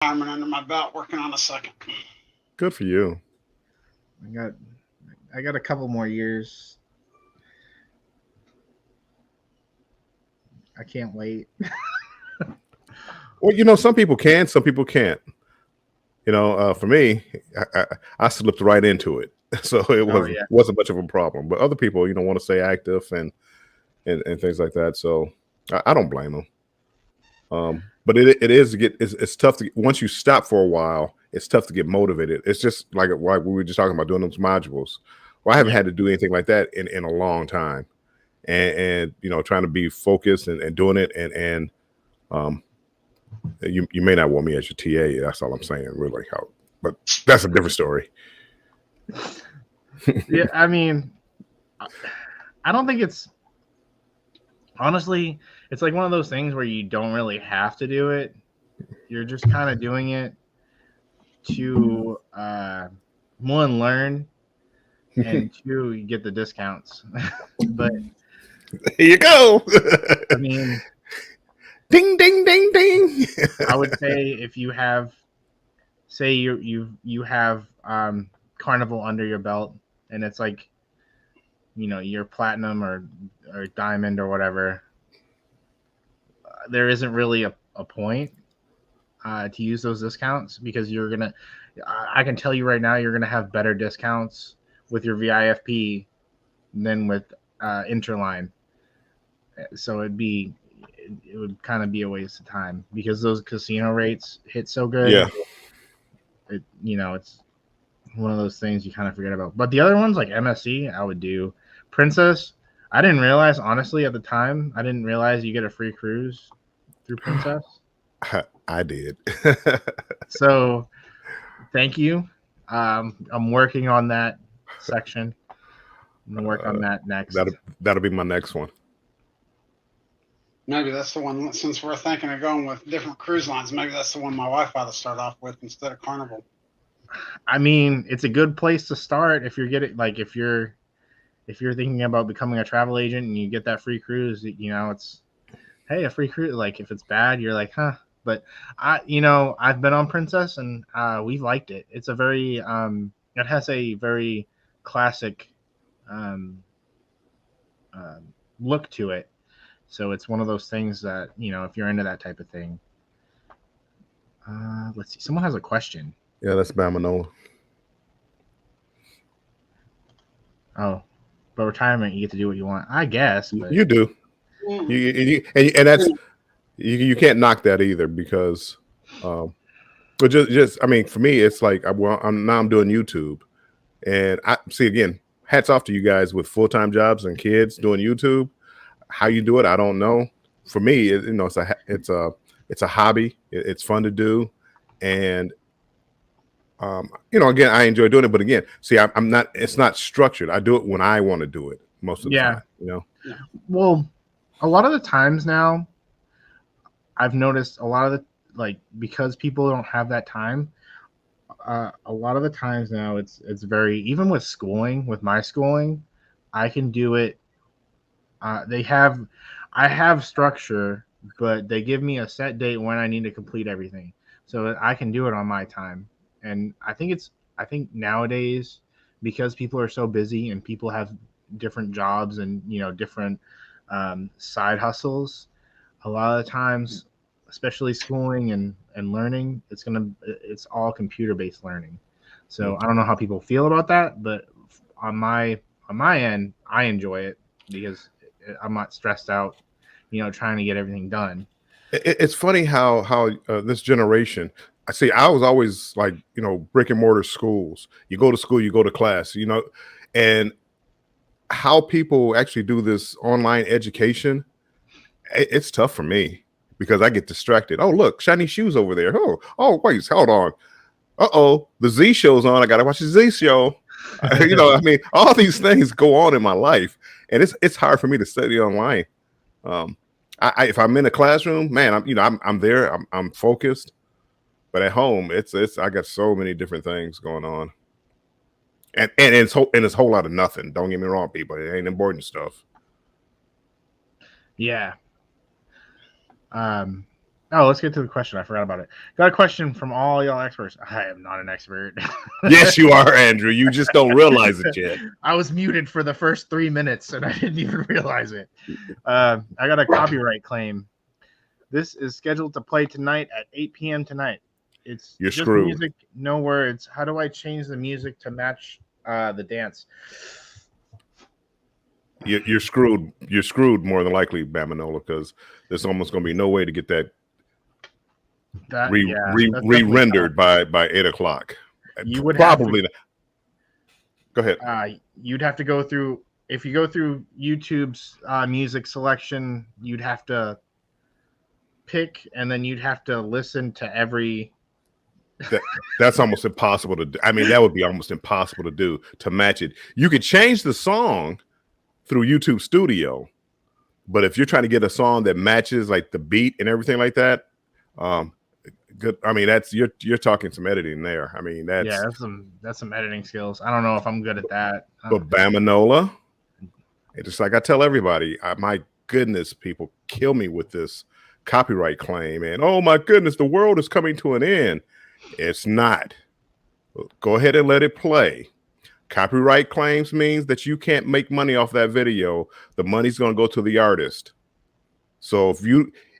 retirement under my belt, working on a second. Good for you. I got I got a couple more years. I can't wait. Well, some people can, some people can't. For me, I slipped right into it, so it Oh yeah. wasn't much of a problem. But other people, want to stay active and things like that. So I don't blame them. But it is to get it's tough to once you stop for a while. It's tough to get motivated. It's just like why we were just talking about doing those modules. Well, I haven't Yeah. had to do anything like that in a long time, and trying to be focused and doing it um, you may not want me as your TA. That's all I'm saying, really. But that's a different story. Yeah, I mean, I don't think it's honestly, it's like one of those things where you don't really have to do it. You're just kind of doing it to one, learn, and two, you get the discounts. But Here you go. I mean, Ding ding ding ding. I would say if you have, say you have Carnival under your belt, and it's like you're platinum or diamond or whatever. There isn't really a point to use those discounts because you're gonna. I can tell you right now, you're gonna have better discounts with your VIFP than with Interline. So it would kind of be a waste of time because those casino rates hit so good. Yeah. It's one of those things you kind of forget about. But the other ones like MSC, I would do. Princess, I didn't realize honestly at the time. I didn't realize you get a free cruise through Princess. I did. So thank you. I'm working on that section. I'm gonna work on that next. That'll be my next one. Maybe that's the one. Since we're thinking of going with different cruise lines, maybe that's the one my wife ought to start off with instead of Carnival. I mean, it's a good place to start if you're getting like if you're thinking about becoming a travel agent and you get that free cruise. It's hey, a free cruise. Like if it's bad, you're like, huh. But I've been on Princess and we've liked it. It's a very it has a very classic look to it. So it's one of those things that if you're into that type of thing. Let's see. Someone has a question. Yeah, that's Bamanola. Oh, but retirement, you get to do what you want, I guess. But You do. And that's you can't knock that either because, but just I mean, for me, it's like I'm doing YouTube, and I see again. Hats off to you guys with full-time jobs and kids doing YouTube. How you do it, I don't know. For me, it's a hobby. It's fun to do, and again, I enjoy doing it. But again, see, I'm not. It's not structured. I do it when I want to do it most of the time. Well, a lot of the times now, I've noticed a lot of because people don't have that time. A lot of the times now, it's very even with schooling. With my schooling, I can do it. I have structure, but they give me a set date when I need to complete everything, so I can do it on my time. And I think nowadays, because people are so busy and people have different jobs and different side hustles, a lot of the times, especially schooling and learning, it's all computer based learning. So I don't know how people feel about that, but on my end, I enjoy it because I'm not stressed out, trying to get everything done. It's funny how this generation. I see. I was always like brick and mortar schools. You go to school, you go to class, and how people actually do this online education. It's tough for me because I get distracted. Oh, look, shiny shoes over there. Oh, wait, hold on. The Z show's on. I gotta watch the Z show. I mean, all these things go on in my life, and it's hard for me to study online. If I'm in a classroom, man, I'm there. I'm focused. But at home, it's I got so many different things going on, and it's a whole lot of nothing. Don't get me wrong, people. It ain't important stuff. Yeah. Oh, let's get to the question. I forgot about it. Got a question from all y'all experts. I am not an expert. Yes, you are, Andrew. You just don't realize it yet. I was muted for the first 3 minutes and I didn't even realize it. I got a copyright claim. This is scheduled to play tonight at 8 p.m. tonight. It's You're just screwed. music, no words. How do I change the music to match the dance? You're screwed. You're screwed more than likely, Bamanola, because there's almost going to be no way to get that That yeah, that's definitely re-rendered by 8 o'clock. You would probably. Go ahead. You'd have to go through. If you go through YouTube's music selection, you'd have to pick, and then you'd have to listen to every. That's almost impossible to do. I mean, that would be almost impossible to do, to match it. You could change the song through YouTube Studio, but if you're trying to get a song that matches like the beat and everything like that, good. I mean, that's you're talking some editing there. I mean, that's some editing skills. I don't know if I'm good at that. But Bamanola, just like I tell everybody, my goodness, people kill me with this copyright claim, and oh my goodness, the world is coming to an end. It's not. Go ahead and let it play. Copyright claims means that you can't make money off that video. The money's going to go to the artist. So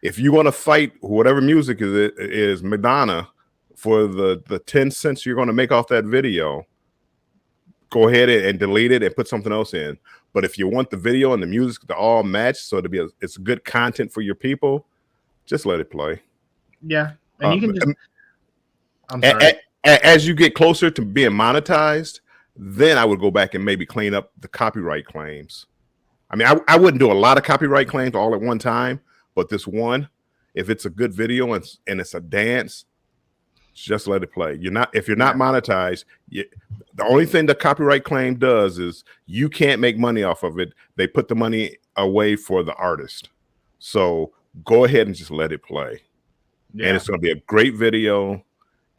if you want to fight whatever music is Madonna for the 10 cents you're going to make off that video, go ahead and delete it and put something else in. But if you want the video and the music to all match, so it's good content for your people, just let it play. Yeah, and you can just. I'm sorry. As you get closer to being monetized, then I would go back and maybe clean up the copyright claims. I mean, I wouldn't do a lot of copyright claims all at one time, but this one, if it's a good video and it's a dance, just let it play. If you're not monetized, the only thing the copyright claim does is you can't make money off of it. They put the money away for the artist. So go ahead and just let it play. Yeah. And it's going to be a great video,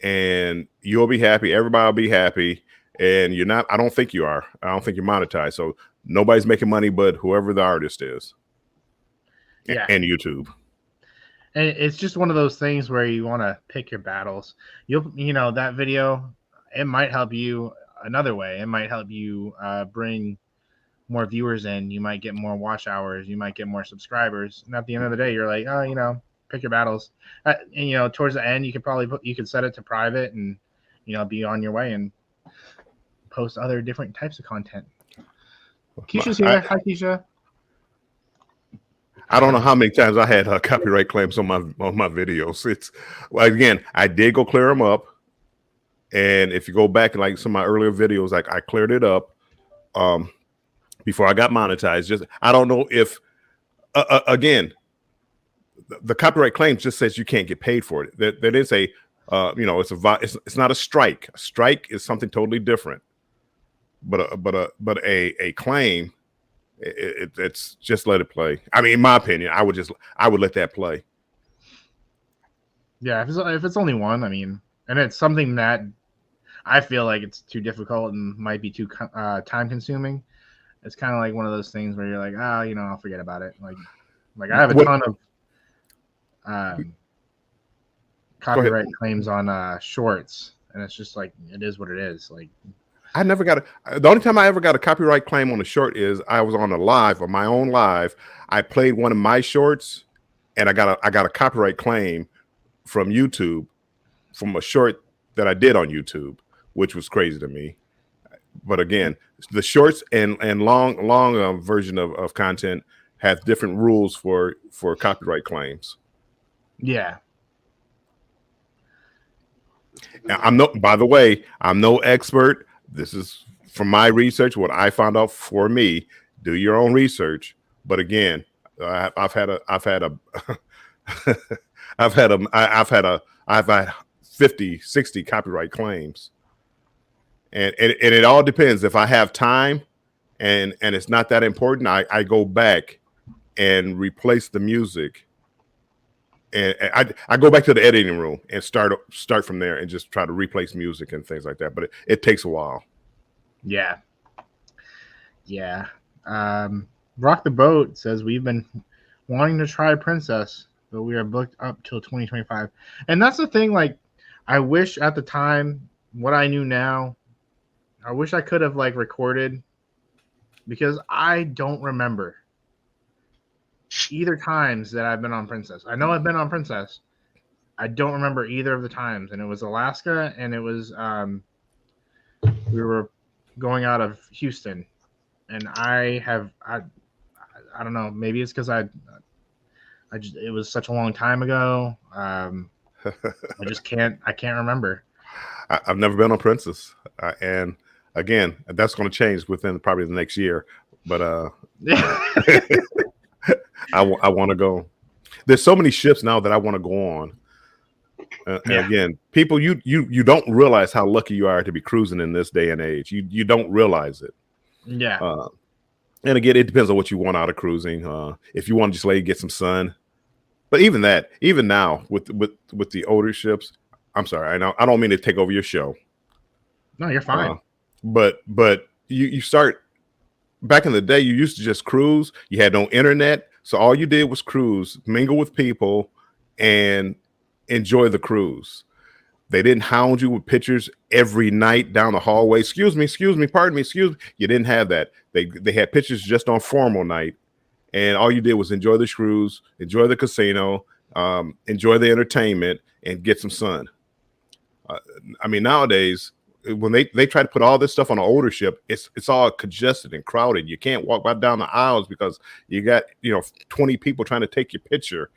and you'll be happy. Everybody will be happy. And you're not, I don't think you are. I don't think you're monetized. So nobody's making money but whoever the artist is. Yeah. And YouTube. And it's just one of those things where you want to pick your battles. That video, it might help you another way. It might help you bring more viewers in. You might get more watch hours. You might get more subscribers. And at the end of the day, you're like, pick your battles. And towards the end, you could set it to private and, be on your way and post other different types of content. Keisha's here. Hi, Keisha. I don't know how many times I had copyright claims on my videos. It's again, I did go clear them up, and if you go back and like some of my earlier videos, like I cleared it up before I got monetized. Just I don't know if again, the copyright claim just says you can't get paid for it. That is a it's not a strike. A strike is something totally different. But a claim, it's just let it play. I mean, in my opinion, I would let that play. Yeah, if it's only one, I mean, and it's something that I feel like it's too difficult and might be too time consuming. It's kind of like one of those things where you're like, I'll forget about it. Like I have a ton of copyright claims on shorts, and it's just like it is what it is. Like. I never got the only time I ever got a copyright claim on a short is I was on my own live. I played one of my shorts and I got a copyright claim from YouTube from a short that I did on YouTube, which was crazy to me. But again, the shorts and long version of content have different rules for copyright claims. Yeah. Now, by the way, I'm no expert. This is from my research, what I found out for me. Do your own research. But again, I've had 50, 60 copyright claims. And it all depends. If I have time and it's not that important, I go back and replace the music. And I go back to the editing room and start from there and just try to replace music and things like that. But it takes a while. Yeah. Rock the Boat says we've been wanting to try Princess. but we are booked up till 2025. And that's the thing. Like, I wish at the time what I knew now, I wish I could have like recorded, because I don't remember either times that I've been on Princess. I know I've been on Princess. I don't remember either of the times, and it was Alaska, and it was we were going out of Houston, and I don't know, maybe it's because it was such a long time ago. I can't remember. I've never been on Princess, and again, that's going to change within probably the next year. But I want to go. There's so many ships now that I want to go on. And again, people, you don't realize how lucky you are to be cruising in this day and age. You don't realize it. Yeah. And again, it depends on what you want out of cruising. If you want to just get some sun, but even now with the older ships, I'm sorry, I don't mean to take over your show. No, you're fine. But you start back in the day. You used to just cruise. You had no internet, so all you did was cruise, mingle with people, and enjoy the cruise. They didn't hound you with pictures every night down the hallway. Excuse me, pardon me, excuse me. You didn't have that. They had pictures just on formal night, and all you did was enjoy the cruise, enjoy the casino, enjoy the entertainment, and get some sun. I mean, nowadays, when they try to put all this stuff on an older ship, it's all congested and crowded. You can't walk down the aisles because you got 20 people trying to take your picture.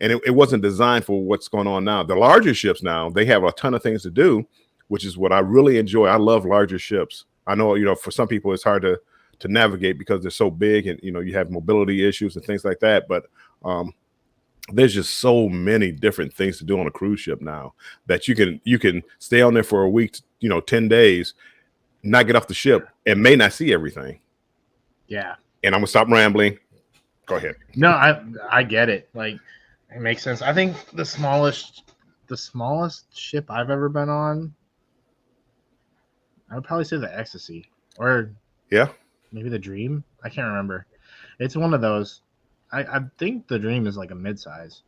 And it wasn't designed for what's going on now. The larger ships now, they have a ton of things to do, which is what I really enjoy. I love larger ships. I know, for some people it's hard to navigate because they're so big, and you have mobility issues and things like that. But there's just so many different things to do on a cruise ship now that you can stay on there for a week, 10 days, not get off the ship, and may not see everything. Yeah. And I'm gonna stop rambling. Go ahead. No, I get it. Like, it makes sense. I think the smallest ship I've ever been on, I would probably say the Ecstasy, or maybe the Dream. I can't remember. It's one of those. I think the Dream is like a mid-size.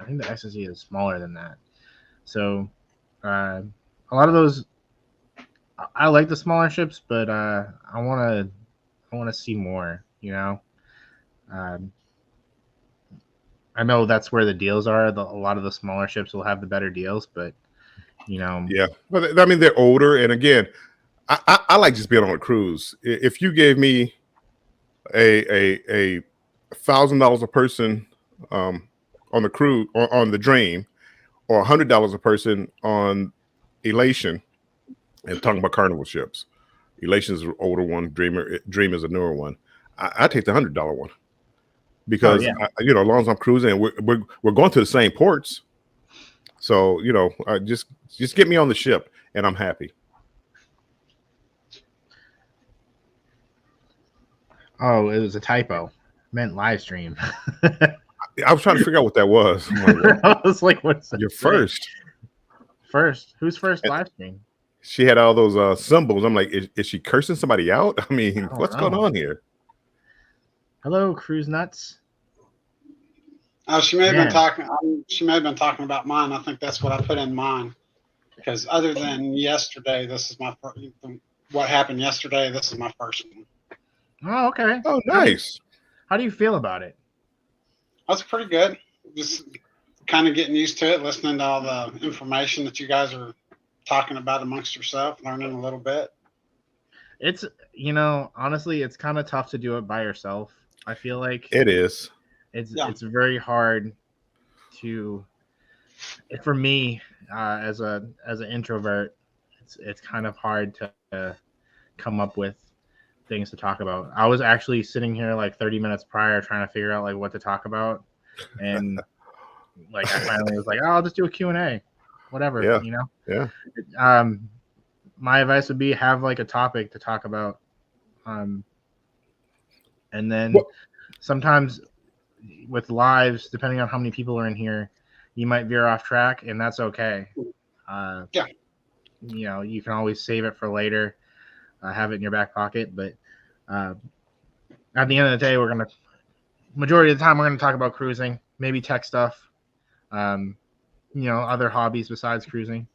I think the Ecstasy is smaller than that. So a lot of those, I like the smaller ships, but I want to see more. I know that's where the deals are. A lot of the smaller ships will have the better deals, but yeah. But I mean, they're older, and again, I like just being on a cruise. If you gave me a $1,000 a person on the cruise on the Dream, or $100 a person on Elation, and talking about Carnival ships, Elation is an older one. Dream is a newer one. I take the $100 one. Because as long as I'm cruising, and we're going to the same ports, so just get me on the ship, and I'm happy. Oh, it was a typo. Meant live stream. I was trying to figure out what that was. I was like, "What's that?" You're first. First, who's first live stream? She had all those symbols. I'm like, is she cursing somebody out? I mean, what's going on here? Hello, Cruise Nuts. Oh, she may have been talking. She may have been talking about mine. I think that's what I put in mine. Because other than yesterday, this is my first. What happened yesterday? This is my first one. Oh, okay. Oh, nice. How do you feel about it? That's pretty good. Just kind of getting used to it, listening to all the information that you guys are talking about amongst yourself, learning a little bit. It's honestly, it's kind of tough to do it by yourself. I feel like it is. It's very hard for me as an introvert. It's kind of hard to come up with things to talk about. I was actually sitting here like 30 minutes prior trying to figure out like what to talk about, and like I finally was like, I'll just do a Q&A, whatever. My advice would be have like a topic to talk about, and then sometimes with lives, depending on how many people are in here, you might veer off track, and that's okay. You can always save it for later, have it in your back pocket. But at the end of the day, majority of the time, we're gonna talk about cruising. maybe tech stuff. Other hobbies besides cruising.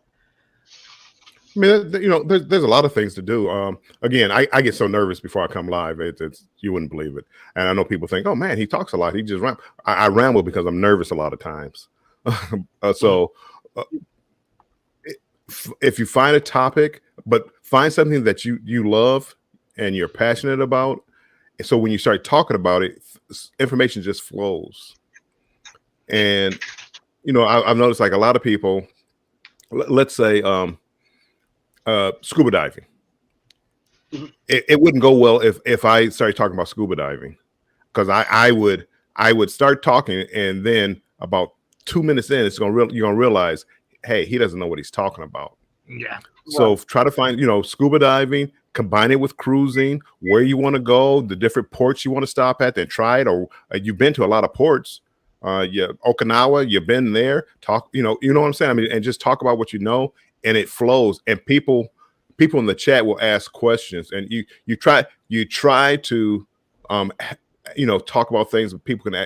I mean, there's a lot of things to do. Again, I get so nervous before I come live. It's you wouldn't believe it. And I know people think, oh man, he talks a lot. He just rambles. I ramble because I'm nervous a lot of times. If you find a topic, but find something that you love and you're passionate about, and so when you start talking about it, information just flows. And I've noticed like a lot of people, let's say scuba diving. It wouldn't go well if I started talking about scuba diving, because I would start talking, and then about 2 minutes in, you're gonna realize, hey, he doesn't know what he's talking about. Yeah. So try to find scuba diving, combine it with cruising, where you want to go, the different ports you want to stop at, then try it. Or you've been to a lot of ports. Okinawa, you've been there. Talk, you know what I'm saying? I mean, and just talk about what you know, and it flows. And people in the chat will ask questions, and you try to talk about things that people can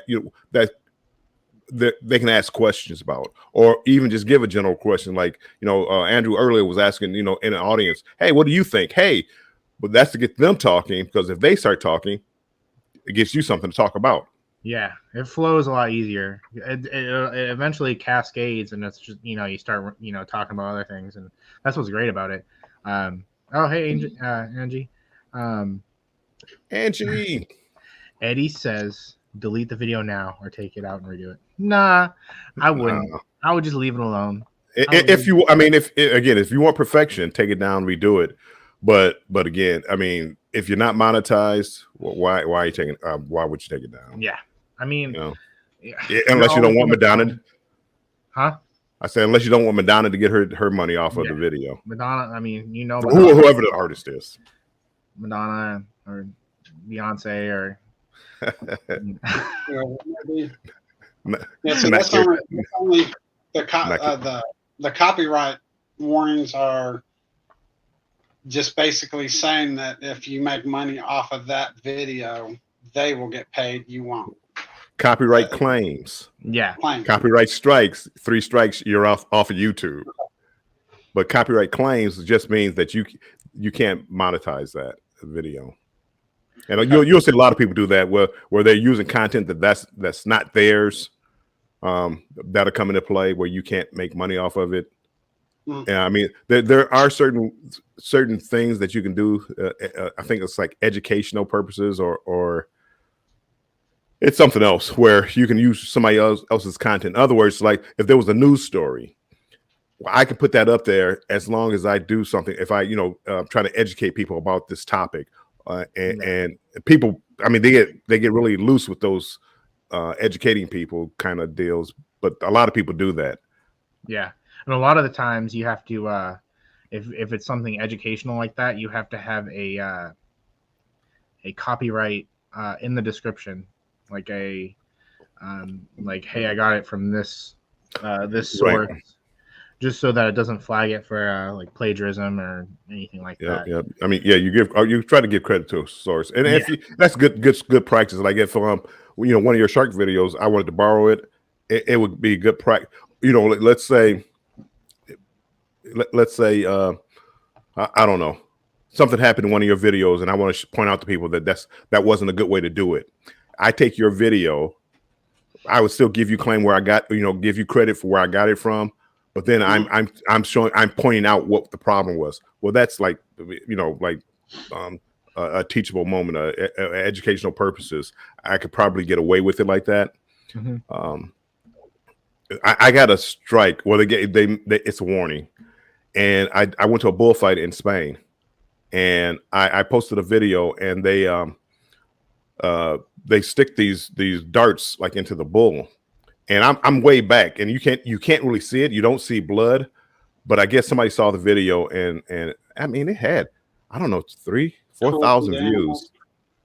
that they can ask questions about, or even just give a general question. Like Andrew earlier was asking in an audience, hey, what do you think? Hey, but that's to get them talking, because if they start talking, it gives you something to talk about. Yeah, it flows a lot easier. It eventually cascades, and it's just you start talking about other things, and that's what's great about it. Oh, hey, Angie. Angie. Eddie says, delete the video now or take it out and redo it. Nah, I wouldn't. I would just leave it alone. If you want perfection, take it down, redo it. But again, I mean, if you're not monetized, why are you taking? Why would you take it down? Yeah, I mean, unless you don't want Madonna. Huh? I said, unless you don't want Madonna to get her money off of the video. Madonna, I mean, whoever the artist is, Madonna or Beyonce or. So that's only the copyright warnings are just basically saying that if you make money off of that video, they will get paid. You won't. Copyright claims. Yeah. Copyright strikes. 3 strikes, you're off of YouTube. But copyright claims just means that you can't monetize that video. And you'll see a lot of people do that where they're using content that's not theirs. That'll come into play where you can't make money off of it. And I mean, there are certain things that you can do. I think it's like educational purposes, or it's something else where you can use somebody else's content. In other words, like if there was a news story, I can put that up there as long as I do something. If I try to educate people about this topic. And people, I mean, they get really loose with those educating people kind of deals, but a lot of people do that. Yeah, and a lot of the times you have to, if it's something educational like that, you have to have a copyright in the description, like hey, I got it from this source. Right. Just so that it doesn't flag it for like plagiarism or anything like that. Yeah. I mean, you try to give credit to a source, and if that's good practice. Like if one of your shark videos, I wanted to borrow it, it would be good practice. Let's say, I don't know, something happened in one of your videos, and I want to point out to people that wasn't a good way to do it. I take your video, I would still give you claim where I got, give you credit for where I got it from. But then I'm pointing out what the problem was. Well, that's like, a teachable moment, educational purposes. I could probably get away with it like that. Mm-hmm. I got a strike. Well, it's a warning. And I went to a bullfight in Spain, and I posted a video, and they stick these darts like into the bull. And I'm way back, and you can't really see it. You don't see blood, but I guess somebody saw the video, and I mean, it had, I don't know, 3,000-4,000 views,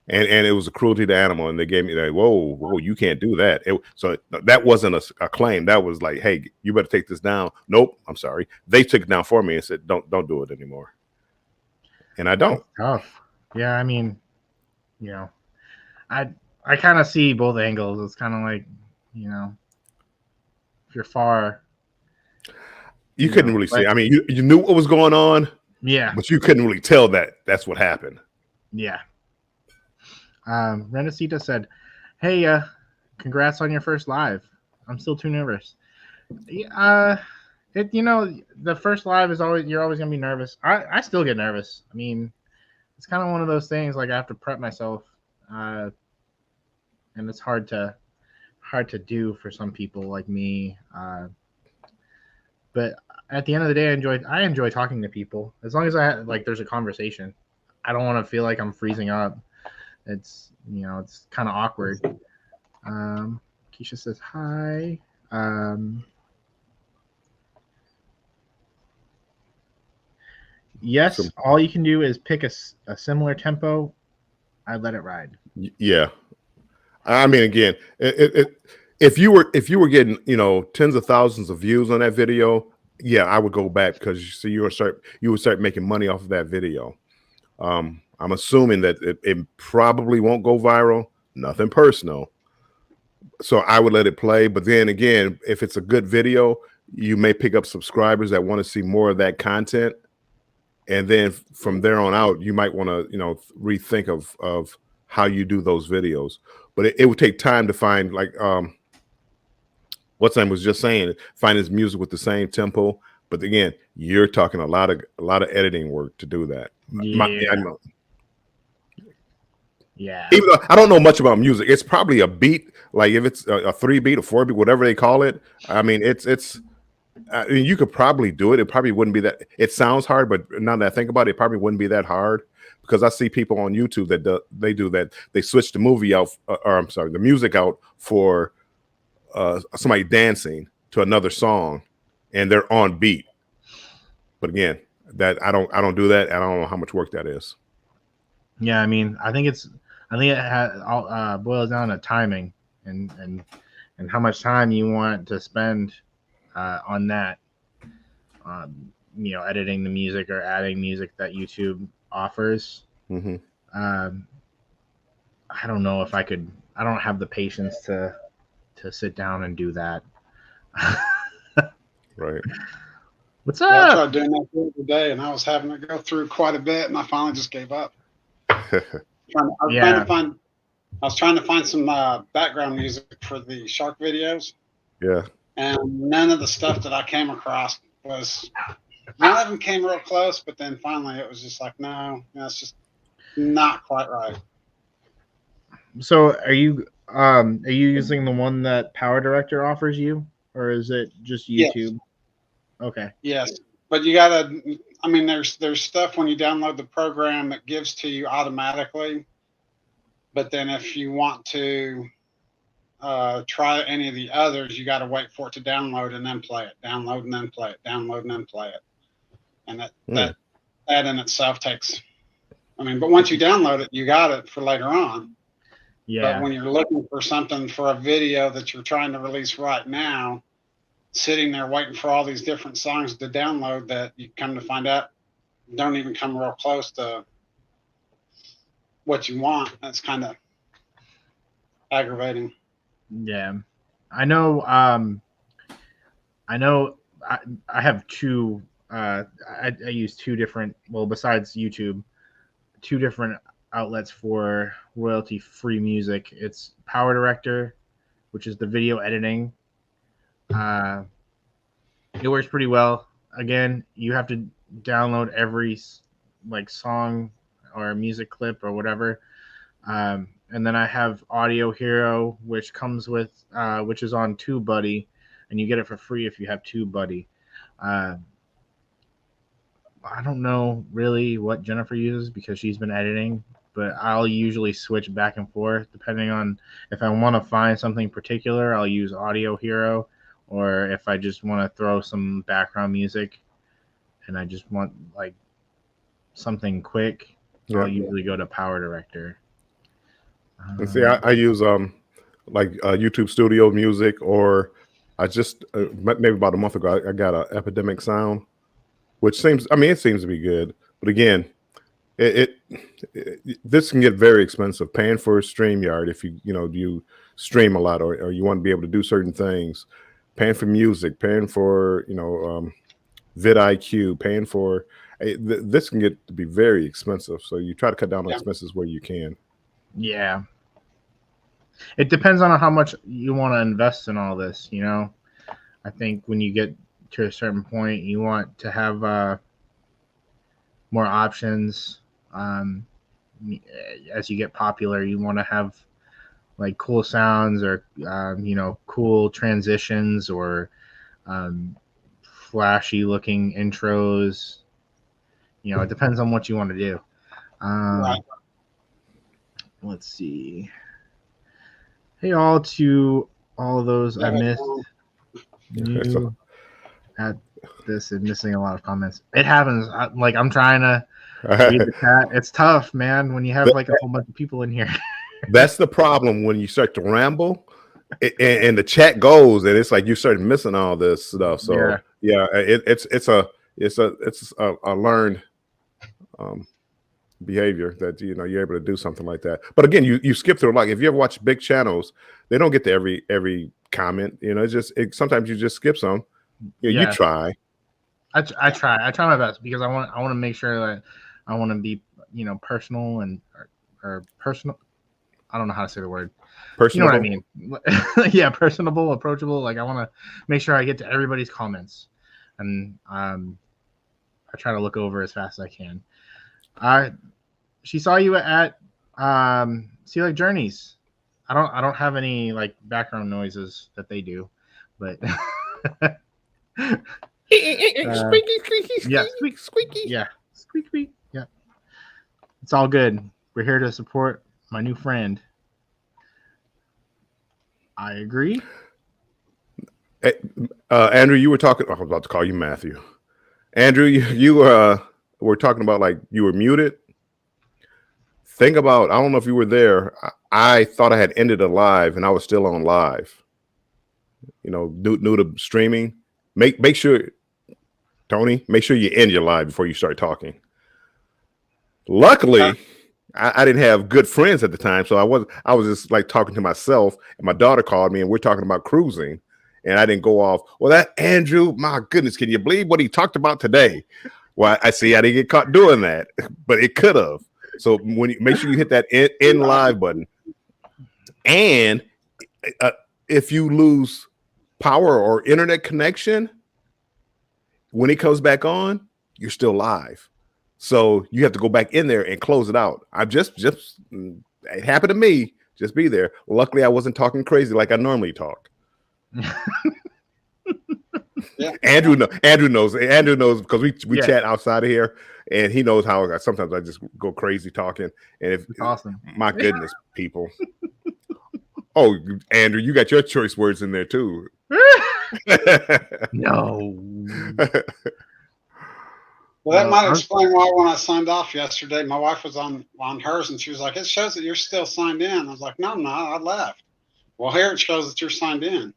and it was a cruelty to animal, and they gave me like, whoa, you can't do that. So that wasn't a claim. That was like, hey, you better take this down. Nope, I'm sorry. They took it down for me and said, don't do it anymore, and I don't. That's tough. Yeah, I mean, I kind of see both angles. It's kind of like, you know, if you're far, You couldn't really see. I mean, you knew what was going on, yeah, but you couldn't really tell that that's what happened. yeah. Renacita said, "Hey, congrats on your first live. I'm still too nervous." The first live is you're always gonna be nervous. I still get nervous. I mean, it's kind of one of those things like I have to prep myself, and it's hard to do for some people like me. But at the end of the day, I enjoy talking to people as long as there's a conversation. I don't want to feel like I'm freezing up. It's it's kind of awkward. Keisha says hi. Yes, all you can do is pick a similar tempo. I let it ride. Yeah, I mean, again, if you were getting tens of thousands of views on that video, yeah, I would go back because you would start making money off of that video. I'm assuming that it probably won't go viral. Nothing personal. So I would let it play. But then again, if it's a good video, you may pick up subscribers that want to see more of that content. And then from there on out, you might want to, rethink of how you do those videos. But it would take time to find, like what's name was just saying, find his music with the same tempo. But again, you're talking a lot of editing work to do that. Yeah. I know. Yeah. Even though I don't know much about music, it's probably a beat. Like if it's a 3-beat or 4-beat, whatever they call it. I mean, I mean, you could probably do it. It probably wouldn't be that. It sounds hard, but now that I think about it, it probably wouldn't be that hard because I see people on YouTube that they do that. They switch the the music out for somebody dancing to another song, and they're on beat. But again, that I don't do that. I don't know how much work that is. Yeah, I mean, I think it boils down to timing and how much time you want to spend on that, editing the music or adding music that YouTube offers. Mm-hmm. I don't know if I could. I don't have the patience to sit down and do that. Right. What's up? I tried doing that the other day, and I was having to go through quite a bit, and I finally just gave up. I was trying to find some background music for the shark videos. Yeah. And none of the stuff that I came across was. None of them came real close, but then finally it was just like, no, it's just not quite right. So are you using the one that Power Director offers you, or is it just YouTube? Yes. Okay. Yes, but you gotta. I mean, there's stuff when you download the program that gives to you automatically, but then if you want to try any of the others, you got to wait for it to download and then play it. Download and then play it. Download and then play it. And that in itself takes. I mean, but once you download it, you got it for later on. Yeah. But when you're looking for something for a video that you're trying to release right now, sitting there waiting for all these different songs to download that you come to find out don't even come real close to what you want, that's kind of aggravating. Yeah. I know I have two I use two different, well, besides YouTube, two different outlets for royalty free music. It's Power Director, which is the video editing. It works pretty well. Again, you have to download every song or music clip or whatever. And then I have Audio Hero, which comes with which is on TubeBuddy, and you get it for free if you have TubeBuddy. I don't know really what Jennifer uses because she's been editing, but I'll usually switch back and forth depending on if I want to find something particular. I'll use Audio Hero, or if I just want to throw some background music and I just want something quick, I'll usually go to Power Director. And see, I use YouTube Studio Music, or I just maybe about a month ago I got a Epidemic Sound, which seems to be good, but again, this can get very expensive. Paying for a StreamYard if you stream a lot, or you want to be able to do certain things, paying for music, paying for vidIQ, paying for this can get to be very expensive. So you try to cut down on expenses where you can. Yeah. It depends on how much you want to invest in all this, I think when you get to a certain point, you want to have more options. As you get popular, you want to have like cool sounds or cool transitions or flashy looking intros. It depends on what you want to do. Right. Let's see. Hey, all to all of those I missed. You at this and missing a lot of comments. It happens. I'm trying to read the chat. It's tough, man, when you have like a whole bunch of people in here. That's the problem when you start to ramble, and the chat goes, and it's like you start missing all this stuff. So it's a learned behavior that you're able to do something like that. But again, you skip through. Like if you ever watch big channels, they don't get to every comment. Sometimes you just skip some. You try. I try my best because I want to make sure that I want to be personal or personal. I don't know how to say the word. Personable. You know what I mean? Yeah, personable, approachable. Like I want to make sure I get to everybody's comments, and I try to look over as fast as I can. She saw you at Sea Lake Journeys. I don't have any like background noises that they do, but Squeaky. Yeah, squeaky. Yeah, it's all good. We're here to support my new friend. I agree. Andrew, you were talking. I was about to call you Matthew. Andrew, you were talking about like you were muted. Think about. I don't know if you were there. I thought I had ended a live, and I was still on live. New to streaming. Make sure, Tony. Make sure you end your live before you start talking. Luckily, I didn't have good friends at the time, so I was just like talking to myself. And my daughter called me, and we're talking about cruising. And I didn't go off. Well, that Andrew, my goodness, can you believe what he talked about today? Well, I didn't get caught doing that, but it could have. So when you make sure you hit that end live button, and if you lose power or internet connection, when it comes back on, you're still live. So you have to go back in there and close it out. It happened to me. Just be there. Luckily, I wasn't talking crazy like I normally talk. Yeah. Andrew knows because we chat outside of here, and he knows how sometimes I just go crazy talking. And awesome. My goodness, people. Oh, Andrew, you got your choice words in there too. No. Well, that might explain why when I signed off yesterday, my wife was on hers, and she was like, "It shows that you're still signed in." I was like, "No, I'm not. I left." Well, here it shows that you're signed in.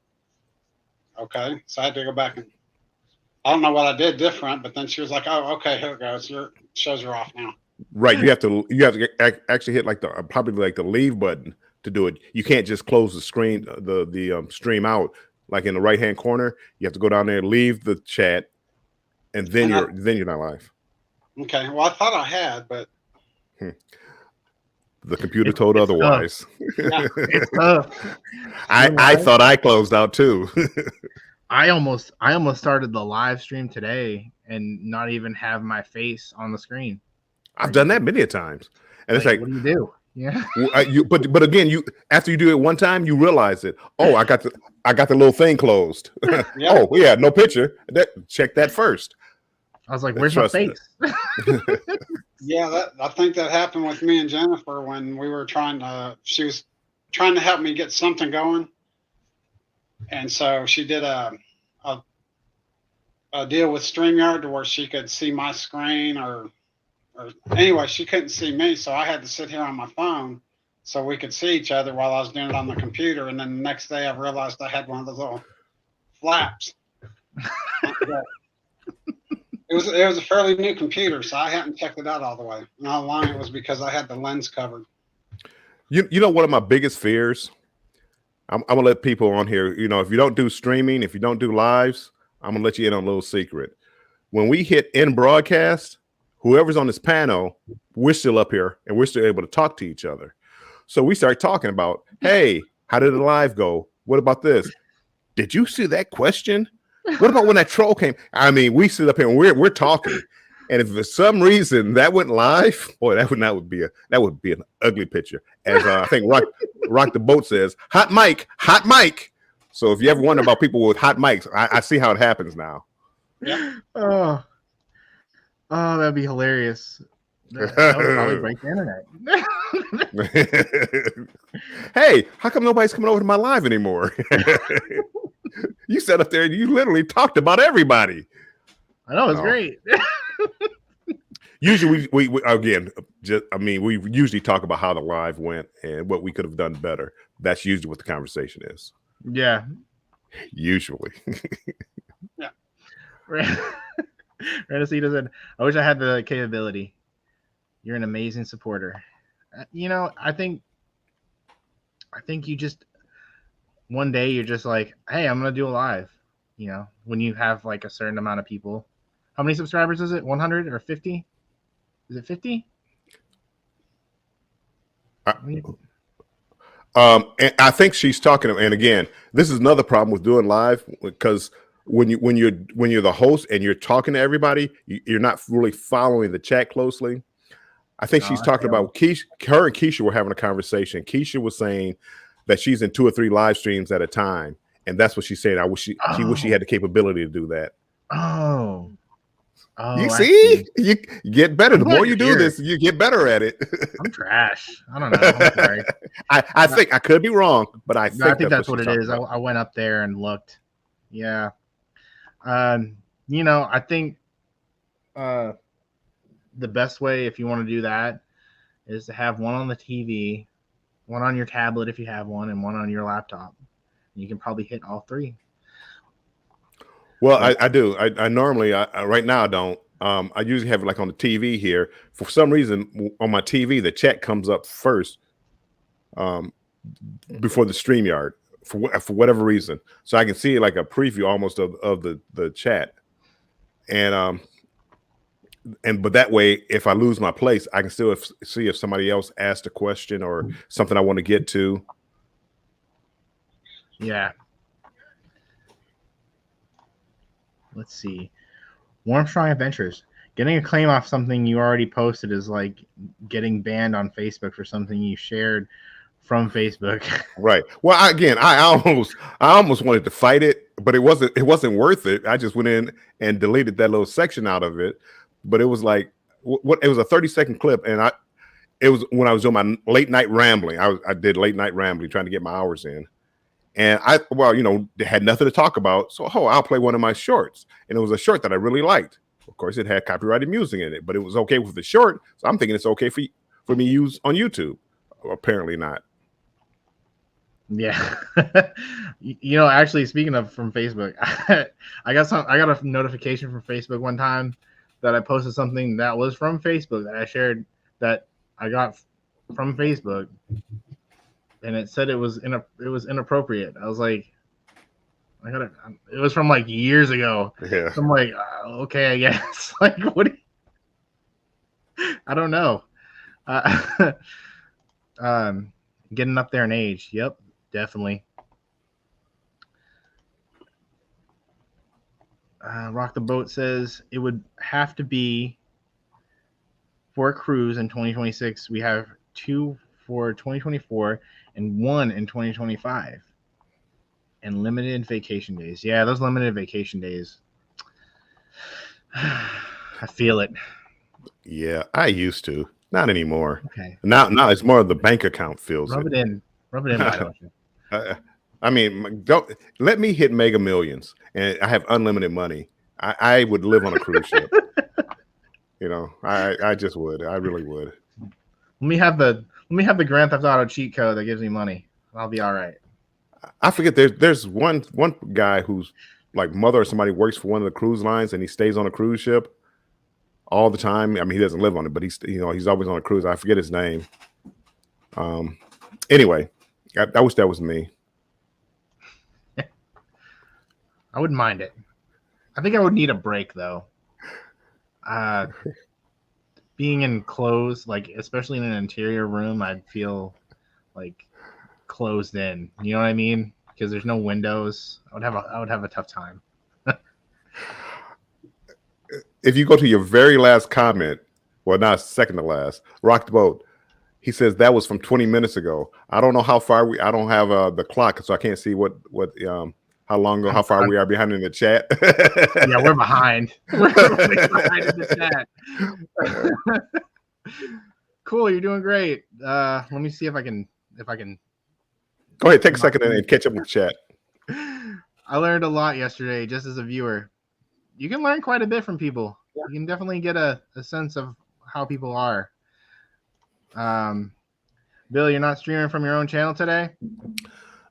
Okay, so I had to go back and I don't know what I did different, but then she was like, "Oh, okay, here it goes. Shows you're off now." Right, you have to actually hit like probably like the leave button to do it. You can't just close the screen, the stream out like in the right hand corner. You have to go down there, leave the chat, and then you're not live. Okay, well I thought I had, but the computer told otherwise. Yeah. It's tough. I thought I closed out too. I almost started the live stream today and not even have my face on the screen. I've done that many a times, and it's like, what do you do? Yeah. But again, after you do it one time, you realize it. Oh, I got the little thing closed. Yeah. Oh yeah, no picture. Check that first. I was like, "Where's my face?" Yeah, I think that happened with me and Jennifer when we were she was trying to help me get something going. And so she did a deal with StreamYard to where she could see my screen or anyway, she couldn't see me. So I had to sit here on my phone so we could see each other while I was doing it on the computer. And then the next day I realized I had one of those little flaps. It was a fairly new computer, so I hadn't checked it out all the way. And all along it was because I had the lens covered. You know, one of my biggest fears I'm gonna let people on here. You know, if you don't do streaming, if you don't do lives, I'm gonna let you in on a little secret. When we hit in broadcast, whoever's on this panel, we're still up here and we're still able to talk to each other. So we start talking about, hey, how did the live go? What about this? Did you see that question? What about when that troll came? I mean, we sit up here and we're talking. And if for some reason that went live, boy, that would be an ugly picture. As I think Rock the Boat says, hot mic. So if you ever wonder about people with hot mics, I see how it happens now. Yeah. Oh, that'd be hilarious. That would probably break the internet. Hey, how come nobody's coming over to my live anymore? You sat up there and you literally talked about everybody. I know, it's great. Usually we usually talk about how the live went and what we could have done better. That's usually what the conversation is. Yeah. Usually. Yeah. Renacita said, I wish I had the capability. You're an amazing supporter. You know, I think you just one day you're just like, hey, I'm gonna do a live. You know, when you have like a certain amount of people. How many subscribers is it? 100 or 50? Is it 50? And I think she's talking. And again, this is another problem with doing live because when you're the host and you're talking to everybody, you're not really following the chat closely. I think she's talking about Keisha. Her and Keisha were having a conversation. Keisha was saying that she's in 2 or 3 live streams at a time, and that's what she's saying. I wish she wish she had the capability to do that. Oh, you see, you get better. The more you do this, you get better at it. I'm trash. I don't know. I'm sorry. I think I could be wrong, but I think that's what it is. I went up there and looked. Yeah. You know, I think the best way, if you want to do that, is to have one on the TV, one on your tablet if you have one, and one on your laptop. You can probably hit all 3. Well, I do. I normally, right now I don't. I usually have it like on the TV here. For some reason, on my TV, the chat comes up first before the StreamYard for whatever reason. So I can see like a preview almost of the chat. But that way, if I lose my place, I can still see if somebody else asked a question or something I want to get to. Yeah. Let's see. Warmstrong Adventures. Getting a claim off something you already posted is like getting banned on Facebook for something you shared from Facebook. Right. Well, I almost wanted to fight it, but it wasn't worth it. I just went in and deleted that little section out of it. But it was like it was a 30-second clip, and it was when I was doing my late night rambling. I did late night rambling trying to get my hours in. And they had nothing to talk about. So, I'll play one of my shorts. And it was a short that I really liked. Of course, it had copyrighted music in it, but it was okay with the short. So I'm thinking it's okay for me to use on YouTube. Apparently not. Yeah. You know, actually, speaking of from Facebook, I got a notification from Facebook one time that I posted something that was from Facebook that I shared that I got from Facebook. And it said it was inappropriate. I was like, it was from like years ago. Yeah. So I'm like, okay, I guess. Like, what? I don't know. Getting up there in age. Yep, definitely. Rock the Boat says it would have to be for a cruise in 2026. We have 2 for 2024 and 1 in 2025. And limited vacation days. Yeah, those limited vacation days. I feel it. Yeah, I used to. Not anymore. Okay. Now it's more of the bank account feels Rub it in. Rub it in. I mean, don't let me hit Mega Millions and I have unlimited money. I would live on a cruise ship. You know, I just would. I really would. Let me have the Grand Theft Auto cheat code that gives me money. I'll be all right. I forget. There's one guy who's like mother or somebody works for one of the cruise lines and he stays on a cruise ship all the time. I mean, he doesn't live on it, but he's always on a cruise. I forget his name. Anyway, I wish that was me. I wouldn't mind it. I think I would need a break though. Being enclosed, like especially in an interior room, I'd feel like closed in. You know what I mean? Because there's no windows. I would have a tough time. If you go to your very last comment, well, not second to last, Rock the Boat. He says that was from 20 minutes ago. I don't know how far I don't have the clock, so I can't see how far we are behind in the chat. Yeah, we're behind. We're behind in the chat. Cool, you're doing great. Let me see if I can Go ahead, take a second and catch up with the chat. I learned a lot yesterday just as a viewer. You can learn quite a bit from people. You can definitely get a sense of how people are. Bill, you're not streaming from your own channel today?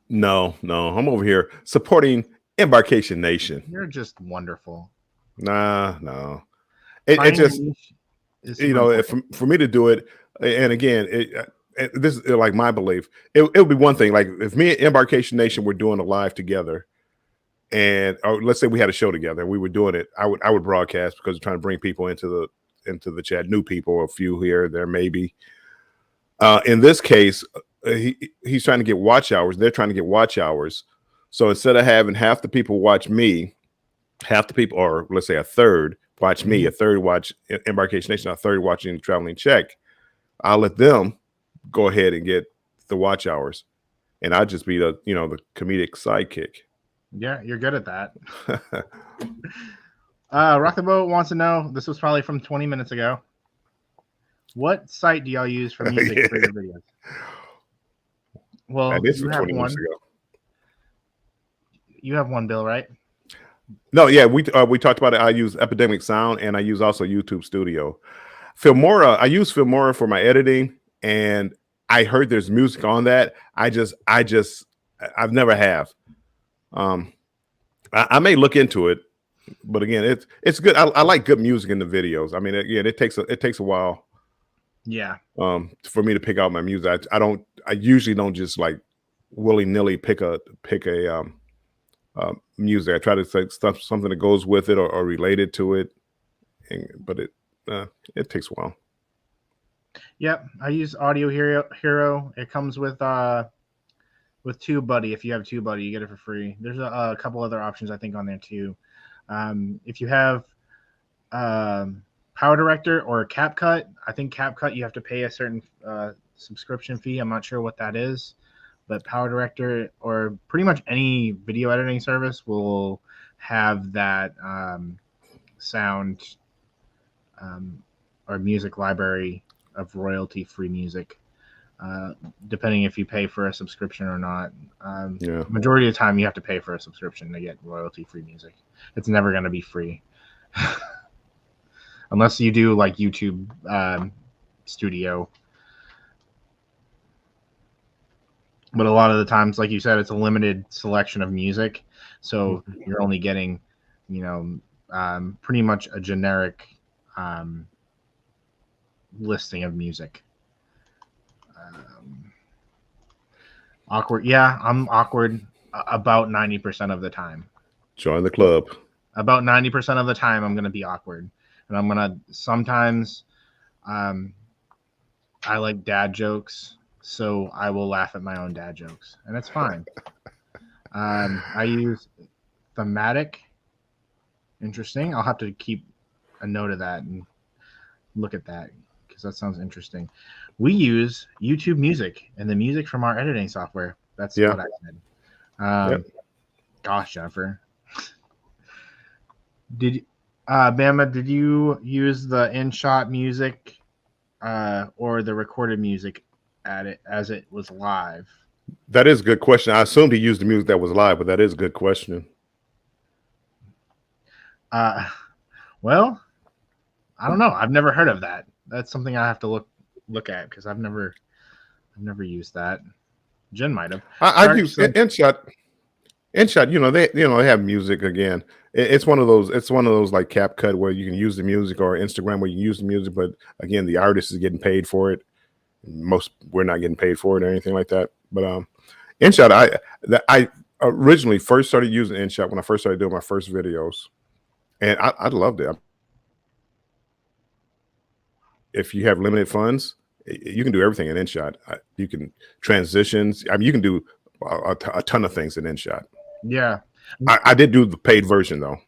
No. I'm over here supporting Embarkation Nation. You're just wonderful. No. It just, you know, for me to do it, and again, this is like my belief. It would be one thing, like if me and Embarkation Nation were doing a live together, and let's say we had a show together and we were doing it, I would broadcast because we're trying to bring people into the chat, new people, a few here, there maybe. In this case, he's trying to get watch hours. They're trying to get watch hours. So instead of having half the people watch me, half the people, or let's say a third watch me, a third watch Embarkation Nation, a third watching Traveling Czech, I'll let them go ahead and get the watch hours, and I'll just be the comedic sidekick. Yeah, you're good at that. Rock the Boat wants to know, this was probably from 20 minutes ago, what site do y'all use for music for your videos? Well, this was 20 minutes ago. You have one, Bill, right? No, yeah, we talked about it. I use Epidemic Sound, and I use also YouTube Studio. Filmora, I use Filmora for my editing, and I heard there's music on that. I've never have. I may look into it, but again, it's good. I like good music in the videos. I mean, it takes a while. Yeah. For me to pick out my music, I usually don't just like willy-nilly pick a music. I try to say something that goes with it or related to it, but it takes a while. Yep, I use Audio Hero. It comes with TubeBuddy. If you have TubeBuddy, you get it for free. There's a couple other options I think on there too. If you have PowerDirector or CapCut, I think CapCut you have to pay a certain subscription fee. I'm not sure what that is, but PowerDirector or pretty much any video editing service will have that sound or music library of royalty-free music, depending if you pay for a subscription or not. Majority of the time, you have to pay for a subscription to get royalty-free music. It's never going to be free. Unless you do like YouTube Studio. But a lot of the times, like you said, it's a limited selection of music. So you're only getting, pretty much a generic listing of music. Awkward. Yeah, I'm awkward about 90% of the time. Join the club. About 90% of the time, I'm going to be awkward. And I'm going to sometimes, I like dad jokes, so I will laugh at my own dad jokes, and it's fine. I use Thematic. Interesting. I'll have to keep a note of that and look at that because that sounds interesting. We use YouTube Music and the music from our editing software. That's what I said. Gosh, Jennifer. Bama, did you use the in-shot music or the recorded music at it as it was live? That is a good question. I assumed he used the music that was live, but that is a good question. Well, I don't know. I've never heard of that. That's something I have to look at because I've never used that. Jen might have. I've used in-shot. In-shot, they have music again. It's one of those like CapCut where you can use the music, or Instagram where you can use the music, but again, the artist is getting paid for it. We're not getting paid for it or anything like that. But in-shot, originally first started using InShot when I first started doing my first videos, and I loved it. If you have limited funds, you can do everything in InShot. You can transitions. I mean, you can do a ton of things in InShot. Yeah. I did do the paid version though.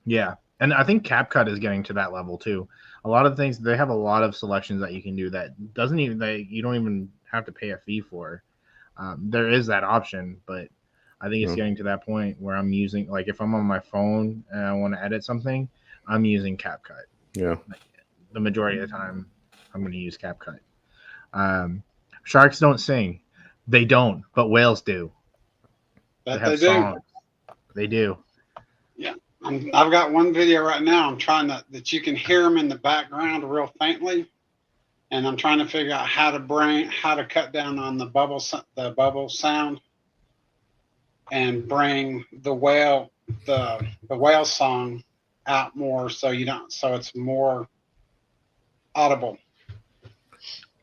Yeah. And I think CapCut is getting to that level too. A lot of things, they have a lot of selections that you can do that you don't even have to pay a fee for. There is that option, but I think it's getting to that point where I'm using, like, if I'm on my phone and I want to edit something, I'm using CapCut. Yeah. Like, the majority of the time, I'm going to use CapCut. Sharks don't sing. They don't, but whales do. They have songs. They do. Yeah. I've got one video right now. I'm trying that you can hear them in the background real faintly. And I'm trying to figure out how to cut down on the bubble sound and bring the whale song out more so it's more audible.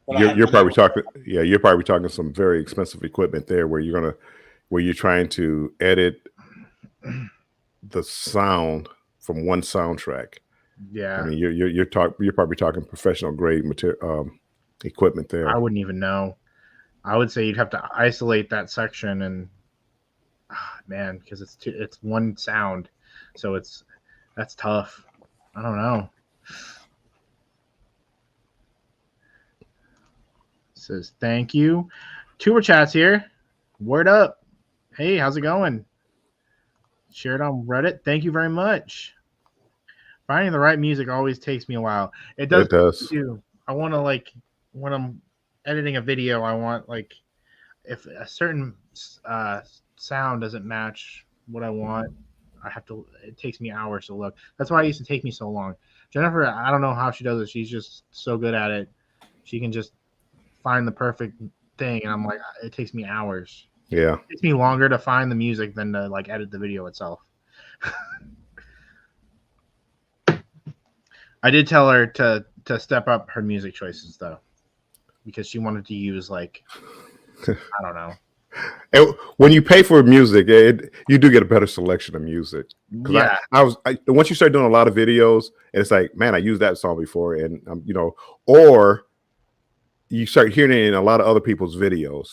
You're probably talking some very expensive equipment there where you're trying to edit the sound from one soundtrack. Yeah, I mean, you're probably talking professional grade material equipment there. I wouldn't even know. I would say you'd have to isolate that section, and man, because it's one sound, so that's tough. I don't know. Says thank you. Tuber chats here. Word up. Hey, how's it going? Share it on Reddit. Thank you very much. Finding the right music always takes me a while. It does. Too. I want to, like, when I'm editing a video, I want, like, if a certain sound doesn't match what I want, it takes me hours to look. That's why it used to take me so long. Jennifer, I don't know how she does it. She's just so good at it. She can just find the perfect thing, and I'm like, it takes me hours. Yeah. It takes me longer to find the music than to, like, edit the video itself. I did tell her to step up her music choices though, because she wanted to use, like, I don't know. And when you pay for music, you do get a better selection of music. Yeah. Once you start doing a lot of videos, and it's like, man, I used that song before, and or you start hearing it in a lot of other people's videos.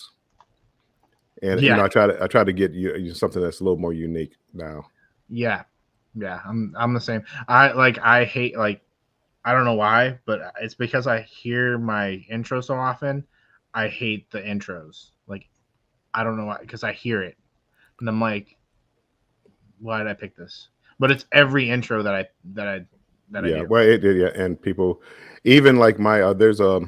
And I try to get you something that's a little more unique now. Yeah. I'm the same. I hate, like, I don't know why, but it's because I hear my intro so often. I hate the intros. Like, I don't know why, because I hear it, and I'm like, why did I pick this? But it's every intro that I do. Well, it did, yeah. And people, even like there's a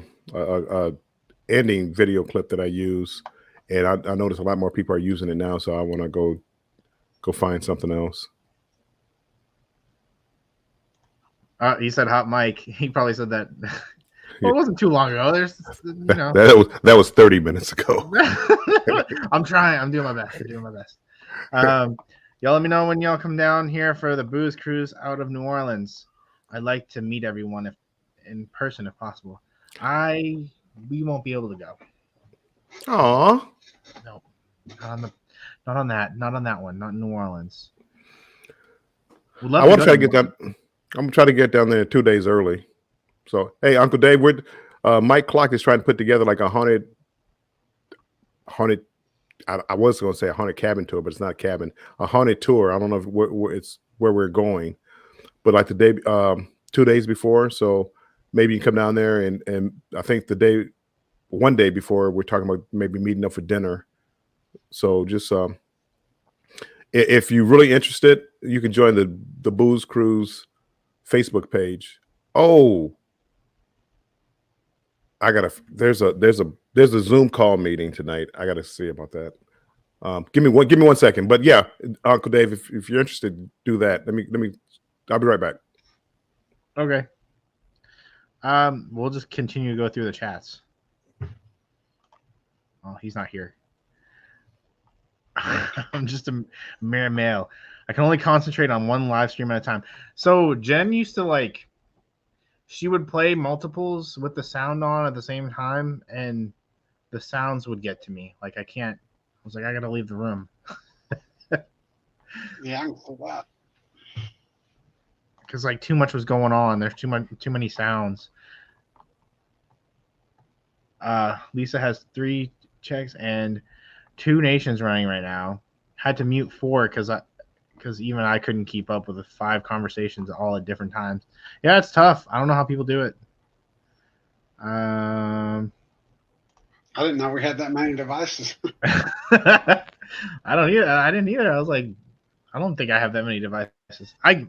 ending video clip that I use, and I notice a lot more people are using it now. So I want to go find something else. He said hot mic. He probably said that. Well, it wasn't too long ago. There's, that was 30 minutes ago. I'm trying. I'm doing my best. Y'all let me know when y'all come down here for the booze cruise out of New Orleans. I'd like to meet everyone in person if possible. We won't be able to go. Aw. No, not on that one. Not in New Orleans. I want to try to get that. I'm gonna try to get down there 2 days early. So, hey, Uncle Dave, Mike Clark is trying to put together like a haunted. I was going to say a haunted cabin tour, but it's not a cabin. A haunted tour. I don't know if it's where we're going, but like the day, 2 days before. So maybe you can come down there, and I think one day before, we're talking about maybe meeting up for dinner. So just if you're really interested, you can join the Booze Cruise Facebook page. Oh, there's a Zoom call meeting tonight. I gotta see about that. Give me 1 second. But yeah, Uncle Dave, if you're interested, do that. I'll be right back. Okay. We'll just continue to go through the chats. Oh, he's not here. I'm just a mere male. I can only concentrate on one live stream at a time. So Jen used to she would play multiples with the sound on at the same time, and the sounds would get to me. Like, I was like, I gotta leave the room. Yeah, I can see that. Because like too much was going on. There's too many sounds. Lisa has 3 checks and 2 nations running right now. Had to mute 4 because even I couldn't keep up with the 5 conversations all at different times. Yeah, it's tough. I don't know how people do it. I didn't know we had that many devices. I don't either. I didn't either. I was like, I don't think I have that many devices. I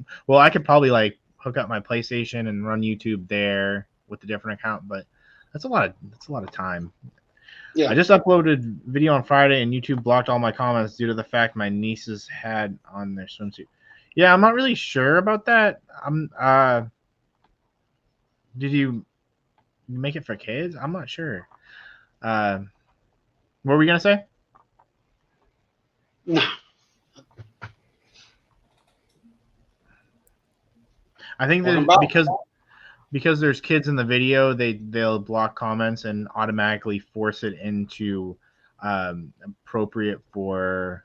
could probably like hook up my PlayStation and run YouTube there with the different account, but that's a lot of time. Yeah. I just uploaded video on Friday and YouTube blocked all my comments due to the fact my nieces had on their swimsuit. Yeah, I'm not really sure about that. Did you make it for kids? I'm not sure. What were we gonna say? No. I think that because there's kids in the video, they'll block comments and automatically force it into appropriate for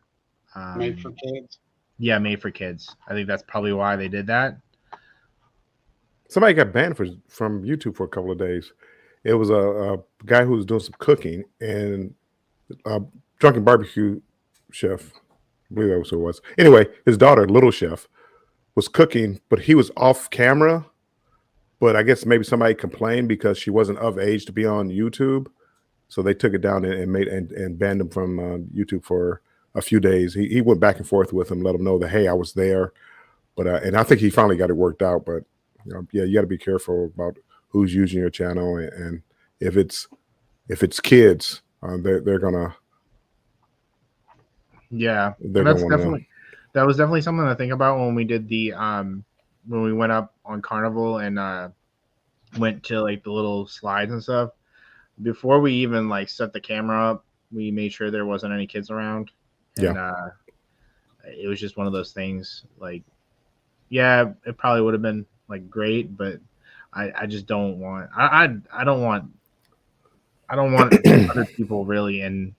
made for kids. Yeah, made for kids. I think that's probably why they did that. Somebody got banned from YouTube for a couple of days. It was a guy who was doing some cooking, and Drunken Barbecue Chef, I believe that was who it was. Anyway, his daughter, Little Chef, was cooking, but he was off camera. But I guess maybe somebody complained because she wasn't of age to be on YouTube, so they took it down and banned him from YouTube for a few days. He went back and forth with him, let him know that, hey, I was there, but and I think he finally got it worked out. But yeah, you got to be careful about who's using your channel, and if it's kids, they're gonna. Yeah, that was definitely something to think about when we did the when we went up on Carnival and went to like the little slides and stuff. Before we even like set the camera up, we made sure there wasn't any kids around. And it was just one of those things. Like, yeah, it probably would have been like great, but I just don't want. I don't want other people really in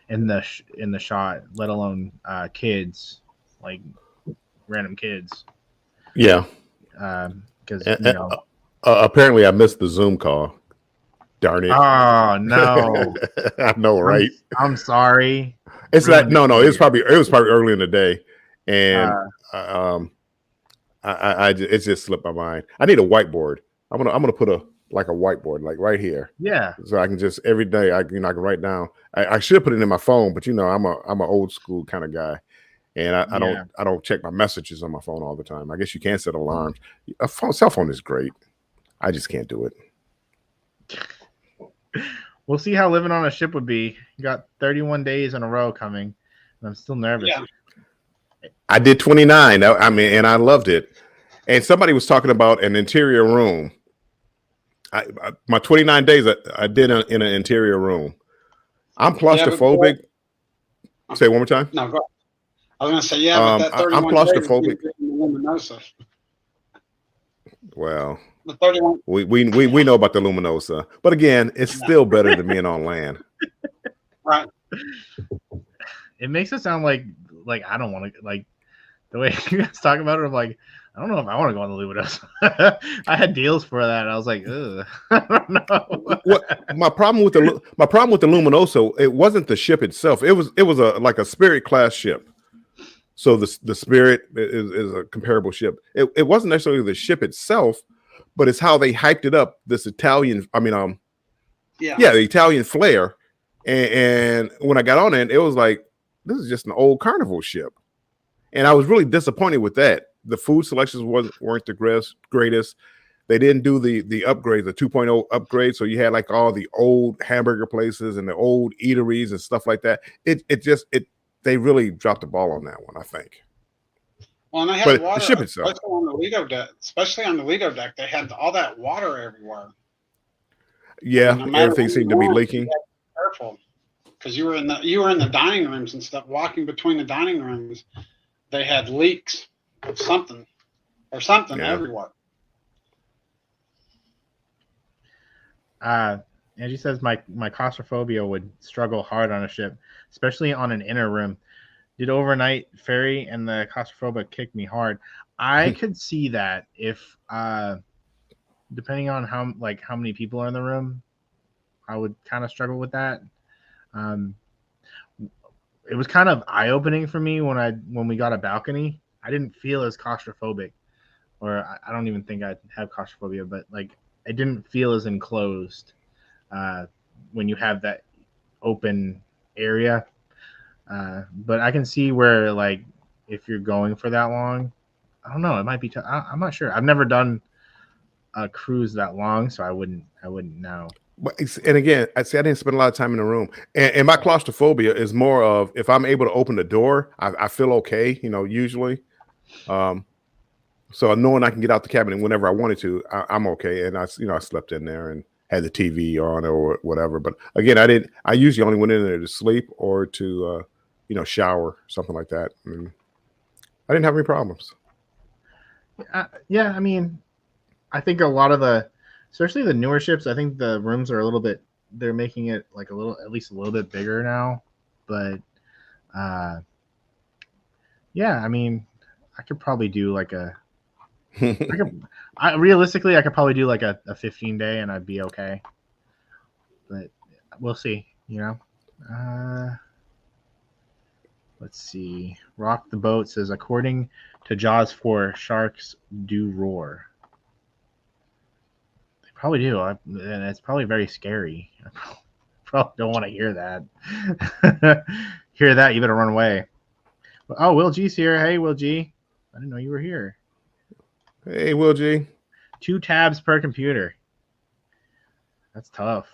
the shot, let alone kids, like random kids. Yeah. Because apparently I missed the Zoom call. Darn it! Oh no! I know, right? I'm sorry. It's like no. It was probably early in the day, and it just slipped my mind. I need a whiteboard. I'm gonna put a whiteboard like right here. Yeah. So I can just every day I can write down. I should put it in my phone, but I'm an old school kind of guy, and I don't check my messages on my phone all the time. I guess you can set alarms. Cell phone is great. I just can't do it. We'll see how living on a ship would be. You got 31 days in a row coming, and I'm still nervous. Yeah. I did 29. And I loved it. And somebody was talking about an interior room. My 29 days I did in an interior room. I'm claustrophobic. Say it one more time. No, go ahead. I was going to say, but that 31 I'm claustrophobic. Luminosa. Well, the 31. We know about the Luminosa, but again, it's still better than being on land. Right. It makes it sound like I don't want to, like the way you guys talk about it. I'm like, I don't know if I want to go on the Luminosa. I had deals for that. I was like, ugh, I don't know. My problem with the Luminosa, it wasn't the ship itself. It was like a Spirit class ship. So the Spirit is a comparable ship. It wasn't necessarily the ship itself, but it's how they hyped it up. This Italian, the Italian flair. And when I got on it, it was like, this is just an old Carnival ship. And I was really disappointed with that. The food selections weren't the greatest. They didn't do the upgrade, the 2.0 upgrade. So you had like all the old hamburger places and the old eateries and stuff like that. They really dropped the ball on that one, I think. Well, and they had water, the ship itself. especially on the Lido deck, they had all that water everywhere. Yeah, everything seemed to be leaking. Careful, because you were in the dining rooms and stuff. Walking between the dining rooms, they had leaks of something everywhere. Angie says my claustrophobia would struggle hard on a ship, especially on an inner room. did overnight ferry, and the claustrophobic kicked me hard. I could see that if, depending on how many people are in the room, I would kind of struggle with that. It was kind of eye opening for me when we got a balcony. I didn't feel as claustrophobic, or I don't even think I have claustrophobia, but like I didn't feel as enclosed when you have that open area. But I can see where, like, if you're going for that long, I don't know, it might be tough. I'm not sure. I've never done a cruise that long, so I wouldn't know. And again, I didn't spend a lot of time in the room, and my claustrophobia is more of if I'm able to open the door, I feel okay, usually. So knowing I can get out the cabin whenever I wanted to, I'm okay. And I slept in there and had the TV on or whatever. But again, I usually only went in there to sleep or to, shower, something like that. And I didn't have any problems. Yeah, I mean, I think a lot of especially the newer ships, I think the rooms are they're making it like at least a little bit bigger now. But yeah, I mean, I could probably do like realistically, I could probably do like a 15-day and I'd be okay. But we'll see, Let's see. Rock the Boat says, according to Jaws 4, sharks do roar. They probably do, and it's probably very scary. I probably don't want to hear that. Hear that, you better run away. Oh, Will G's here. Hey, Will G. I didn't know you were here. Hey, Will G. 2 tabs per computer. That's tough.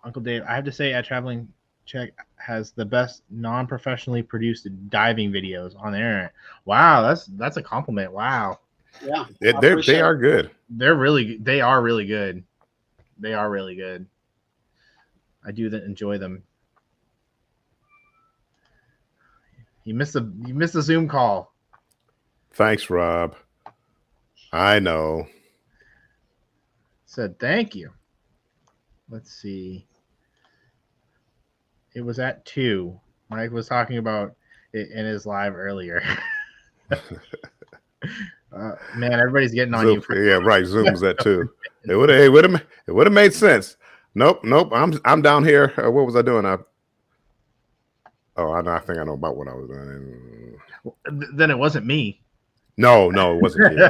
Uncle Dave, I have to say, at Traveling Check has the best non-professionally produced diving videos on the internet. Wow, that's a compliment. Wow. Yeah, they are good. They are really good. They are really good. I do enjoy them. You missed the Zoom call. Thanks, Rob. I know. Said thank you. Let's see. It was at 2. Mike was talking about it in his live earlier. Man, everybody's getting on Zoom, you. Yeah, right. Zoom's at 2. It would have made sense. Nope. I'm down here. What was I doing? I think I know about what I was doing. Then it wasn't me. No, it wasn't you.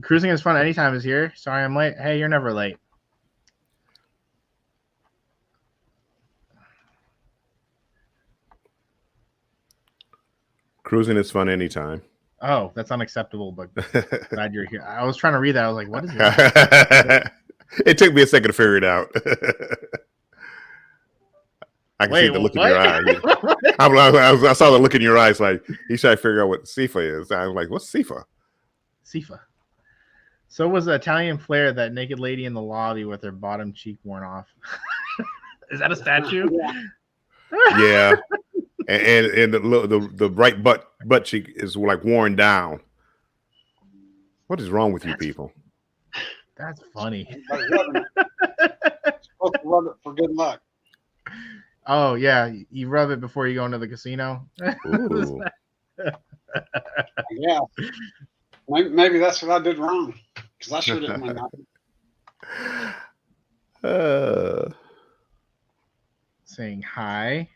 Cruising is fun anytime is here. Sorry I'm late. Hey, you're never late. Cruising is fun anytime. Oh, that's unacceptable, but glad you're here. I was trying to read that. I was like, what is that? It took me a second to figure it out. I can see the look in your eye. I saw the look in your eyes, like he's trying to figure out what SIFA is. I was like, what's SIFA? SIFA. So was the Italian flair, that naked lady in the lobby with her bottom cheek worn off. Is that a statue? Yeah. And the right butt cheek is like worn down. What is wrong with you people? That's funny. Supposed to rub it for good luck. Oh yeah, you rub it before you go into the casino. Yeah, maybe that's what I did wrong, because I sure didn't win nothing. Saying hi.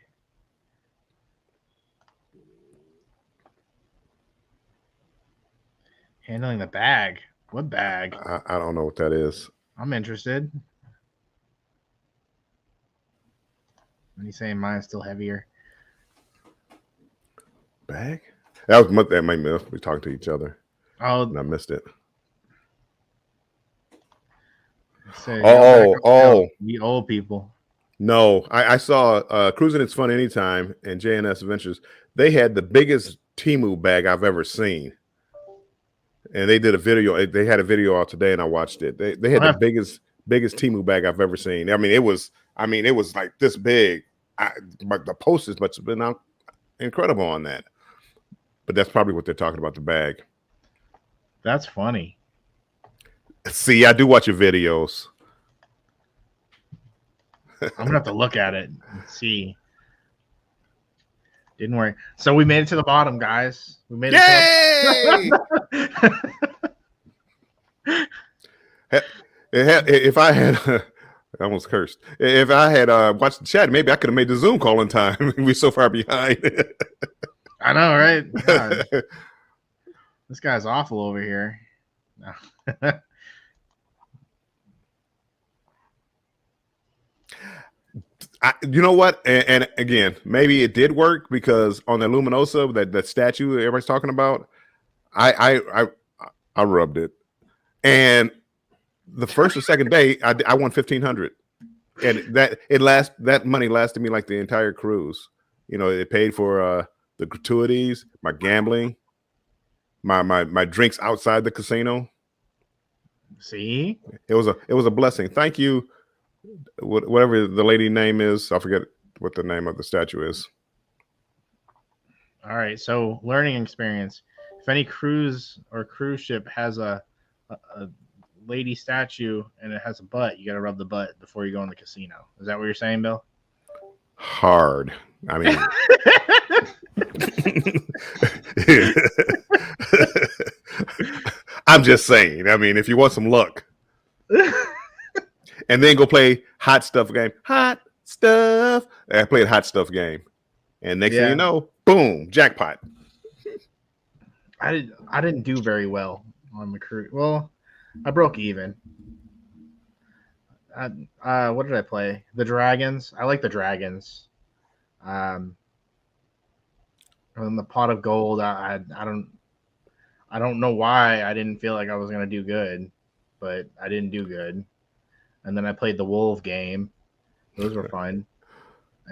Handling the bag. What bag? I don't know what that is. I'm interested. When you saying mine's still heavier? Bag? That might be talking to each other. Oh, and I missed it. We old people. No, I saw Cruising It's Fun Anytime and JNS Adventures. They had the biggest Temu bag I've ever seen. And they did a video. They had a video out today, and I watched it. They had the biggest Temu bag I've ever seen. I mean, it was like this big. But the postage must have been out incredible on that. But that's probably what they're talking about, the bag. That's funny. See, I do watch your videos. I'm gonna have to look at it and see. Didn't work. So we made it to the bottom, guys. We made Yay! it. If I had, I almost cursed. If I had watched the chat, maybe I could have made the Zoom call in time. We're so far behind. I know, right? God. This guy's awful over here. No. You know what? And again, maybe it did work because on the Luminosa, that statue that everybody's talking about, I rubbed it, and the first or second day, I won 1,500, and that money lasted me like the entire cruise. You know, it paid for the gratuities, my gambling, my drinks outside the casino. See, it was a blessing. Thank you. Whatever the lady name is, I forget what the name of the statue is. All right, so learning experience. If any cruise or cruise ship has a lady statue and it has a butt, you got to rub the butt before you go in the casino. Is that what you're saying, Bill? Hard. I mean, I'm just saying. I mean, if you want some luck. And then go play hot stuff game. Hot stuff. I played hot stuff game. And next thing you know, boom, jackpot. I didn't do very well on the cruise. Well, I broke even. What did I play? The Dragons. I like the Dragons. And the Pot of Gold. I don't know why I didn't feel like I was gonna do good, but I didn't do good. And then I played the Wolf game. Those were fun.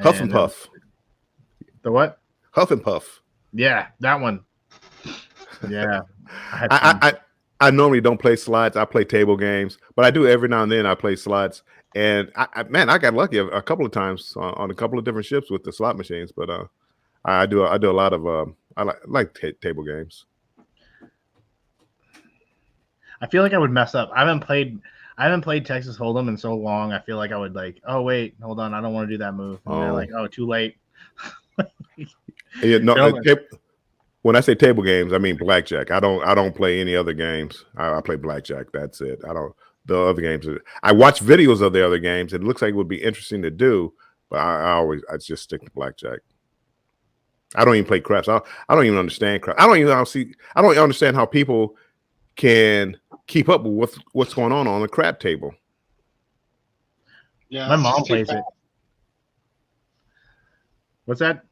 Huff and Puff. The what? Huff and Puff. Yeah, that one. Yeah. I normally don't play slots. I play table games, but I do every now and then. I play slots, and I got lucky a couple of times on a couple of different ships with the slot machines. But I do a lot of I like table games. I feel like I would mess up. I haven't played Texas Hold'em in so long. I feel like I would like, oh wait, hold on, I don't want to do that move. And they're like, oh, too late. Yeah, no. When I say table games, I mean blackjack. I don't play any other games. I play blackjack. That's it. The other games. I watch videos of the other games. It looks like it would be interesting to do, but I just stick to blackjack. I don't even play craps. I don't even understand craps. I don't understand how people can keep up with what's going on the crap table. Yeah, my mom plays it. What's that?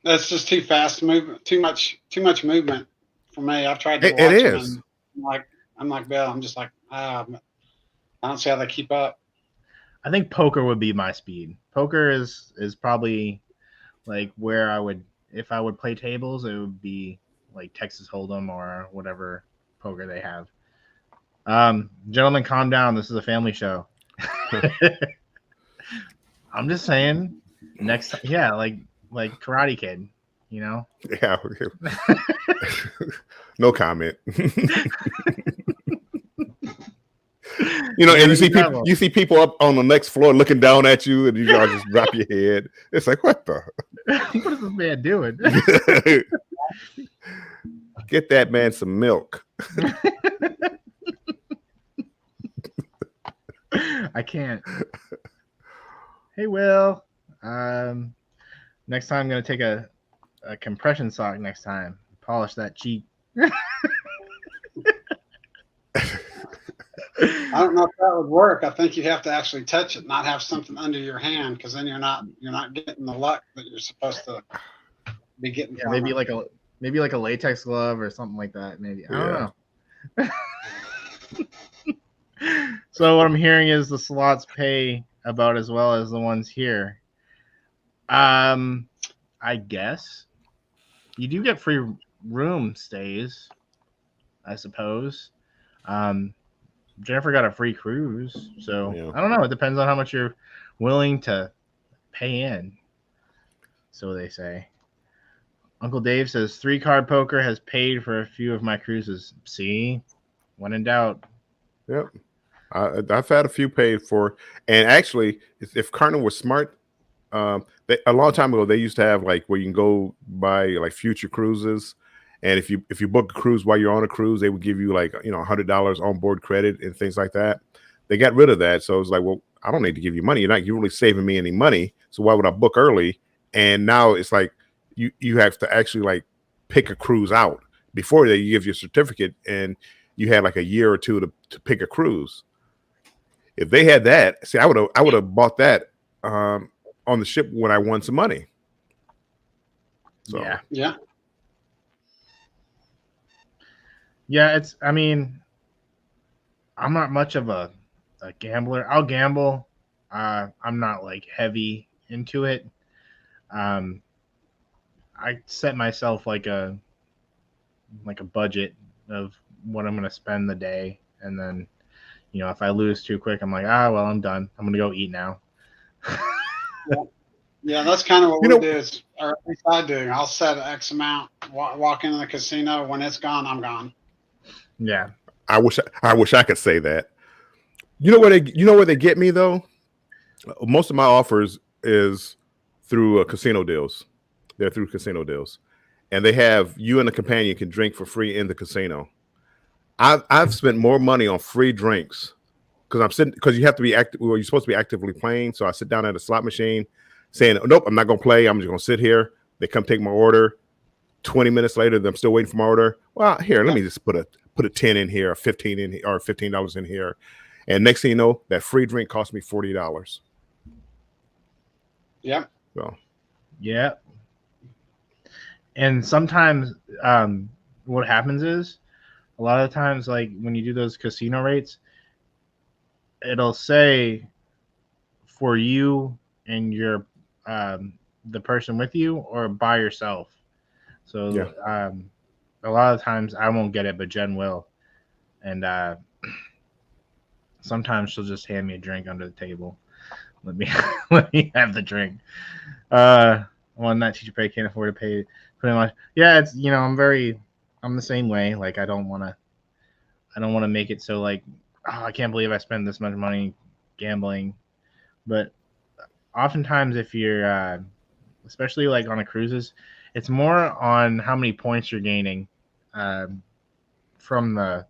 That's just too fast movement, too much movement for me. I've tried to watch it them, is. I'm like Bill. I'm just like, I don't see how they keep up. I think poker would be my speed. Poker is probably like where I would, if I would play tables, it would be like Texas Hold'em or whatever poker they have. Gentlemen, calm down. This is a family show. I'm just saying. Next time, yeah, like Karate Kid, you know. Yeah. No comment. You know, and you see people up on the next floor looking down at you, and you all just drop your head. It's like, what the? What is this man doing? Get that man some milk. I can't. Hey, Will. Next time I'm gonna take a compression sock next time. Polish that cheek. I don't know if that would work. I think you'd have to actually touch it, not have something under your hand, because then you're not getting the luck that you're supposed to be getting. Yeah, maybe like a latex glove or something like that. Maybe I don't know. So what I'm hearing is the slots pay about as well as the ones here. I guess you do get free room stays, I suppose. Jennifer got a free cruise, so yeah. I don't know. It depends on how much you're willing to pay in. So they say. Uncle Dave says 3-card poker has paid for a few of my cruises. See, when in doubt. Yep, I've had a few paid for, and actually, if Carter was smart, A long time ago they used to have like where you can go buy like future cruises, and if you book a cruise while you're on a cruise, they would give you like $100 on board credit and things like that. They got rid of that, so it was like, well, I don't need to give you money. You're really saving me any money, so why would I book early? And now it's like you have to actually like pick a cruise out. Before they give you a certificate, and you had like a year or two to pick a cruise. If they had that, see, I would have bought that on the ship when I won some money. So Yeah. I mean, I'm not much of a gambler. I'll gamble. I'm not like heavy into it. I set myself like a budget of what I'm going to spend the day. And then, if I lose too quick, I'm like, well, I'm done. I'm going to go eat now. Yeah, that's kind of what we do, or at least I do. I'll set X amount, walk into the casino. When it's gone, I'm gone. Yeah. I wish I could say that. You know where they get me though? Most of my offers is through casino deals. They're through casino deals. And they have you and a companion can drink for free in the casino. I've spent more money on free drinks because you have to be active. Well, you're supposed to be actively playing. So I sit down at a slot machine saying, nope, I'm not going to play. I'm just going to sit here. They come take my order. 20 minutes later, I'm still waiting for my order. Well, here, let me just put a 10 in here, a 15 in here, or $15 in here. And next thing you know, that free drink cost me $40. Yep. So. Yeah. And sometimes what happens is a lot of times, like when you do those casino rates, it'll say for you and your the person with you or by yourself. So a lot of times I won't get it, but Jen will. And sometimes she'll just hand me a drink under the table. Let me have the drink. One that teacher pay can't afford to pay pretty much. Yeah, it's I'm the same way. Like I don't want to make it so like, I can't believe I spent this much money gambling. But oftentimes if you're especially like on a cruises, it's more on how many points you're gaining from the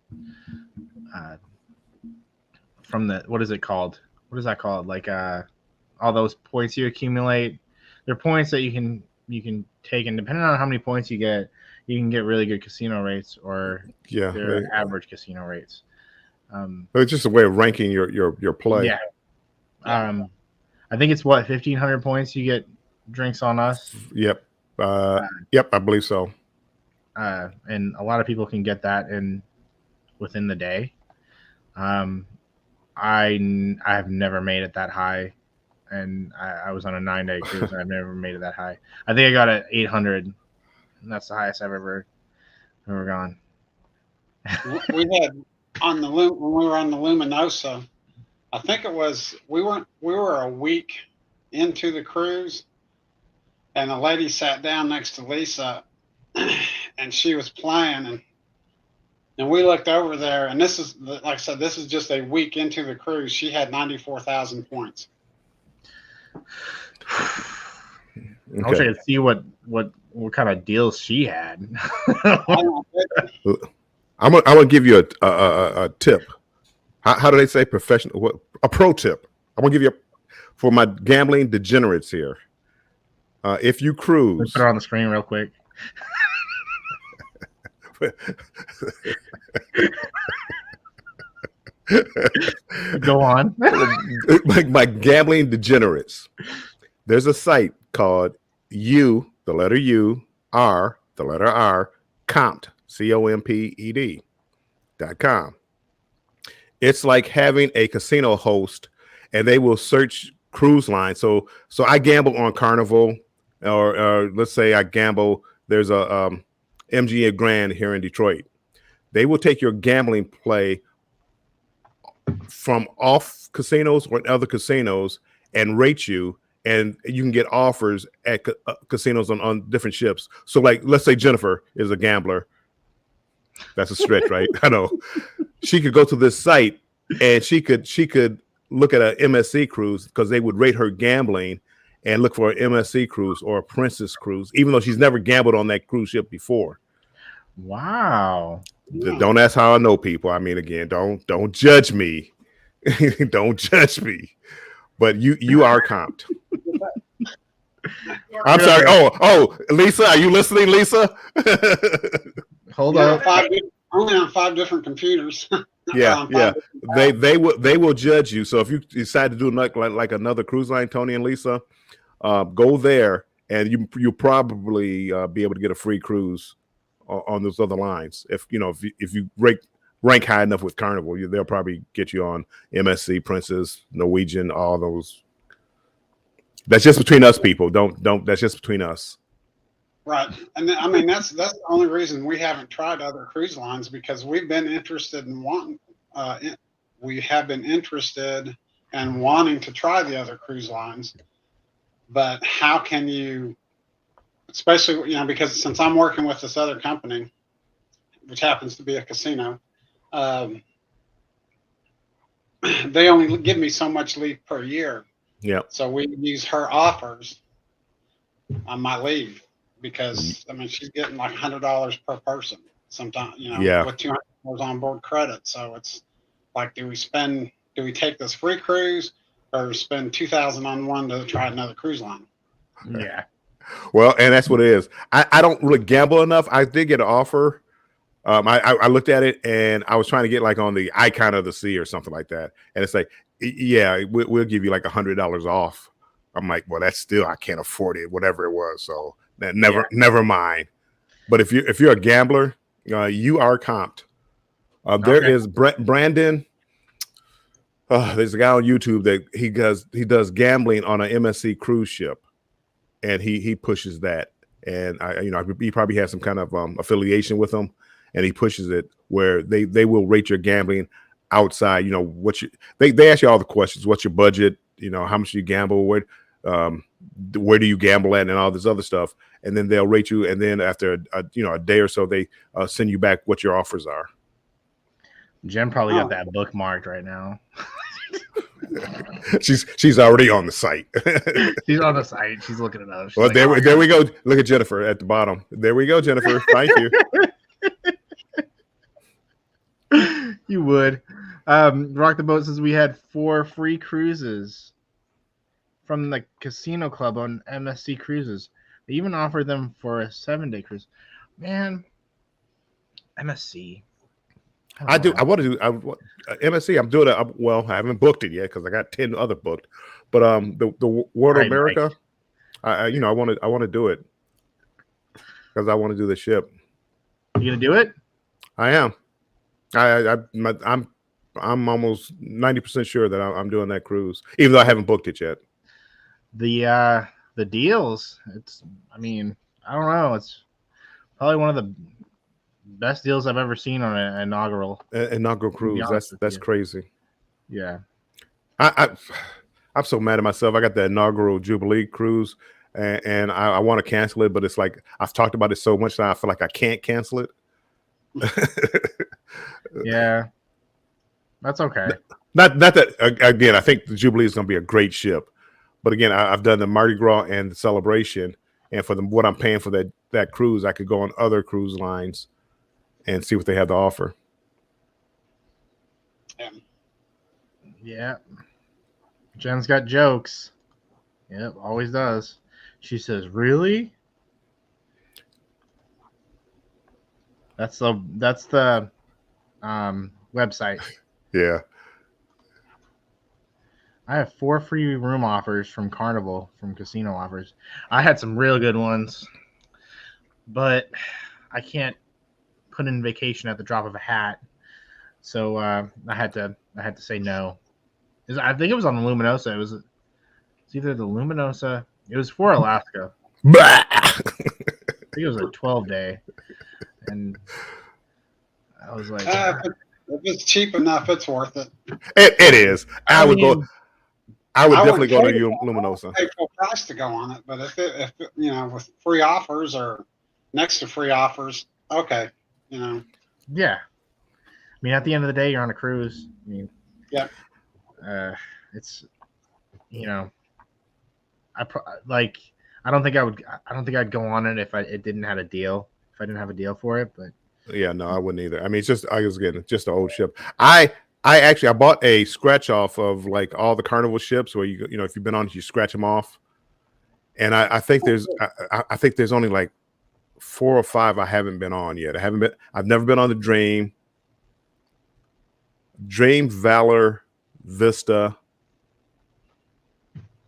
what is it called? What is that called? Like all those points you accumulate. They're points that you can take, and depending on how many points you can get really good casino rates or average casino rates. It's just a way of ranking your play. Yeah. I think it's 1,500 points you get drinks on us. Yep. Yep, I believe so. And a lot of people can get that within the day. I have never made it that high, and I was on a 9-day cruise and I've never made it that high. I think I got it 800, and that's the highest I've ever gone. We had when we were on the Luminosa, I think it was we were a week into the cruise, and a lady sat down next to Lisa, and she was playing, and we looked over there, and this is, like I said, this is just a week into the cruise. She had 94,000 points. Okay. I wish I could see what kind of deals she had. I'm gonna give you a tip. How do they say professional? A pro tip. I'm gonna give you for my gambling degenerates here. If you cruise, let's put it on the screen real quick. Go on. Like my gambling degenerates. There's a site called the letter U, R, the letter R, Comped, COMPED.com. It's like having a casino host, and they will search cruise lines. So I gamble on Carnival, or let's say I gamble. There's a MGM Grand here in Detroit. They will take your gambling play from off casinos or other casinos and rate you, and you can get offers at casinos on different ships. So like, let's say Jennifer is a gambler. That's a stretch, right? I know. She could go to this site and she could look at a MSC cruise because they would rate her gambling, and look for an MSC cruise or a Princess cruise, even though she's never gambled on that cruise ship before. Wow. Yeah. Don't ask how I know people. I mean, again, don't judge me. Don't judge me. But you are comped. I'm sorry. Oh, Lisa, are you listening, Lisa? Hold Yeah, up. only on 5 different computers. Yeah. They will judge you. So if you decide to do like another cruise line, Tony and Lisa, go there, and you'll probably be able to get a free cruise on those other lines. If you rank high enough with Carnival, they'll probably get you on MSC, Princess, Norwegian, all those. That's just between us, people. Don't. That's just between us. Right, and I mean that's the only reason we haven't tried other cruise lines, because we've been interested in wanting. We have been interested in wanting to try the other cruise lines, but how can you? Especially because since I'm working with this other company, which happens to be a casino, they only give me so much leave per year. Yeah. So we use her offers on my leave, because I mean she's getting like $100 per person sometimes, Yeah. with $200 on board credit. So it's like, do we take this free cruise or spend $2,000 on one to try another cruise line? Yeah. Well, and that's what it is. I don't really gamble enough. I did get an offer. I looked at it, and I was trying to get like on the Icon of the Sea or something like that. And it's like, yeah, we'll give you like $100 off. I'm like, well, that's still, I can't afford it, whatever it was. So that never mind. But if you're a gambler, you are comped. There is Brandon. There's a guy on YouTube that he does gambling on an MSC cruise ship, and he pushes that. And he probably has some kind of affiliation with them, and he pushes it where they will rate your gambling outside. They ask you all the questions. What's your budget? How much do you gamble? Where do you gamble at, and all this other stuff. And then they'll rate you. And then after a day or so, they send you back what your offers are. Jen probably got that bookmarked right now. She's already on the site. She's on the site. She's looking it up. She's well, like, there we go. Look at Jennifer at the bottom. There we go, Jennifer. Thank you. You would. Rock the Boat says we had 4 free cruises from the Casino Club on MSC Cruises. They even offered them for a 7-day cruise. Man, MSC. I want to do MSC. I'm doing it. Well, I haven't booked it yet because I got 10 other booked. But the World of America, I want to do it because I want to do the ship. You gonna do it? I am. I'm almost 90% sure that I'm doing that cruise, even though I haven't booked it yet. The deals. I don't know. It's probably one of the best deals I've ever seen on an inaugural cruise. That's crazy. Yeah. I'm so mad at myself. I got the inaugural Jubilee cruise, and I want to cancel it, but it's like I've talked about it so much now I feel like I can't cancel it. Yeah. That's okay. Not that again, I think the Jubilee is going to be a great ship. But again, I've done the Mardi Gras and the Celebration, and for what I'm paying for that cruise, I could go on other cruise lines and see what they have to offer. Yeah. Jen's got jokes. Yep, always does. She says, "Really?" That's the website. Yeah. I have 4 free room offers from Carnival, from casino offers. I had some real good ones, but I can't put in vacation at the drop of a hat. So I had to say no. I think it was on the Luminosa. It's either the Luminosa. It was for Alaska. I think it was a 12-day, and I was like, if it's cheap enough, it's worth it. It is. I would definitely go to Luminosa. Pay full price to go on it, but if with free offers or next to free offers, okay, Yeah. I mean, at the end of the day, you're on a cruise. I mean, yeah. It's like I don't think I would. I don't think I'd go on it if it didn't have a deal. If I didn't have a deal for it, but Yeah, no, I wouldn't either. I mean, it's just I was getting just an old ship. I bought a scratch off of like all the Carnival ships where you know if you've been on it, you scratch them off. And I think I think there's only like 4 or 5 I haven't been on yet. I've never been on the Dream, Valor, Vista,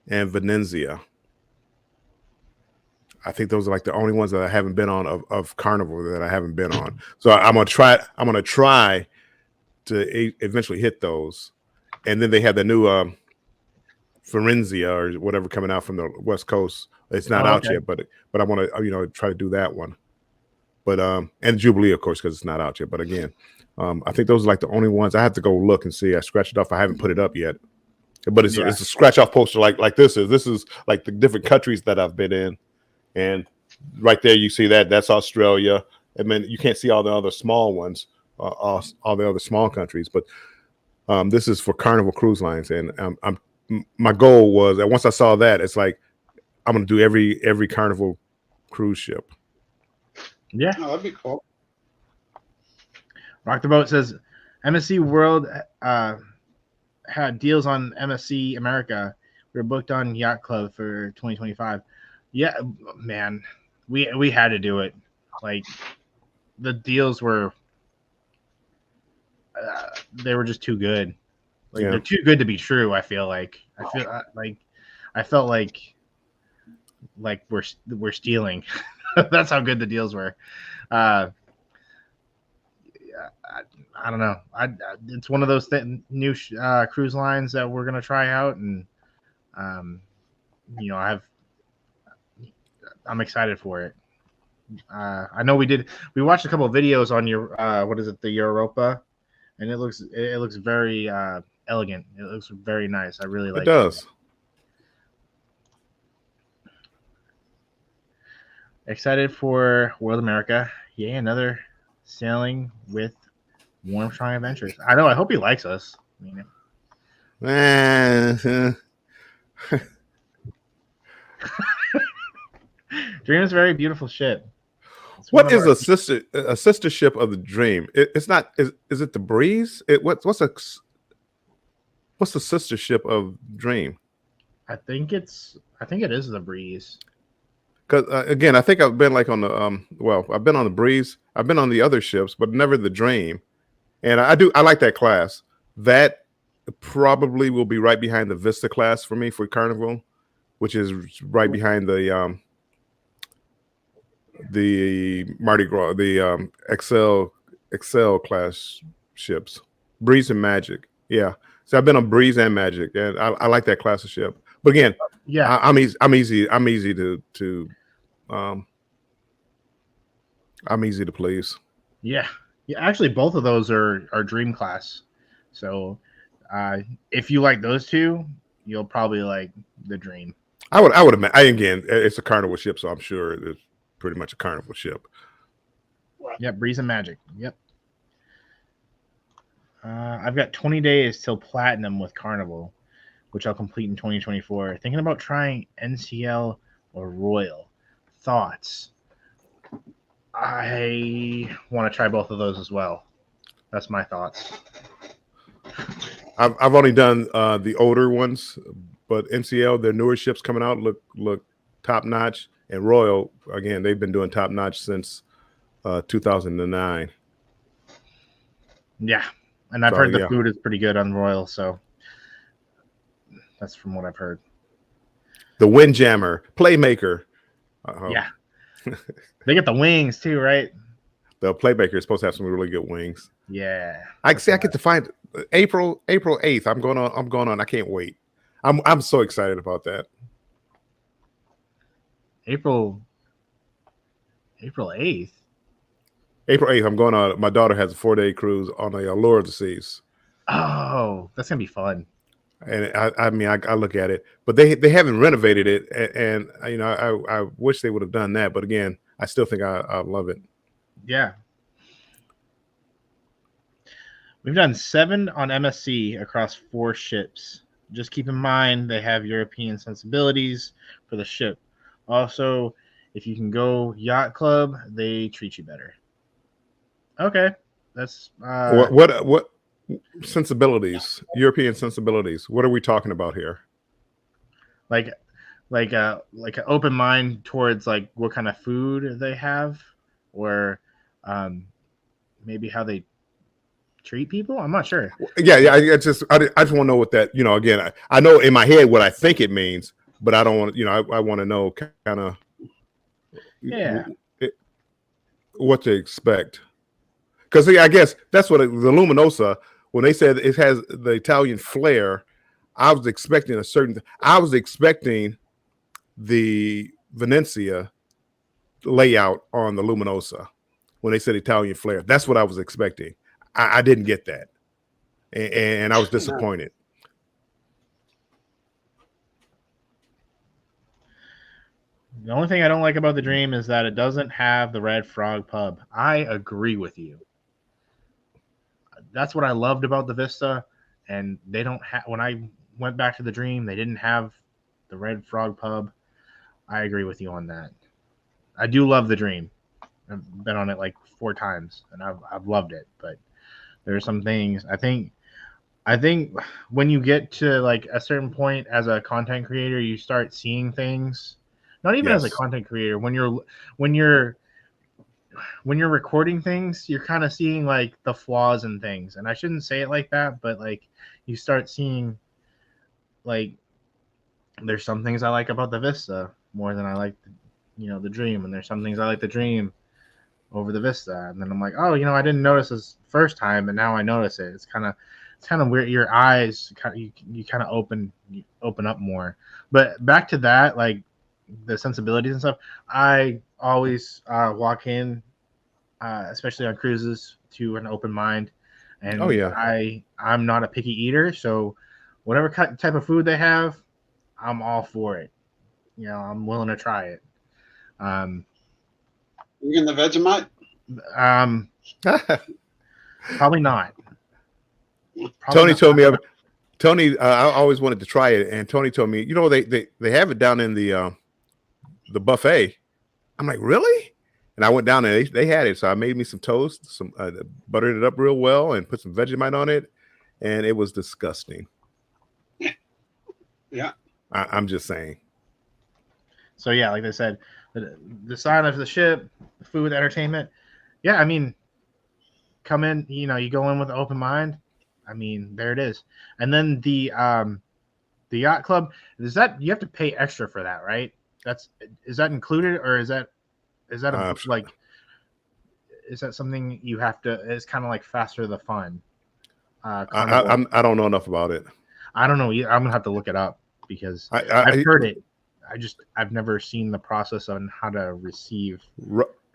and Venezia. I think those are like the only ones that I haven't been on of Carnival that I haven't been on. So I'm gonna try to eventually hit those. And then they have the new Forenzia or whatever coming out from the West Coast. It's not out yet, but I want to try to do that one. But and Jubilee, of course, because it's not out yet. But again, I think those are like the only ones. I have to go look and see. I scratched it off. I haven't put it up yet, but it's a scratch off poster like this is. This is like the different countries that I've been in, and right there you see that's Australia. I mean, you can't see all the other small ones, all the other small countries, but this is for Carnival Cruise Lines, and my goal was that once I saw that, it's like I'm going to do every Carnival cruise ship. Yeah, that'd be cool. Rock the Boat says MSC World had deals on MSC America. We were booked on Yacht Club for 2025. Yeah, man, we had to do it. Like the deals were, they were just too good. Like they're too good to be true. I felt like we're stealing. That's how good the deals were. I don't know. It's one of those new cruise lines that we're gonna try out, and I'm excited for it. I know we watched a couple of videos on your the Europa, and it looks very elegant. It looks very nice. I really like it. It does. Excited for World America. Yay, another sailing with Warm Strong Adventures. I know. I hope he likes us. Dream is a very beautiful ship. What is a sister ship of the Dream? It's not. Is it the Breeze? What's the sister ship of Dream? I think it is the Breeze. Because again, I think I've been like on the I've been on the Breeze. I've been on the other ships, but never the Dream. And I like that class. That probably will be right behind the Vista class for me for Carnival, which is right behind the Mardi Gras, the Excel class ships, Breeze and Magic. Yeah, so I've been on Breeze and Magic, and I like that class of ship. But again, yeah, I'm easy to please. Yeah. Actually, both of those are Dream class. So, if you like those two, you'll probably like the Dream. I would imagine. Again, it's a Carnival ship, so I'm sure it's pretty much a Carnival ship. Yep, Breeze and Magic. Yep. I've got 20 days till Platinum with Carnival, which I'll complete in 2024. Thinking about trying NCL or Royal. Thoughts? I want to try both of those as well. That's my thoughts. I've only done the older ones, but NCL, their newer ships coming out look top notch, and Royal again, they've been doing top notch since 2009. Yeah, and I've heard the food is pretty good on Royal, so that's from what I've heard. The Windjammer, Playmaker. Yeah. They get the wings too, right? The Playmaker is supposed to have some really good wings. Yeah. I get to find April 8th. I'm going on. I can't wait. I'm so excited about that. April 8th. April 8th. I'm going on. My daughter has a 4-day cruise on the Allure of the Seas. Oh, that's gonna be fun. And I mean, I look at it, but they haven't renovated it, and I wish they would have done that. But again, I still think I love it. Yeah. We've done 7 on MSC across 4 ships. just keep in mind they have European sensibilities for the ship. Also, if you can go yacht club, they treat you better. Okay, that's What sensibilities? European sensibilities. What are we talking about here? like an open mind towards like what kind of food they have, or maybe how they treat people. I'm not sure. Yeah. I just want to know what that. Again, I know in my head what I think it means, but I don't want. I want to know kind of. Yeah. What to expect. Because I guess that's what the Luminosa, when they said it has the Italian flair, I was expecting I was expecting the Venezia layout on the Luminosa when they said Italian flair. That's what I was expecting. I didn't get that. And I was disappointed. The only thing I don't like about the Dream is that it doesn't have the Red Frog pub. I agree with you. That's what I loved about the Vista, and they don't have. When I went back to the Dream, they didn't have the Red Frog pub. I agree with you on that. I do love the Dream. I've been on it like 4 times, and I've loved it. But there are some things I think when you get to like a certain point as a content creator, you start seeing things. Not even as a content creator, when you're recording things, you're kind of seeing like the flaws in things. And I shouldn't say it like that, but like you start seeing like there's some things I like about the Vista more than I like the Dream, and there's some things I like the Dream over the Vista. And then I'm like, oh, I didn't notice this first time, but now I notice it. It's kind of weird. Your eyes you kind of open up more. But back to that, like the sensibilities and stuff, I always walk in, especially on cruises, to an open mind. And I'm not a picky eater, so whatever type of food they have, I'm all for it. I'm willing to try it. You getting the Vegemite? Probably not. Tony told me. Tony, I always wanted to try it, and Tony told me, they have it down in the buffet. I'm like, really? And I went down there. They had it, so I made me some toast, buttered it up real well, and put some Vegemite on it, and it was disgusting. Yeah, I'm just saying. So yeah, like I said, the sign of the ship, the food, entertainment. Yeah, I mean, come in. You go in with an open mind. I mean, there it is. And then the yacht club, is that you have to pay extra for that, right? Is that included, or is that is that something you have to? It's kind of like Faster the Fun. I don't know enough about it. I don't know. I'm gonna have to look it up because I've heard it. I've never seen the process on how to receive.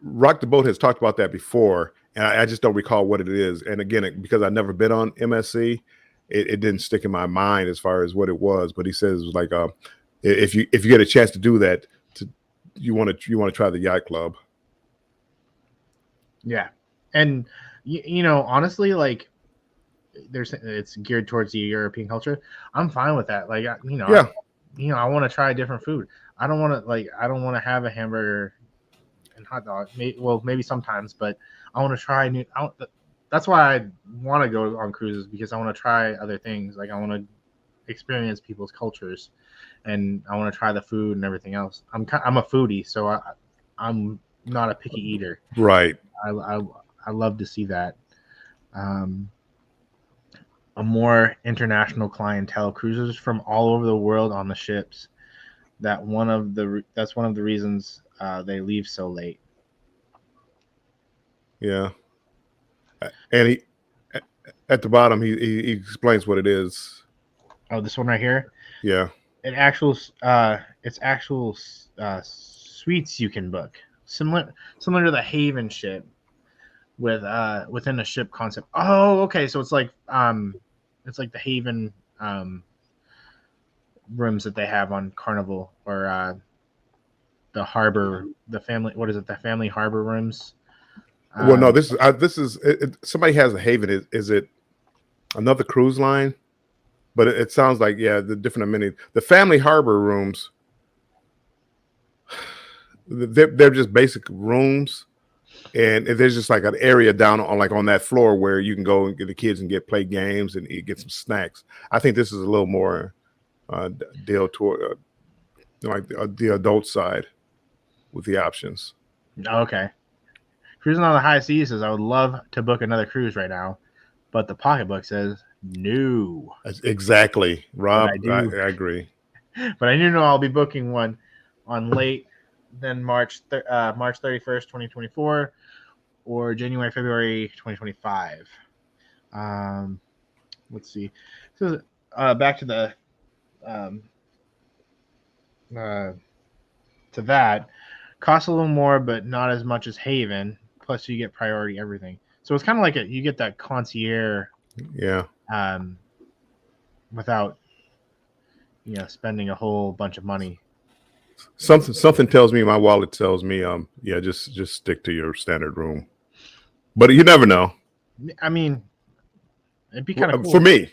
Rock the Boat has talked about that before, and I just don't recall what it is. And again, because I've never been on MSC, it didn't stick in my mind as far as what it was. But he says it was like, if you get a chance to do that, you want to try the yacht club. Yeah, and honestly, like it's geared towards the European culture. I'm fine with that. Like I want to try different food. I don't want to have a hamburger and hot dog. Maybe sometimes, but I want to try new. That's why I want to go on cruises, because I want to try other things. Like I want to experience people's cultures, and I want to try the food and everything else. I'm a foodie, so I'm not a picky eater. Right. I love to see that. A more international clientele, cruisers from all over the world on the ships. That's one of the reasons they leave so late. Yeah, and he at the bottom he explains what it is. Oh, this one right here. Yeah, it's actual suites you can book, similar to the Haven ship, with within a ship concept. Oh, okay, so it's like the Haven rooms that they have on Carnival, or the harbor, the family harbor rooms. Well, no, this is somebody has a Haven. Is it another cruise line? but it sounds like, yeah, the different amenities. The family harbor rooms, they're just basic rooms, and there's just like an area down on that floor where you can go and get the kids and play games and get some snacks. I think this is a little more deal toward like the adult side with the options. Okay. Cruising on the High Seas says, I would love to book another cruise right now, but the pocketbook says no. Exactly, Rob. I agree. But I do know I'll be booking one on late than March 31st, 2024, or January, February 2025. Let's see. So back to the to that. Costs a little more, but not as much as Haven. Plus, you get priority everything. So it's kind of like you get that concierge. Yeah. Without spending a whole bunch of money. Something tells me, my wallet tells me, yeah, just stick to your standard room. But you never know. I mean, it'd be kind of cool for me.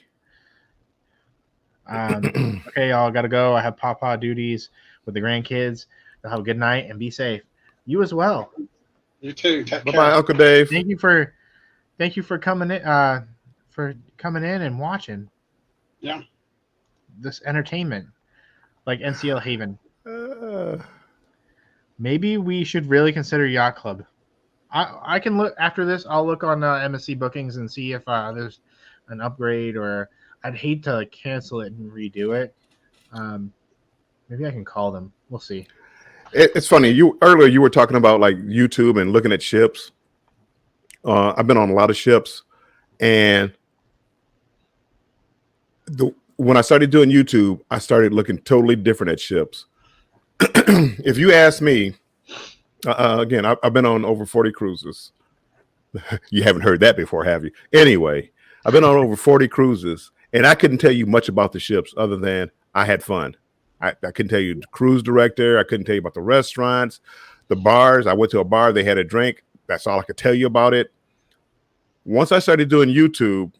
Okay, y'all gotta go. I have papa duties with the grandkids. Have a good night and be safe. You as well. You too. Take Bye-bye, care. Uncle Dave. Thank you for coming in and watching. Yeah. This entertainment, like NCL Haven. Maybe we should really consider Yacht Club. I can look after this. I'll look on MSC bookings and see if there's an upgrade, or I'd hate to cancel it and redo it. Maybe I can call them. We'll see. It's funny. Earlier you were talking about like YouTube and looking at ships. I've been on a lot of ships, and when I started doing YouTube, I started looking totally different at ships. If you ask me, again, I've been on over 40 cruises. You haven't heard that before, have you? Anyway, I've been on over 40 cruises, and I couldn't tell you much about the ships other than I had fun. I couldn't tell you the cruise director. I couldn't tell you about the restaurants, the bars. I went to a bar. They had a drink. That's all I could tell you about it. Once I started doing YouTube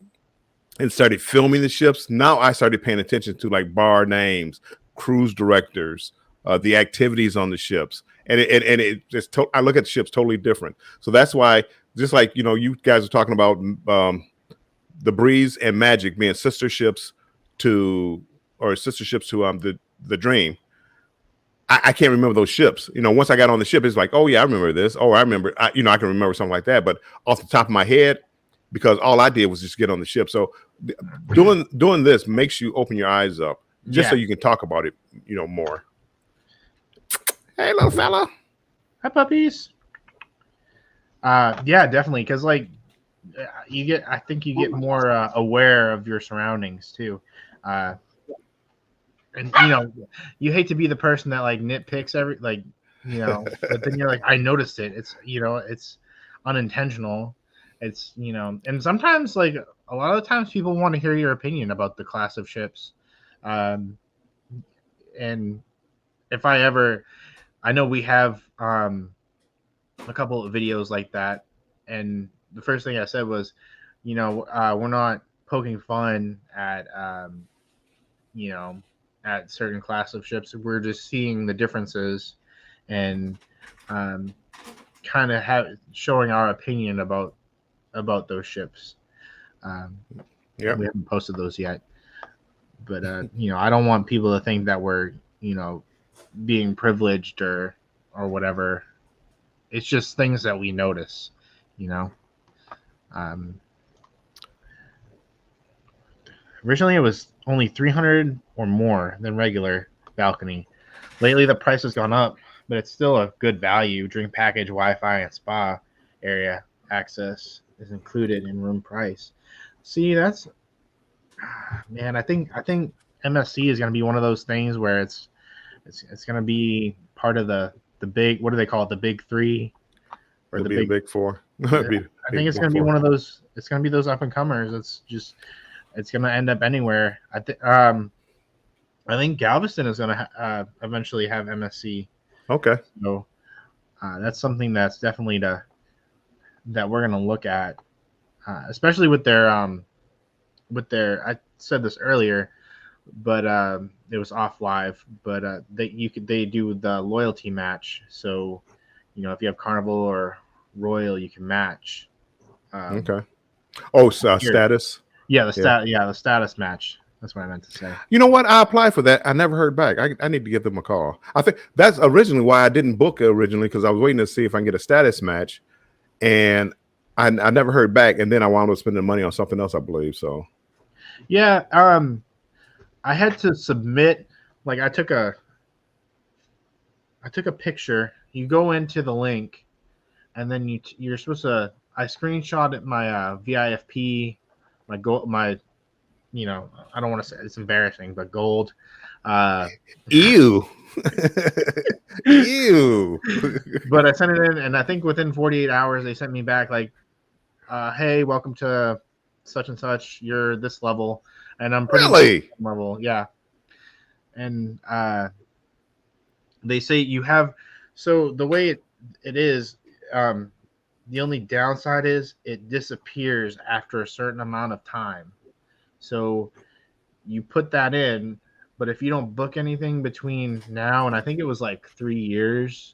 and started filming the ships, now I started paying attention to like bar names, cruise directors, the activities on the ships. And it just, I look at the ships totally different. So that's why, just like, you guys are talking about the Breeze and Magic being sister ships to the Dream. I can't remember those ships. Once I got on the ship, it's like, oh yeah, I remember this. Oh, I remember. I can remember something like that. But off the top of my head, because all I did was just get on the ship. So doing this makes you open your eyes up, just so you can talk about it, more. Hey, little fella. Hi, puppies. Yeah, definitely. Because I think you get more aware of your surroundings too. And you hate to be the person that like nitpicks but then you're like, I noticed it. It's it's unintentional. It's and sometimes like a lot of the times people want to hear your opinion about the class of ships. And if I know we have a couple of videos like that, and the first thing I said was, we're not poking fun at at certain class of ships. We're just seeing the differences and kind of showing our opinion about those ships. We haven't posted those yet, but I don't want people to think that we're being privileged or whatever. It's just things that we notice. Originally it was only $300 or more than regular balcony. Lately the price has gone up, but it's still a good value. Drink package, Wi-Fi, and spa area access is included in room price. See, that's man. I think MSC is going to be one of those things where it's going to be part of the big. What do they call it? The big three, or the big four. I think it's going to be one of those. It's going to be those up and comers. It's going to end up anywhere. I think Galveston is going to eventually have MSC. Okay. So that's something that's definitely that we're going to look at, especially with their I said this earlier, but it was off live. But they do the loyalty match. So, if you have Carnival or Royal, you can match. Okay. Oh, status. Yeah, the status match. That's what I meant to say. You know what? I applied for that. I never heard back. I need to give them a call. I think that's originally why I didn't book it originally, because I was waiting to see if I can get a status match, and I never heard back. And then I wound up spending money on something else, I believe. So, yeah, I had to submit. Like, I took a picture. You go into the link, and then you're supposed to. I screenshotted my VIFP, my gold, my. I don't want to say it's embarrassing, but gold. Ew. Ew. But I sent it in, and I think within 48 hours they sent me back like, "Hey, welcome to such and such. You're this level," and I'm pretty really level, yeah. And they say you have. So the way it is, the only downside is it disappears after a certain amount of time. So you put that in, but if you don't book anything between now and I think it was like 3 years,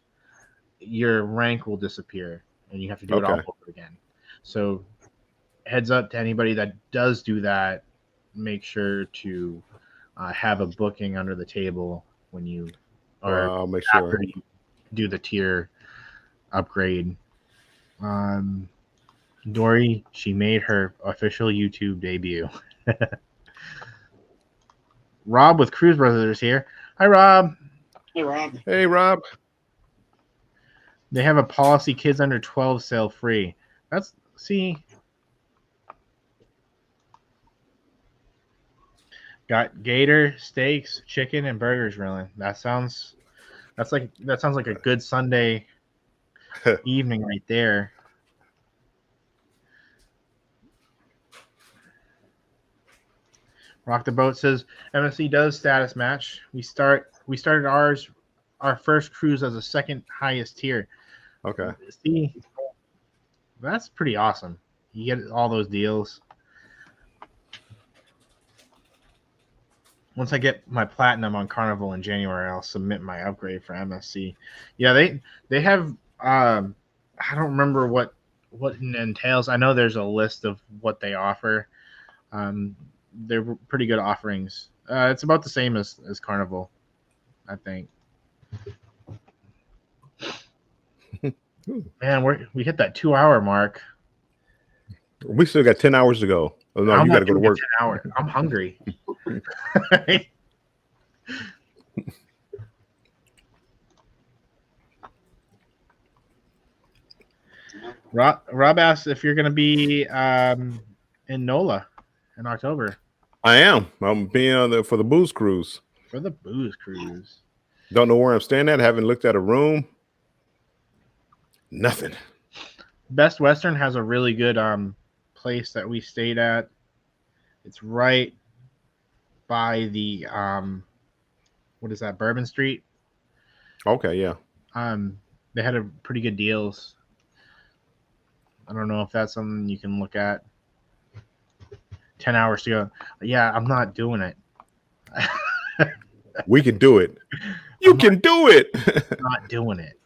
your rank will disappear and you have to do it all over again. So heads up to anybody that does do that, make sure to have a booking under the table when you I'll make sure after you do the tier upgrade. Dory, she made her official YouTube debut. Rob with Cruise Brothers here. Hi, Rob. Hey, Rob. Hey, Rob. They have a policy: kids under 12 sale free. Got gator, steaks, chicken, and burgers grilling. That sounds like a good Sunday evening right there. Rock the Boat says MSC does status match. We started our first cruise as a second highest tier. Okay. See, that's pretty awesome. You get all those deals. Once I get my platinum on Carnival in January, I'll submit my upgrade for MSC. Yeah, they have I don't remember what it entails. I know there's a list of what they offer. They're pretty good offerings. It's about the same as Carnival, I think. Man, we hit that 2 hour mark. We still got 10 hours to go. Oh, no, you got to go to work. 10 hours. I'm hungry. Rob asked if you're going to be in NOLA in October. I am. I'm being for the booze cruise. For the booze cruise. Don't know where I'm staying at. Haven't looked at a room. Nothing. Best Western has a really good place that we stayed at. It's right by the what is that, Bourbon Street? Okay, yeah. They had a pretty good deals. I don't know if that's something you can look at. 10 hours to go. Yeah, I'm not doing it. We can do it. You can do it. I'm not doing it.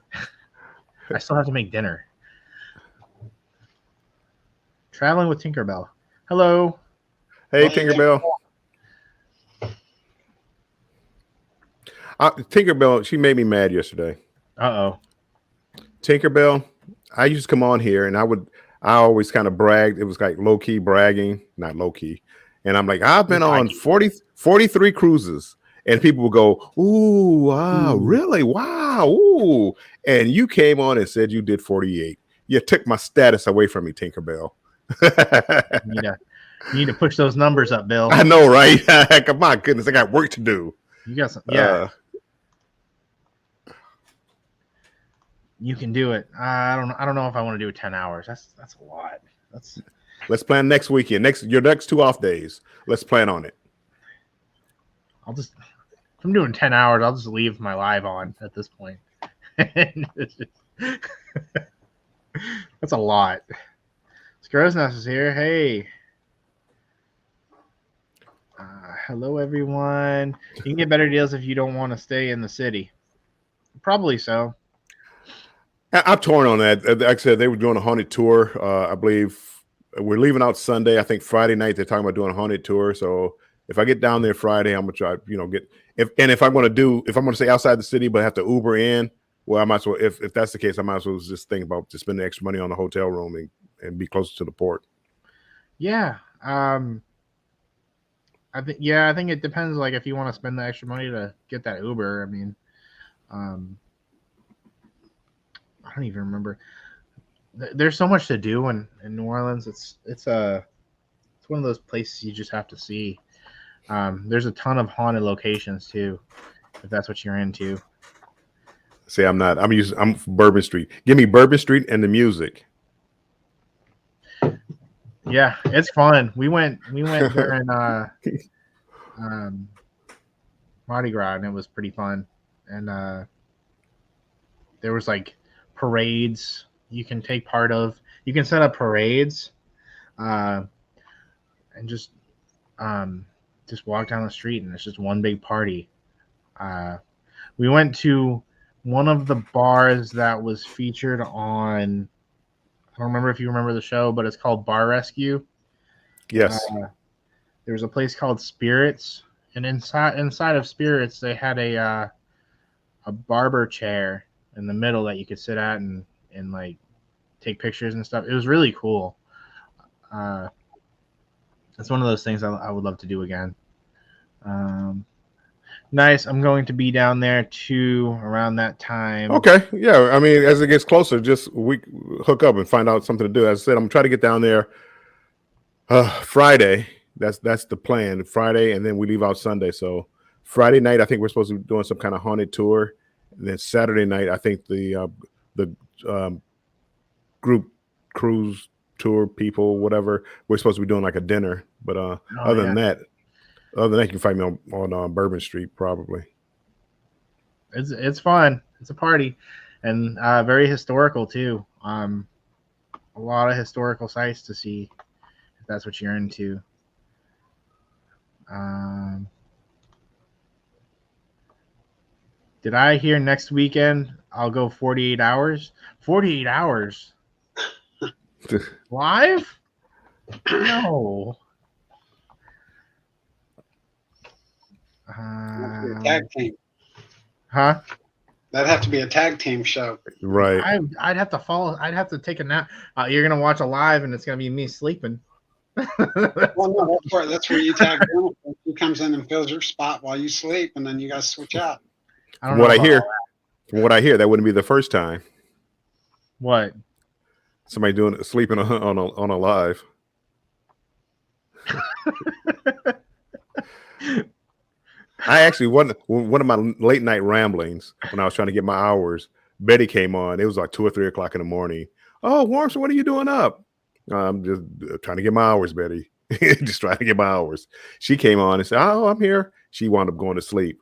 I still have to make dinner. Traveling with Tinkerbell. Hello. Hey, Tinkerbell. Tinkerbell, she made me mad yesterday. Uh-oh. Tinkerbell, I used to come on here and I always kind of bragged. It was like low-key bragging, not low-key. And I'm like, I've been on 43 cruises. And people would go, ooh, wow, really? Wow, ooh. And you came on and said you did 48. You took my status away from me, Tinkerbell. You need to push those numbers up, Bill. I know, right? Come on, goodness, I got work to do. You got some, yeah. You can do it. I don't know if I want to do 10 hours. That's a lot. Let's plan next weekend. Your next 2 off days. Let's plan on it. If I'm doing 10 hours, I'll just leave my live on at this point. That's a lot. Scrosness is here. Hey. Hello, everyone. You can get better deals if you don't want to stay in the city. Probably so. I'm torn on that. Like I said, they were doing a haunted tour. I believe we're leaving out Sunday. I think Friday night they're talking about doing a haunted tour. So if I get down there Friday, I'm gonna try, get if I'm gonna stay outside the city but have to Uber in, well, I might as well. If that's the case, I might as well just think about just spending extra money on the hotel room and be closer to the port. Yeah. I think it depends. Like if you want to spend the extra money to get that Uber. I mean, I don't even remember. There's so much to do in New Orleans. It's one of those places you just have to see. There's a ton of haunted locations too, if that's what you're into. See, I'm not. I'm Bourbon Street. Give me Bourbon Street and the music. Yeah, it's fun. We went during Mardi Gras, and it was pretty fun. And there was like parades you can take part of. You can set up parades, and just walk down the street, and it's just one big party. We went to one of the bars that was featured on. I don't remember if you remember the show, but it's called Bar Rescue. Yes. There was a place called Spirits, and inside of Spirits, they had a barber chair in the middle that you could sit at and like take pictures and stuff. It was really cool. It's one of those things I would love to do again. Nice. I'm going to be down there too around that time. Okay. Yeah. I mean, as it gets closer, just we hook up and find out something to do. As I said, I'm trying to get down there Friday. That's the plan. Friday, and then we leave out Sunday. So Friday night, I think we're supposed to be doing some kind of haunted tour. And then Saturday night, I think the group cruise tour people, whatever, we're supposed to be doing like a dinner. But other than that, you can find me on Bourbon Street probably. It's fun. It's a party, and very historical too. A lot of historical sites to see if that's what you're into. Did I hear next weekend I'll go 48 hours? 48 hours live? No. Tag team. Huh? That'd have to be a tag team show. Right. I'd have to follow. I'd have to take a nap. You're gonna watch a live, and it's gonna be me sleeping. Well, no, that's where you tag him. He comes in and fills your spot while you sleep, and then you guys switch out. From what I hear, that wouldn't be the first time. What? Somebody sleeping on a live. I actually one of my late night ramblings when I was trying to get my hours. Betty came on. It was like 2 or 3 o'clock in the morning. Oh, Warmson, what are you doing up? I'm just trying to get my hours, Betty. Just trying to get my hours. She came on and said, "Oh, I'm here." She wound up going to sleep.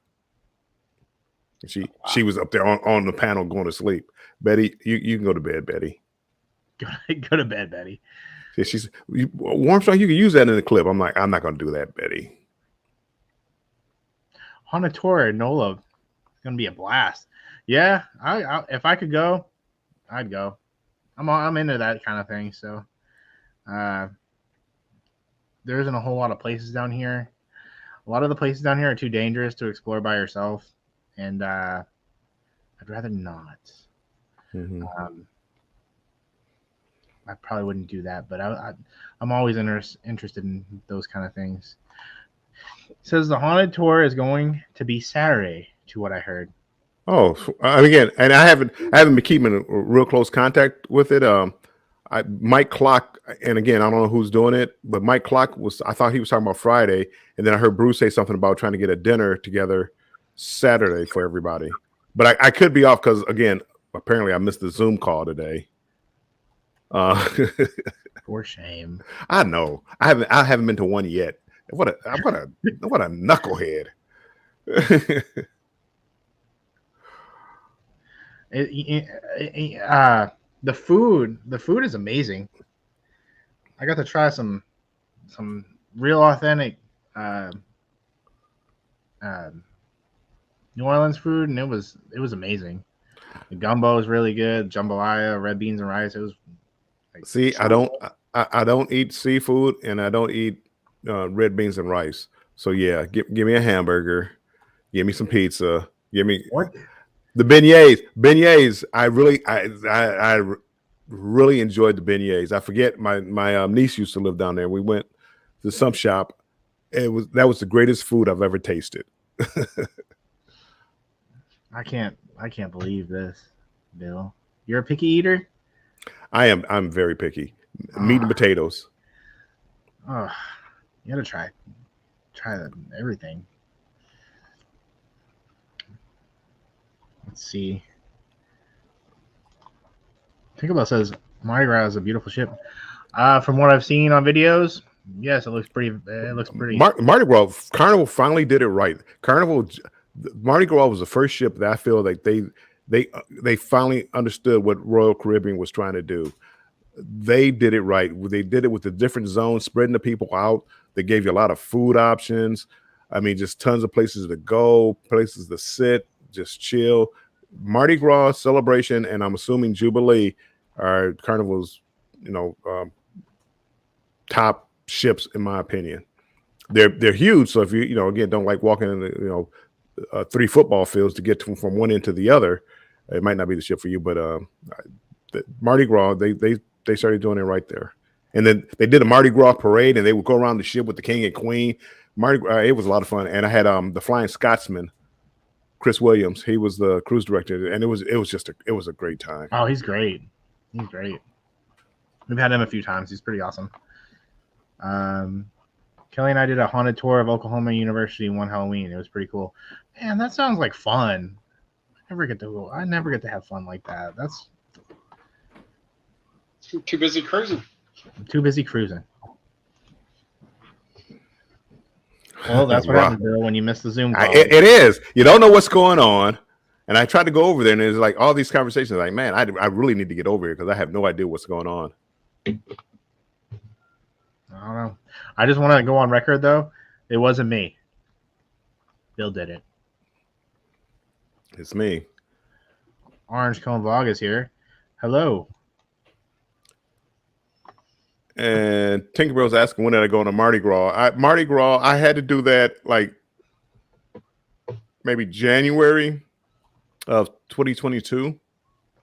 She was up there on the panel going to sleep. Betty, you can go to bed, Betty. Go to bed, Betty. She's Warmson. You can use that in the clip. I'm like, I'm not going to do that, Betty. Haunted tour at NOLA, it's gonna be a blast. Yeah, I if I could go, I'd go. I'm into that kind of thing. So, there isn't a whole lot of places down here. A lot of the places down here are too dangerous to explore by yourself, and I'd rather not. Mm-hmm. I probably wouldn't do that, but I'm always interested in those kind of things. It says the haunted tour is going to be Saturday, to what I heard. Oh, again, and I haven't been keeping a real close contact with it. Mike Clock, and again, I don't know who's doing it, but Mike Clock I thought he was talking about Friday, and then I heard Bruce say something about trying to get a dinner together Saturday for everybody. But I could be off because, again, apparently I missed the Zoom call today. For shame. I know. I haven't been to one yet. What a knucklehead. The food is amazing. I got to try some real authentic New Orleans food, and it was amazing. The gumbo was really good. Jambalaya, red beans and rice. It was like, See, I don't eat seafood, and I don't eat red beans and rice. So yeah, give me a hamburger, give me some pizza, give me what? the beignets. Beignets, I really enjoyed the beignets. I forget my niece used to live down there. We went to some shop. That was the greatest food I've ever tasted. I can't believe this, Bill. You're a picky eater? I'm very picky. Meat and potatoes. Oh, you gotta try everything. Let's see. Tinkerbell says Mardi Gras is a beautiful ship. From what I've seen on videos, yes, it looks pretty. Mardi Gras Carnival finally did it right. Mardi Gras was the first ship that I feel like they finally understood what Royal Caribbean was trying to do. They did it right. They did it with the different zones, spreading the people out. They gave you a lot of food options. I mean, just tons of places to go, places to sit, just chill. Mardi Gras celebration, and I'm assuming Jubilee are Carnival's, top ships in my opinion. They're huge. So if you again don't like walking in the 3 football fields to get from one end to the other, it might not be the ship for you. But the Mardi Gras, they started doing it right there, and then they did a Mardi Gras parade, and they would go around the ship with the king and queen. Mardi Gras, it was a lot of fun, and I had the Flying Scotsman, Chris Williams. He was the cruise director, and it was a great time. Oh, he's great. He's great. We've had him a few times. He's pretty awesome. Kelly and I did a haunted tour of Oklahoma University one Halloween. It was pretty cool. Man, that sounds like fun. I never get to have fun like that. That's too busy cruising. I'm too busy cruising. Well, that's what happens, Bill, when you miss the Zoom call. It is. You don't know what's going on. And I tried to go over there, and there's like all these conversations. Like, man, I really need to get over here because I have no idea what's going on. I don't know. I just want to go on record, though. It wasn't me. Bill did it. It's me. Orange Cone Vlog is here. Hello. And Tinkerbell's asking when did I go on a Mardi Gras. Mardi Gras, I had to do that like maybe January of 2022,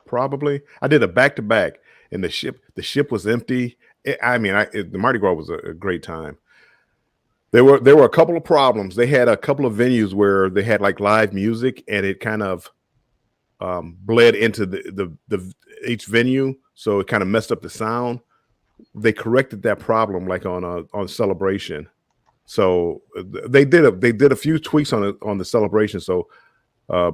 probably. I did a back-to-back, and the ship was empty. The Mardi Gras was a great time. There were a couple of problems. They had a couple of venues where they had like live music, and it kind of bled into the each venue, so it kind of messed up the sound. They corrected that problem like on Celebration. So they did a few tweaks on the Celebration. So I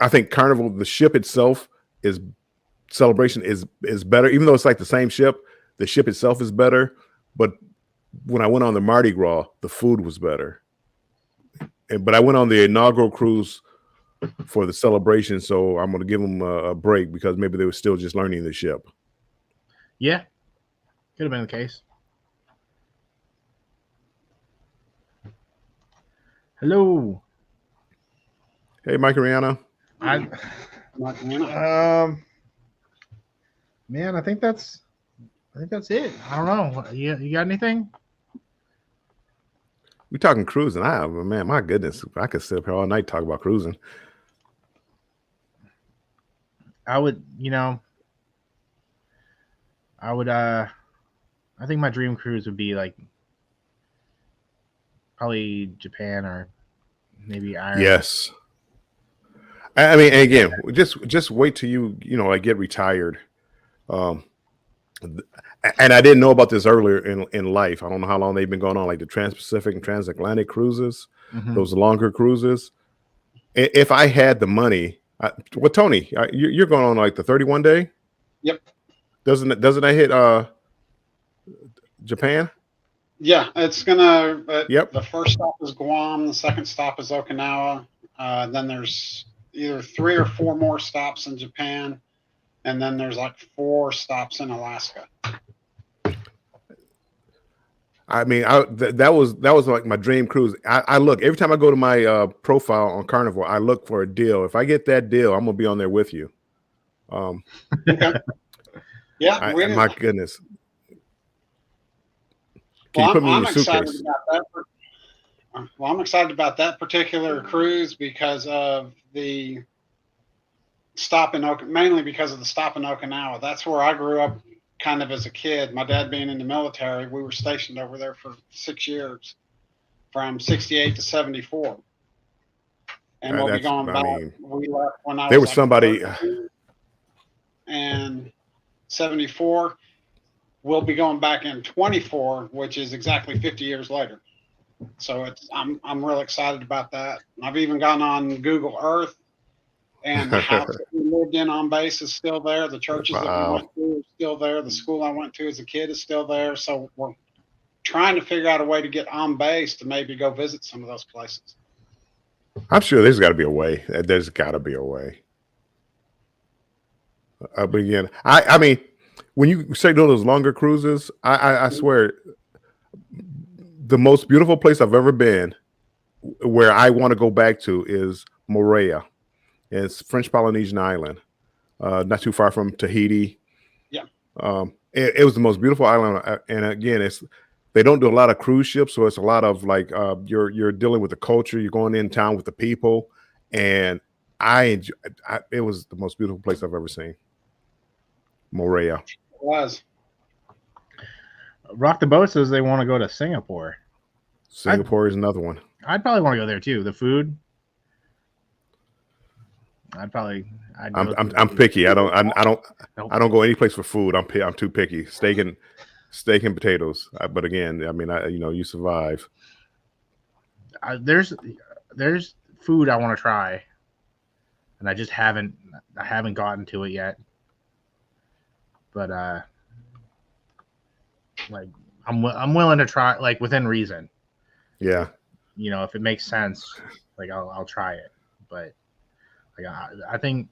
think Carnival, the ship itself is Celebration is better, even though it's like the same ship. The ship itself is better, but when I went on the Mardi Gras, the food was better. But I went on the inaugural cruise for the Celebration, so I'm going to give them a break because maybe they were still just learning the ship. Yeah, could have been the case. Hello. Hey, Mike and Rihanna. Man, I think that's it. I don't know. You got anything? We talking cruising. Man, my goodness, I could sit up here all night talk about cruising. I think my dream cruise would be like probably Japan or maybe Ireland. Yes. I mean, again, just wait till I get retired. And I didn't know about this earlier in life. I don't know how long they've been going on, like the Trans-Pacific and Transatlantic cruises, those longer cruises. If I had the money, Tony, you're going on like the 31 day? Yep. Doesn't that hit Japan? Yeah, it's gonna. Yep. The first stop is Guam. The second stop is Okinawa. Then there's either 3 or 4 more stops in Japan, and then there's like 4 stops in Alaska. I mean, that was like my dream cruise. I look every time I go to my profile on Carnival, I look for a deal. If I get that deal, I'm gonna be on there with you. Okay. Yeah, my goodness. Can well, you put me in I'm your excited suitcase? about that. Well, I'm excited about that particular cruise because of the stop in mainly because of the stop in Okinawa. That's where I grew up kind of as a kid. My dad being in the military, we were stationed over there for 6 years from 68 to 74. And we'll be going back. We left when I there was was somebody 13, and 74. We'll be going back in 24, which is exactly 50 years later. So I'm real excited about that. I've even gone on Google Earth, and the house that we lived in on base is still there. The churches that we went to are still there. The school I went to as a kid is still there. So we're trying to figure out a way to get on base to maybe go visit some of those places. I'm sure there's got to be a way. There's got to be a way. But again, I mean, when you say those longer cruises, I swear, the most beautiful place I've ever been, where I want to go back to, is Moorea. It's French Polynesian island, not too far from Tahiti. Yeah. It was the most beautiful island, and again, they don't do a lot of cruise ships, so it's a lot of like you're dealing with the culture. You're going in town with the people, and it was the most beautiful place I've ever seen. Moorea. It was. Rock the Boat says they want to go to Singapore. Singapore is another one. I'd probably want to go there too. The food. I'm picky. I don't go any place for food. I'm too picky. Steak and potatoes. But again, I mean, you survive. There's food I want to try, and I haven't gotten to it yet. But like I'm willing to try, like, within reason. Yeah. If it makes sense, like I'll try it. But like I think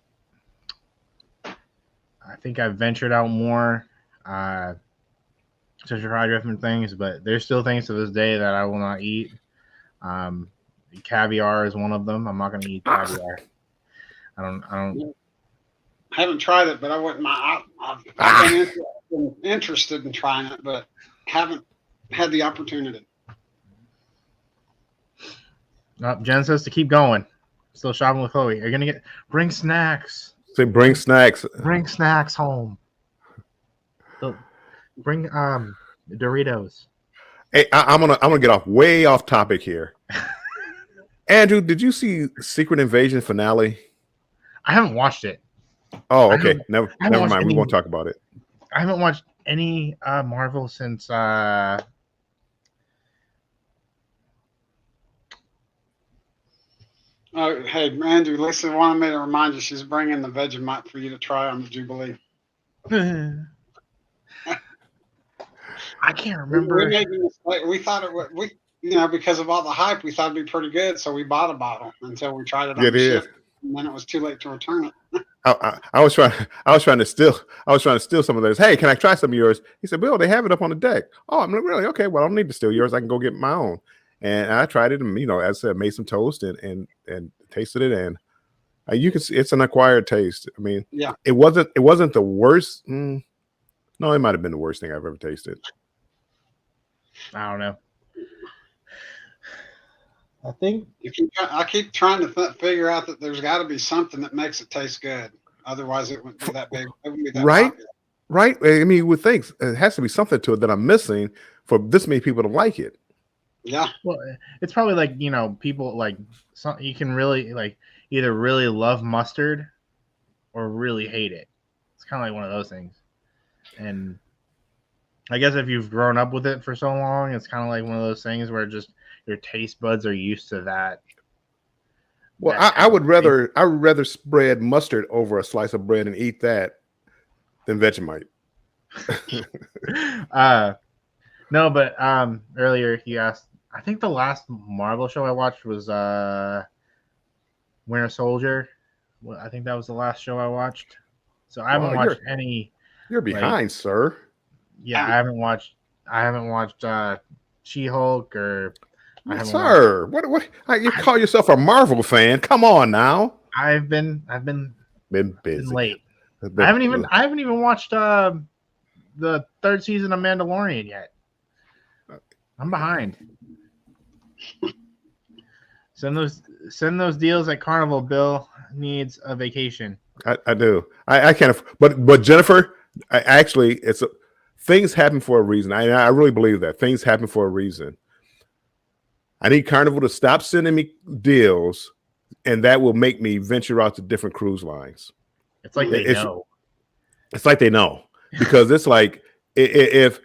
I've ventured out more to try different things, but there's still things to this day that I will not eat. Caviar is one of them. I'm not going to eat caviar. I haven't tried it, but I wouldn't mind. I've been interested in trying it, but haven't had the opportunity. Jen says to keep going. Still shopping with Chloe. Are you gonna bring snacks? Say bring snacks. Bring snacks home. So bring Doritos. Hey, I'm gonna get way off topic here. Andrew, did you see Secret Invasion finale? I haven't watched it. Oh, okay. Never mind. We won't talk about it. I haven't watched any Marvel since Oh, hey, Andrew, Lisa wanted me to remind you she's bringing the Vegemite for you to try on the Jubilee. I can't remember. We thought it would, because of all the hype, we thought it'd be pretty good, so we bought a bottle until we tried it on the ship, and then it was too late to return it. I was trying to steal some of theirs. Hey, can I try some of yours? He said, "Bill, they have it up on the deck." Oh, I'm like, really? Okay, well, I don't need to steal yours. I can go get my own. And I tried it, and as I said, made some toast and tasted it, and you can see it's an acquired taste. I mean, yeah, it wasn't the worst. No, it might have been the worst thing I've ever tasted. I don't know. I keep trying to figure out that there's got to be something that makes it taste good. Otherwise, it wouldn't be that big. Right? Popular. Right. I mean, you would think it has to be something to it that I'm missing for this many people to like it. Yeah. Well, it's probably like, people like you can really like either really love mustard or really hate it. It's kind of like one of those things. And I guess if you've grown up with it for so long, it's kind of like one of those things where just your taste buds are used to that. Well, I would rather spread mustard over a slice of bread and eat that than Vegemite. No, but earlier he asked, I think the last Marvel show I watched was Winter Soldier. Well, I think that was the last show I watched. So I haven't watched any. You're behind, sir. Yeah, I haven't watched She-Hulk or I haven't watched. Sir, what? You call yourself a Marvel fan? Come on now. I've been Been busy. late. Been- I haven't even watched the third season of Mandalorian yet. I'm behind. Send those deals at Carnival. Bill needs a vacation. I do. I can't. But Jennifer, things happen for a reason. I really believe that things happen for a reason. I need Carnival to stop sending me deals, and that will make me venture out to different cruise lines. It's like they know. It's like they know, because it's like if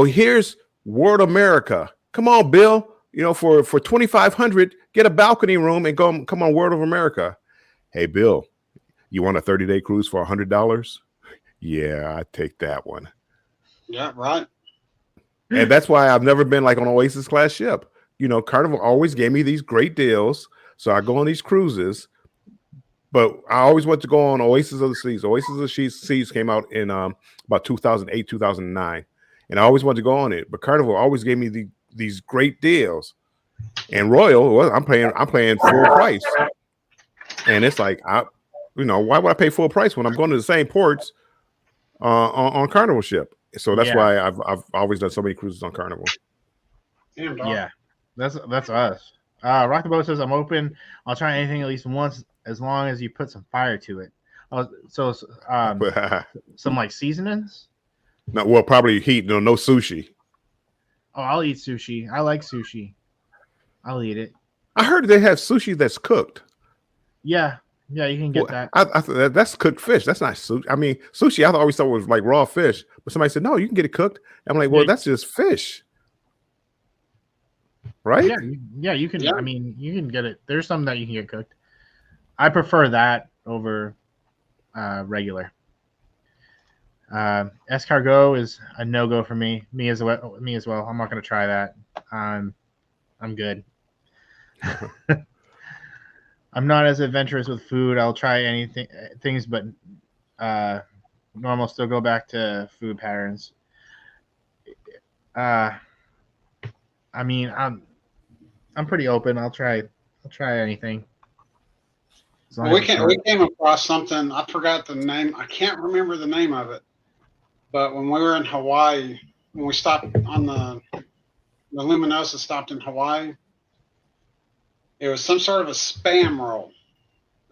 here's World America. Come on, Bill. For $2,500, get a balcony room and come on World of America. Hey, Bill, you want a 30-day cruise for $100? Yeah, I take that one. Yeah, right. And that's why I've never been like on Oasis class ship. Carnival always gave me these great deals, so I go on these cruises. But I always want to go on Oasis of the Seas. Oasis of the Seas came out in about 2008, 2009, and I always wanted to go on it. But Carnival always gave me these great deals. And Royal, well, I'm paying full price, and it's like why would I pay full price when I'm going to the same ports on Carnival ship? So that's why I've always done so many cruises on Carnival. Yeah, that's us. Rock the Boat says I'm open. I'll try anything at least once, as long as you put some fire to it. So some like seasonings. No, well, probably heat. No sushi. Oh, I'll eat sushi. I like sushi. I'll eat it. I heard they have sushi that's cooked. Yeah, you can get that. I thought that's cooked fish. That's not sushi. I mean, sushi I always thought was like raw fish, but somebody said no, you can get it cooked. I'm like, well, that's just fish, right? Yeah, you can. Yeah. I mean, you can get it. There's some that you can get cooked. I prefer that over regular. Escargot is a no-go for me. Me as well. I'm not going to try that. I'm good. I'm not as adventurous with food. I'll try things, but normal. Still go back to food patterns. I mean, I'm pretty open. I'll try anything. We came across something. I forgot the name. I can't remember the name of it. But when we were in Hawaii, when we stopped on the Luminosa stopped in Hawaii, it was some sort of a spam roll.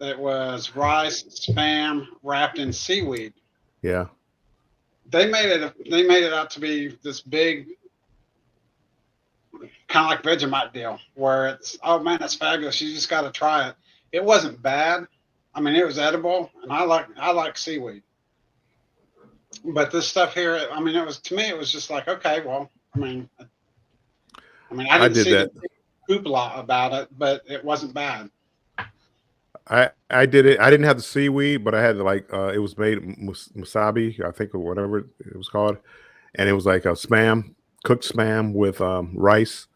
It was rice, spam wrapped in seaweed. Yeah. They made it out to be this big, kind of like Vegemite deal, where it's, oh man, that's fabulous. You just got to try it. It wasn't bad. I mean, it was edible, and I like seaweed. But this stuff here, I mean, it was just like, okay, well, I mean, I didn't see the hoopla about it, but it wasn't bad. I did it. I didn't have the seaweed, but I had it was made musabi, I think, or whatever it was called, and it was like a cooked spam with rice,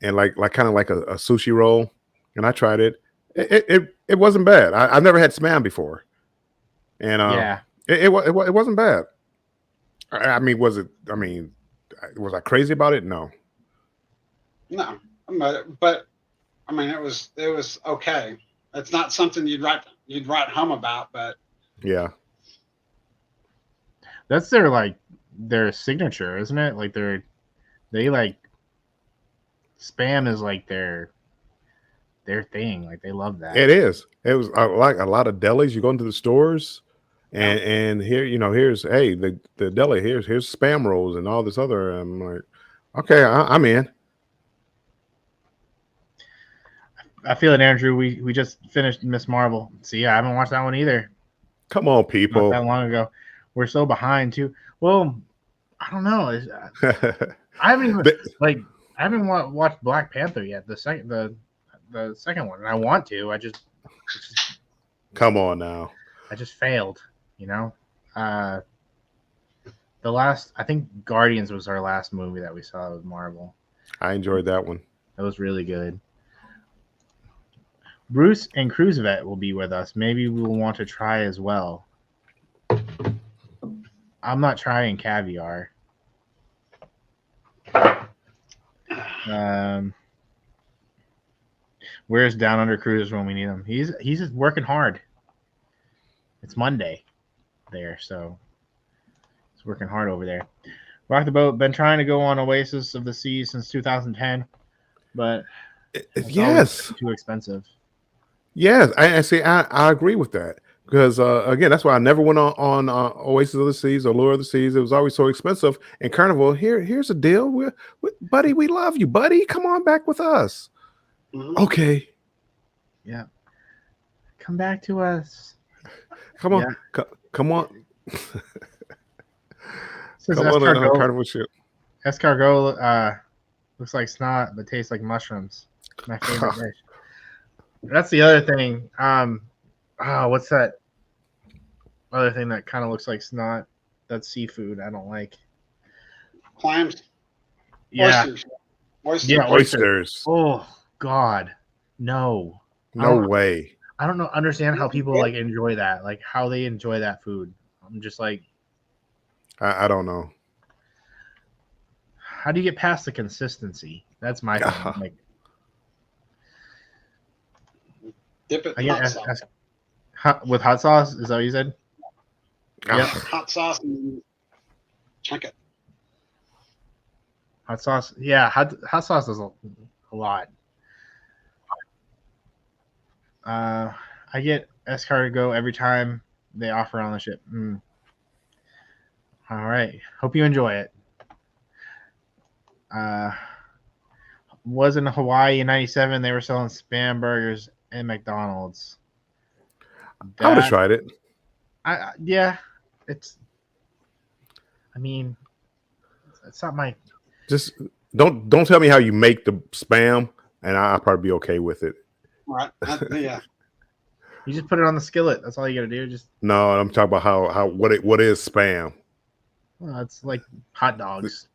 and like kind of like a sushi roll. And I tried it. It wasn't bad. I've never had spam before, and it wasn't bad. I mean, was it? I mean, was I crazy about it? No. No, but I mean, it was okay. It's not something you'd write home about, but yeah, that's their signature, isn't it? Like they like spam is like their thing. Like they love that. It is. It was like a lot of delis. You go into the stores, and here, here's the deli. Here's spam rolls and all this other. I'm like, okay, I'm in. I feel it, Andrew. We just finished Miss Marvel. See, I haven't watched that one either. Come on, people. Not that long ago. We're so behind too. Well, I don't know. I haven't even I haven't watched Black Panther yet. The second one, and I want to. Come on now. I just failed. The last, I think Guardians was our last movie that we saw with Marvel. I enjoyed that one. That was really good. Bruce and Cruisevet will be with us. Maybe we will want to try as well. I'm not trying caviar. Where's Down Under Cruisers when we need him? He's just working hard. It's Monday there, so he's working hard over there. Rock the Boat, been trying to go on Oasis of the Seas since 2010, but yes, too expensive. Yes, I see. I agree with that because again, that's why I never went on Oasis of the Seas or Lure of the Seas. It was always so expensive. And Carnival, here's a deal, buddy. We love you, buddy. Come on back with us. Mhm. Okay. Yeah. Come back to us. Come on. Yeah. Come on. Says Come on, Carnival ship. Escargot looks like snot, but tastes like mushrooms. My favorite dish. That's the other thing. What's that other thing that kind of looks like snot? That's seafood. I don't like. Clams. Yeah. Oysters. Yeah, Oysters. Oh God, no. No way. I don't understand how people like enjoy that. Like how they enjoy that food. I'm just like, I don't know. How do you get past the consistency? That's my thing. Like, dip it in hot sauce. With hot sauce? Is that what you said? Yeah. Hot sauce and chunk it. Hot sauce. Yeah, hot sauce is a lot. I get escargot every time they offer on the ship. All right. Hope you enjoy it. Was in Hawaii in '97. They were selling Spam burgers at McDonald's. I would have tried it. Yeah. It's not my. Just don't tell me how you make the Spam, and I'll probably be okay with it. Right. Yeah. You just put it on the skillet. That's all you got to do. No, I'm talking about what is Spam. Well, it's like hot dogs.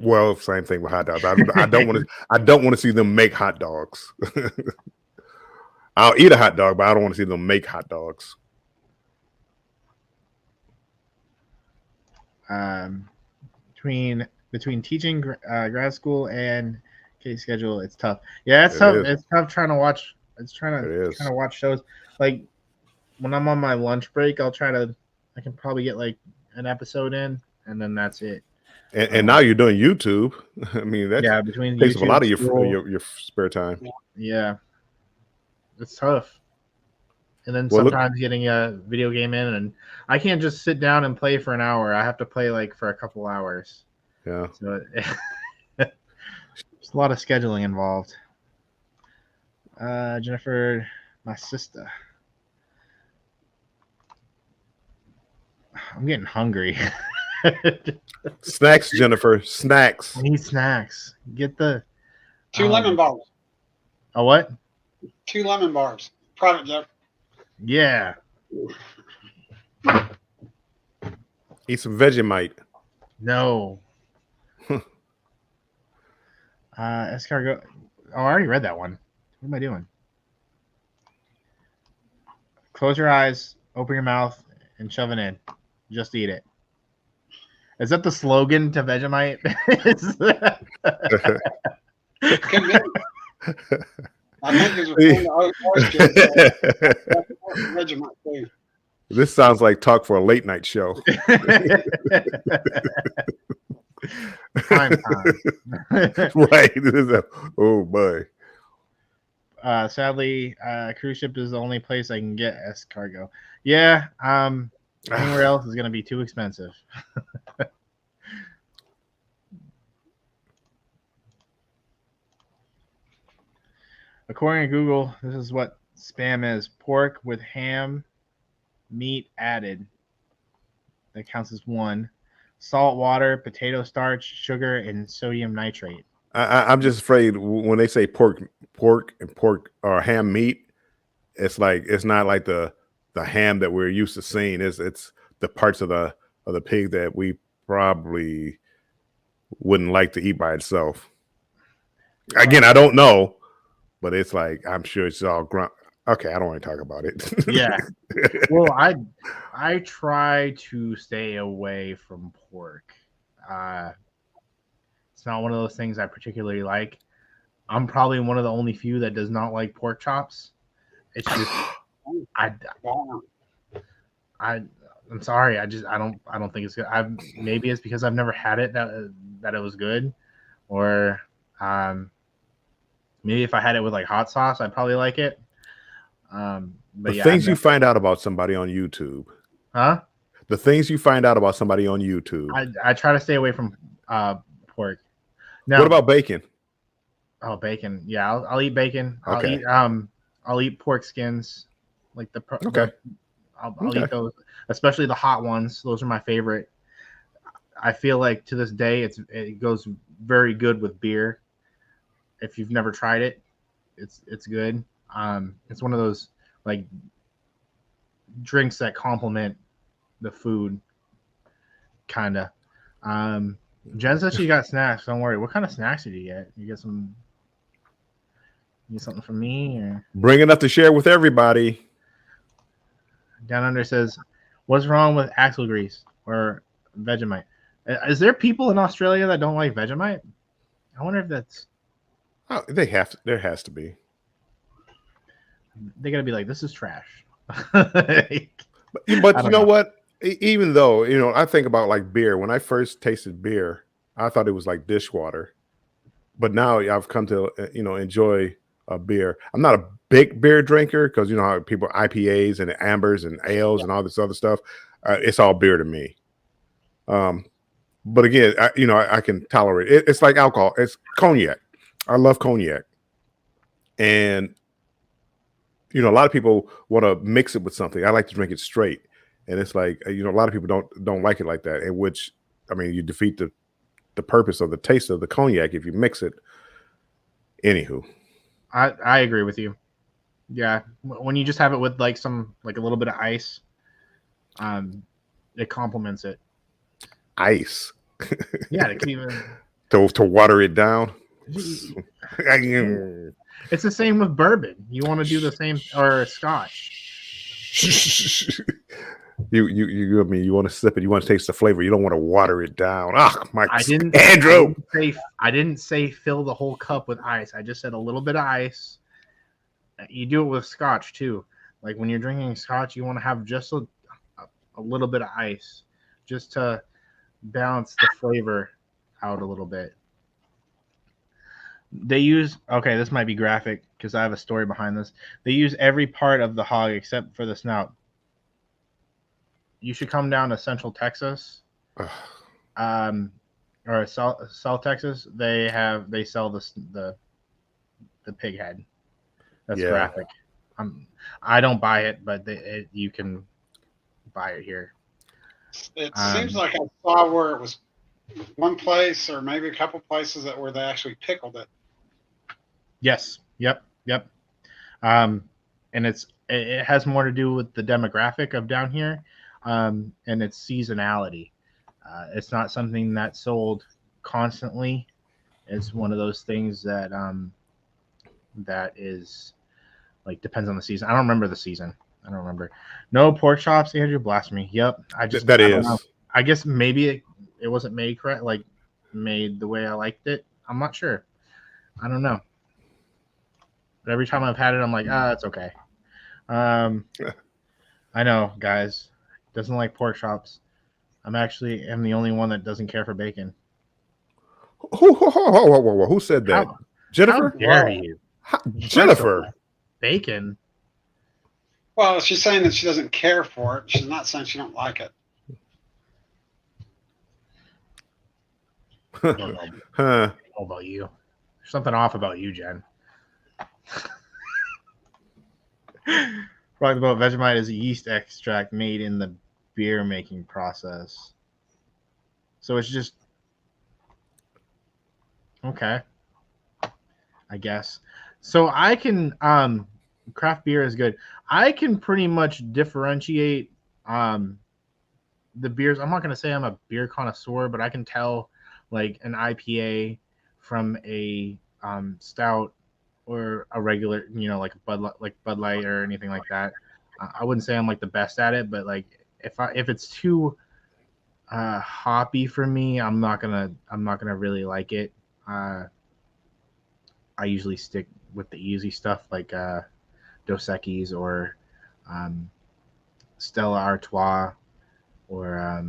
Well, same thing with hot dogs. I don't want to see them make hot dogs. I'll eat a hot dog, but I don't want to see them make hot dogs. Between teaching grad school and K schedule, it's tough. Yeah, it's tough. It's tough trying to watch. It's trying to watch shows. Like when I'm on my lunch break, I can probably get like an episode in, and then that's it. And now you're doing YouTube. I mean, that between takes YouTube, up a lot of your spare time. Yeah, it's tough. And then sometimes getting a video game in, and I can't just sit down and play for an hour. I have to play like for a couple hours. Yeah. So there's a lot of scheduling involved. Jennifer, my sister. I'm getting hungry. Snacks, Jennifer. Snacks. I need snacks. Get the 2 lemon bars. A what? 2 lemon bars. Product joke. Yeah. Eat some Vegemite. No. Escargot. Oh, I already read that one. What am I doing? Close your eyes, open your mouth, and shove it in. Just eat it. Is that the slogan to Vegemite? I think it's Vegemite too. This sounds like talk for a late night show. Prime time. Right. Oh boy. Sadly, cruise ship is the only place I can get escargot. Yeah. Anywhere else is going to be too expensive. According to Google, this is what Spam is: pork with ham, meat added. That counts as 1. Salt, water, potato starch, sugar, and sodium nitrate. I'm just afraid when they say pork or ham meat, it's not like the ham that we're used to seeing. It's the parts of the pig that we probably wouldn't like to eat by itself. Again, I don't know, but it's like I'm sure it's all grunt. Okay, I don't want to talk about it. Yeah. Well, I try to stay away from pork. As It's not one of those things I particularly like. I'm probably one of the only few that does not like pork chops. It's just I'm sorry. I don't think it's good. Maybe it's because I've never had it that it was good, or maybe if I had it with like hot sauce, I'd probably like it. But the things you find out about somebody on YouTube. Huh? The things you find out about somebody on YouTube. I try to stay away from pork. Now, what about bacon? Oh, bacon. Yeah, I'll eat bacon. Okay. I'll eat pork skins, like okay. I'll eat those, especially the hot ones. Those are my favorite. I feel like to this day it goes very good with beer. If you've never tried it, it's good. It's one of those like drinks that complement the food, kind of. Jen says she got snacks. Don't worry. What kind of snacks did you get? You get something from me, or bring enough to share with everybody? Down Under says, "What's wrong with axle grease or Vegemite? Is there people in Australia that don't like Vegemite? I wonder if that's." Oh, they have to. There has to be. They gotta be like, this is trash. but you know what? Even though, I think about like beer. When I first tasted beer, I thought it was like dishwater. But now I've come to, enjoy a beer. I'm not a big beer drinker because, how people IPAs and ambers and ales and all this other stuff. It's all beer to me. But again, I can tolerate it. It's like alcohol. It's cognac. I love cognac. And, a lot of people want to mix it with something. I like to drink it straight. And it's like, a lot of people don't like it like that. In which, you defeat the purpose of the taste of the cognac if you mix it. Anywho. I agree with you. Yeah. When you just have it with like a little bit of ice, it complements it. Ice. Yeah. To keep it... to water it down. It's the same with bourbon. You want to do the same, or scotch. You want to sip it. You want to taste the flavor. You don't want to water it down. Andrew. I didn't say fill the whole cup with ice. I just said a little bit of ice. You do it with scotch too. Like when you're drinking scotch, you want to have just a little bit of ice, just to balance the flavor out a little bit. They use, this might be graphic because I have a story behind this. They use every part of the hog except for the snout. You should come down to Central Texas, or South Texas. They sell the pig head. That's graphic. I don't buy it, but you can buy it here. It seems like I saw where it was one place or maybe a couple places where they actually pickled it. Yes. Yep. And it has more to do with the demographic of down here, and its seasonality. It's not something that's sold constantly. It's one of those things that that is like depends on the season. I don't remember the season. I don't remember. No pork chops, Andrew. Blasphemy. Yep. I guess maybe it wasn't made correct, like made the way I liked it. I'm not sure. I don't know. But every time I've had it, I'm like, it's okay. I know, guys. Doesn't like pork chops. I'm the only one that doesn't care for bacon. Who said that? Jennifer? How dare you? Jennifer. Bacon. Well, she's saying that she doesn't care for it. She's not saying she don't like it. I don't know about you. There's something off about you, Jen. Talking about Vegemite is a yeast extract made in the beer making process. So it's just okay, I guess. So I can craft beer is good. I can pretty much differentiate the beers. I'm not going to say I'm a beer connoisseur, but I can tell like an IPA from a stout or a regular, like Bud Light or anything like that. I wouldn't say I'm like the best at it, but like if it's too hoppy for me, I'm not gonna really like it. I usually stick with the easy stuff like Dos Equis or um, Stella Artois or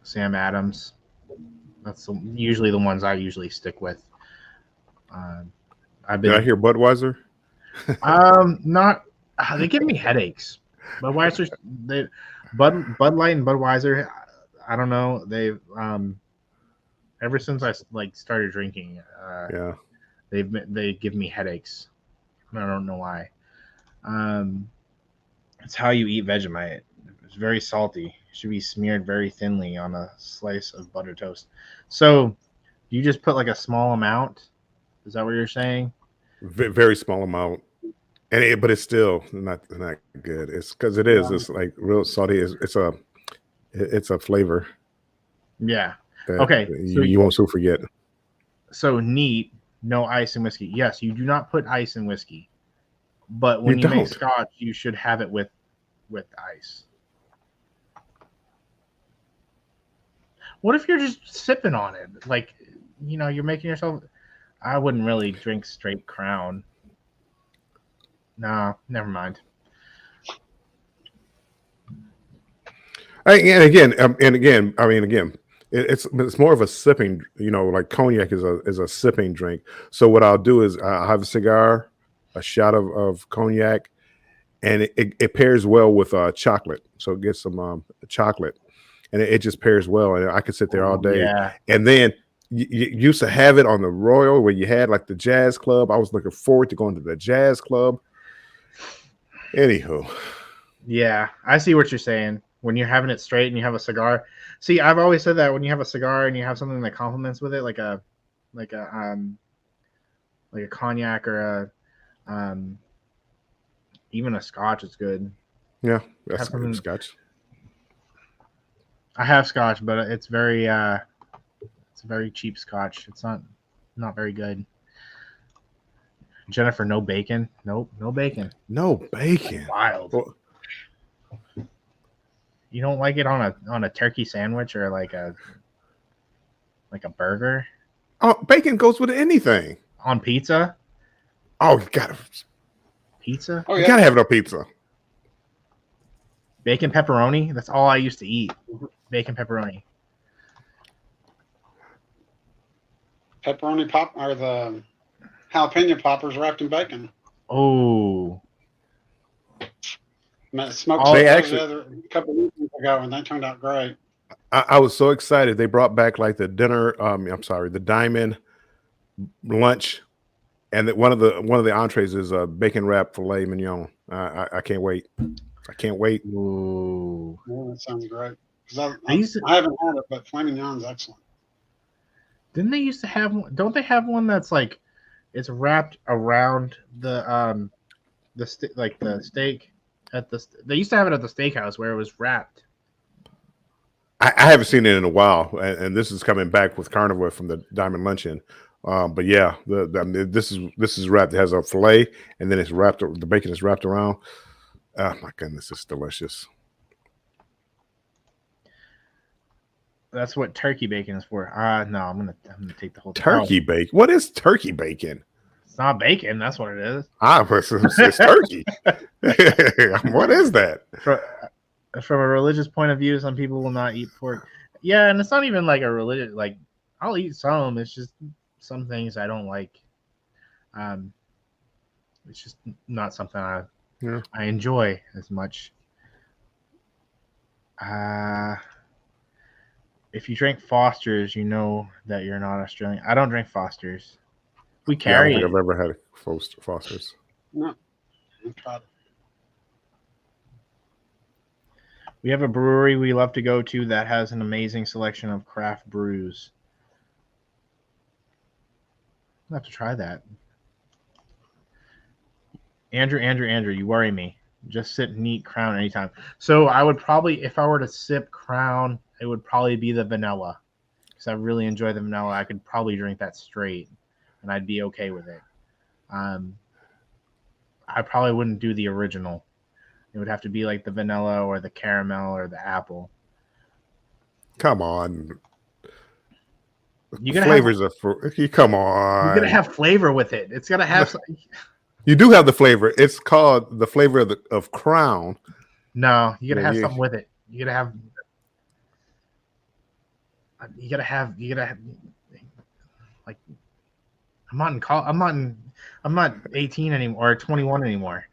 Sam Adams. That's usually the ones I usually stick with. I've Did I been hear Budweiser? not they give me headaches. Budweiser, Bud Light and Budweiser. I don't know. They've ever since I like started drinking, Yeah. they give me headaches. I don't know why. It's how you eat Vegemite. It's very salty. It should be smeared very thinly on a slice of butter toast. So you just put like a small amount. Is that what you're saying? Very small amount, but it's still not good. It's because it is. It's like real salty. It's a flavor. Yeah. That Okay. you won't so forget. So neat. No ice in whiskey. Yes, you do not put ice in whiskey, but when you make scotch, you should have it with ice. What if you're just sipping on it? Like, you're making yourself. I wouldn't really drink straight Crown. No, never mind. And again, it's more of a sipping. Like cognac is a sipping drink. So what I'll do is I'll have a cigar, a shot of cognac, and it pairs well with chocolate. So get some chocolate, and it just pairs well. And I could sit there all day. Yeah. And then you used to have it on the Royal where you had like the jazz club. I was looking forward to going to the jazz club. Anywho. Yeah, I see what you're saying. When you're having it straight and you have a cigar. See, I've always said that when you have a cigar and you have something that complements with it, like a cognac or even a scotch is good. Yeah, that's good scotch. I have scotch, but it's very cheap scotch. It's not very good. Jennifer, no bacon. Nope, no bacon. No bacon. Wild. Well, you don't like it on a turkey sandwich or like a burger? Oh, bacon goes with anything. On pizza? Oh, you gotta pizza? Oh, yeah. You gotta have it on pizza. Bacon pepperoni? That's all I used to eat. Bacon pepperoni. Pepperoni pop or the jalapeno poppers wrapped in bacon. Oh. Smoked a couple of weeks ago, and they turned out great. I was so excited. They brought back like the dinner. The diamond lunch, and that one of the entrees is a bacon wrapped filet mignon. I can't wait. I can't wait. Ooh, yeah, that sounds great. I haven't had it, but filet mignon's excellent. Didn't they used to have one? Don't they have one that's like it's wrapped around the steak? They used to have it at the steakhouse where it was wrapped. I haven't seen it in a while, and this is coming back with Carnivore from the Diamond Luncheon. But yeah, this is wrapped. It has a fillet, and then it's wrapped. The bacon is wrapped around. Oh my goodness, it's delicious. That's what turkey bacon is for. No, I'm gonna take the whole turkey bacon. What is turkey bacon? It's not bacon. That's what it is. It's turkey. What is that? From a religious point of view, some people will not eat pork. Yeah, and it's not even like a religious. Like I'll eat some. It's just some things I don't like. It's just not something I enjoy as much. If you drink Foster's, you know that you're not Australian. I don't drink Foster's. We carry. I don't think I've ever had Foster's. No. We have a brewery we love to go to that has an amazing selection of craft brews. I'll have to try that. Andrew, you worry me. Just sip neat Crown anytime. So I would probably, if I were to sip Crown, it would probably be the vanilla. Because I really enjoy the vanilla. I could probably drink that straight, and I'd be okay with it. I probably wouldn't do the original. It would have to be like the vanilla or the caramel or the apple. Come on. You gotta flavors of fruit. Come on. You gotta have flavor with it. It's gotta have. You do have the flavor. It's called the flavor of Crown. No, you gotta Yeah, have something with it. You gotta have. Like, I'm not 18 anymore or 21 anymore.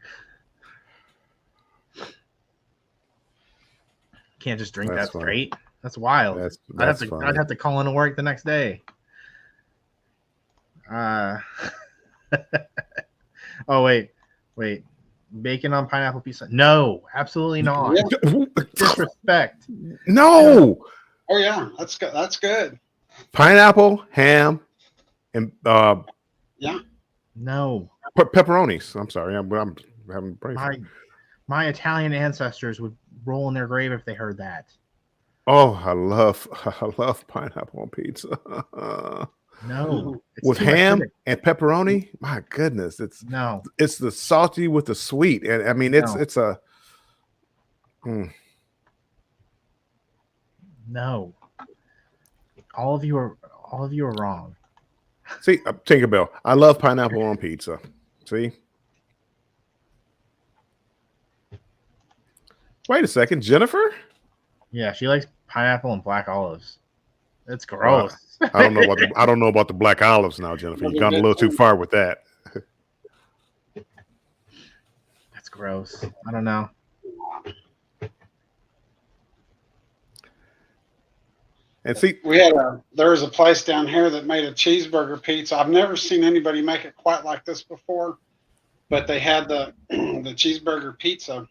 Can't just drink That's that funny. straight. That's wild. That's funny. I'd have to call into work the next day. Oh wait. Bacon on pineapple pizza? No, absolutely not. Yeah. Disrespect. No. Oh yeah, that's good. That's good. Pineapple, ham, and Yeah. No. Pepperonis. I'm sorry, I'm having brain. My Italian ancestors would roll in their grave if they heard that. Oh, I love pineapple on pizza. No, with ham and pepperoni. My goodness, it's the salty with the sweet, and I mean it's a. No. All of you are wrong. See, Tinkerbell, I love pineapple on pizza. See. Wait a second, Jennifer? Yeah, she likes pineapple and black olives. It's gross. I don't know about the black olives now, Jennifer. You've gone a little too far with that. That's gross. I don't know. And see, there was a place down here that made a cheeseburger pizza. I've never seen anybody make it quite like this before, but they had the cheeseburger pizza,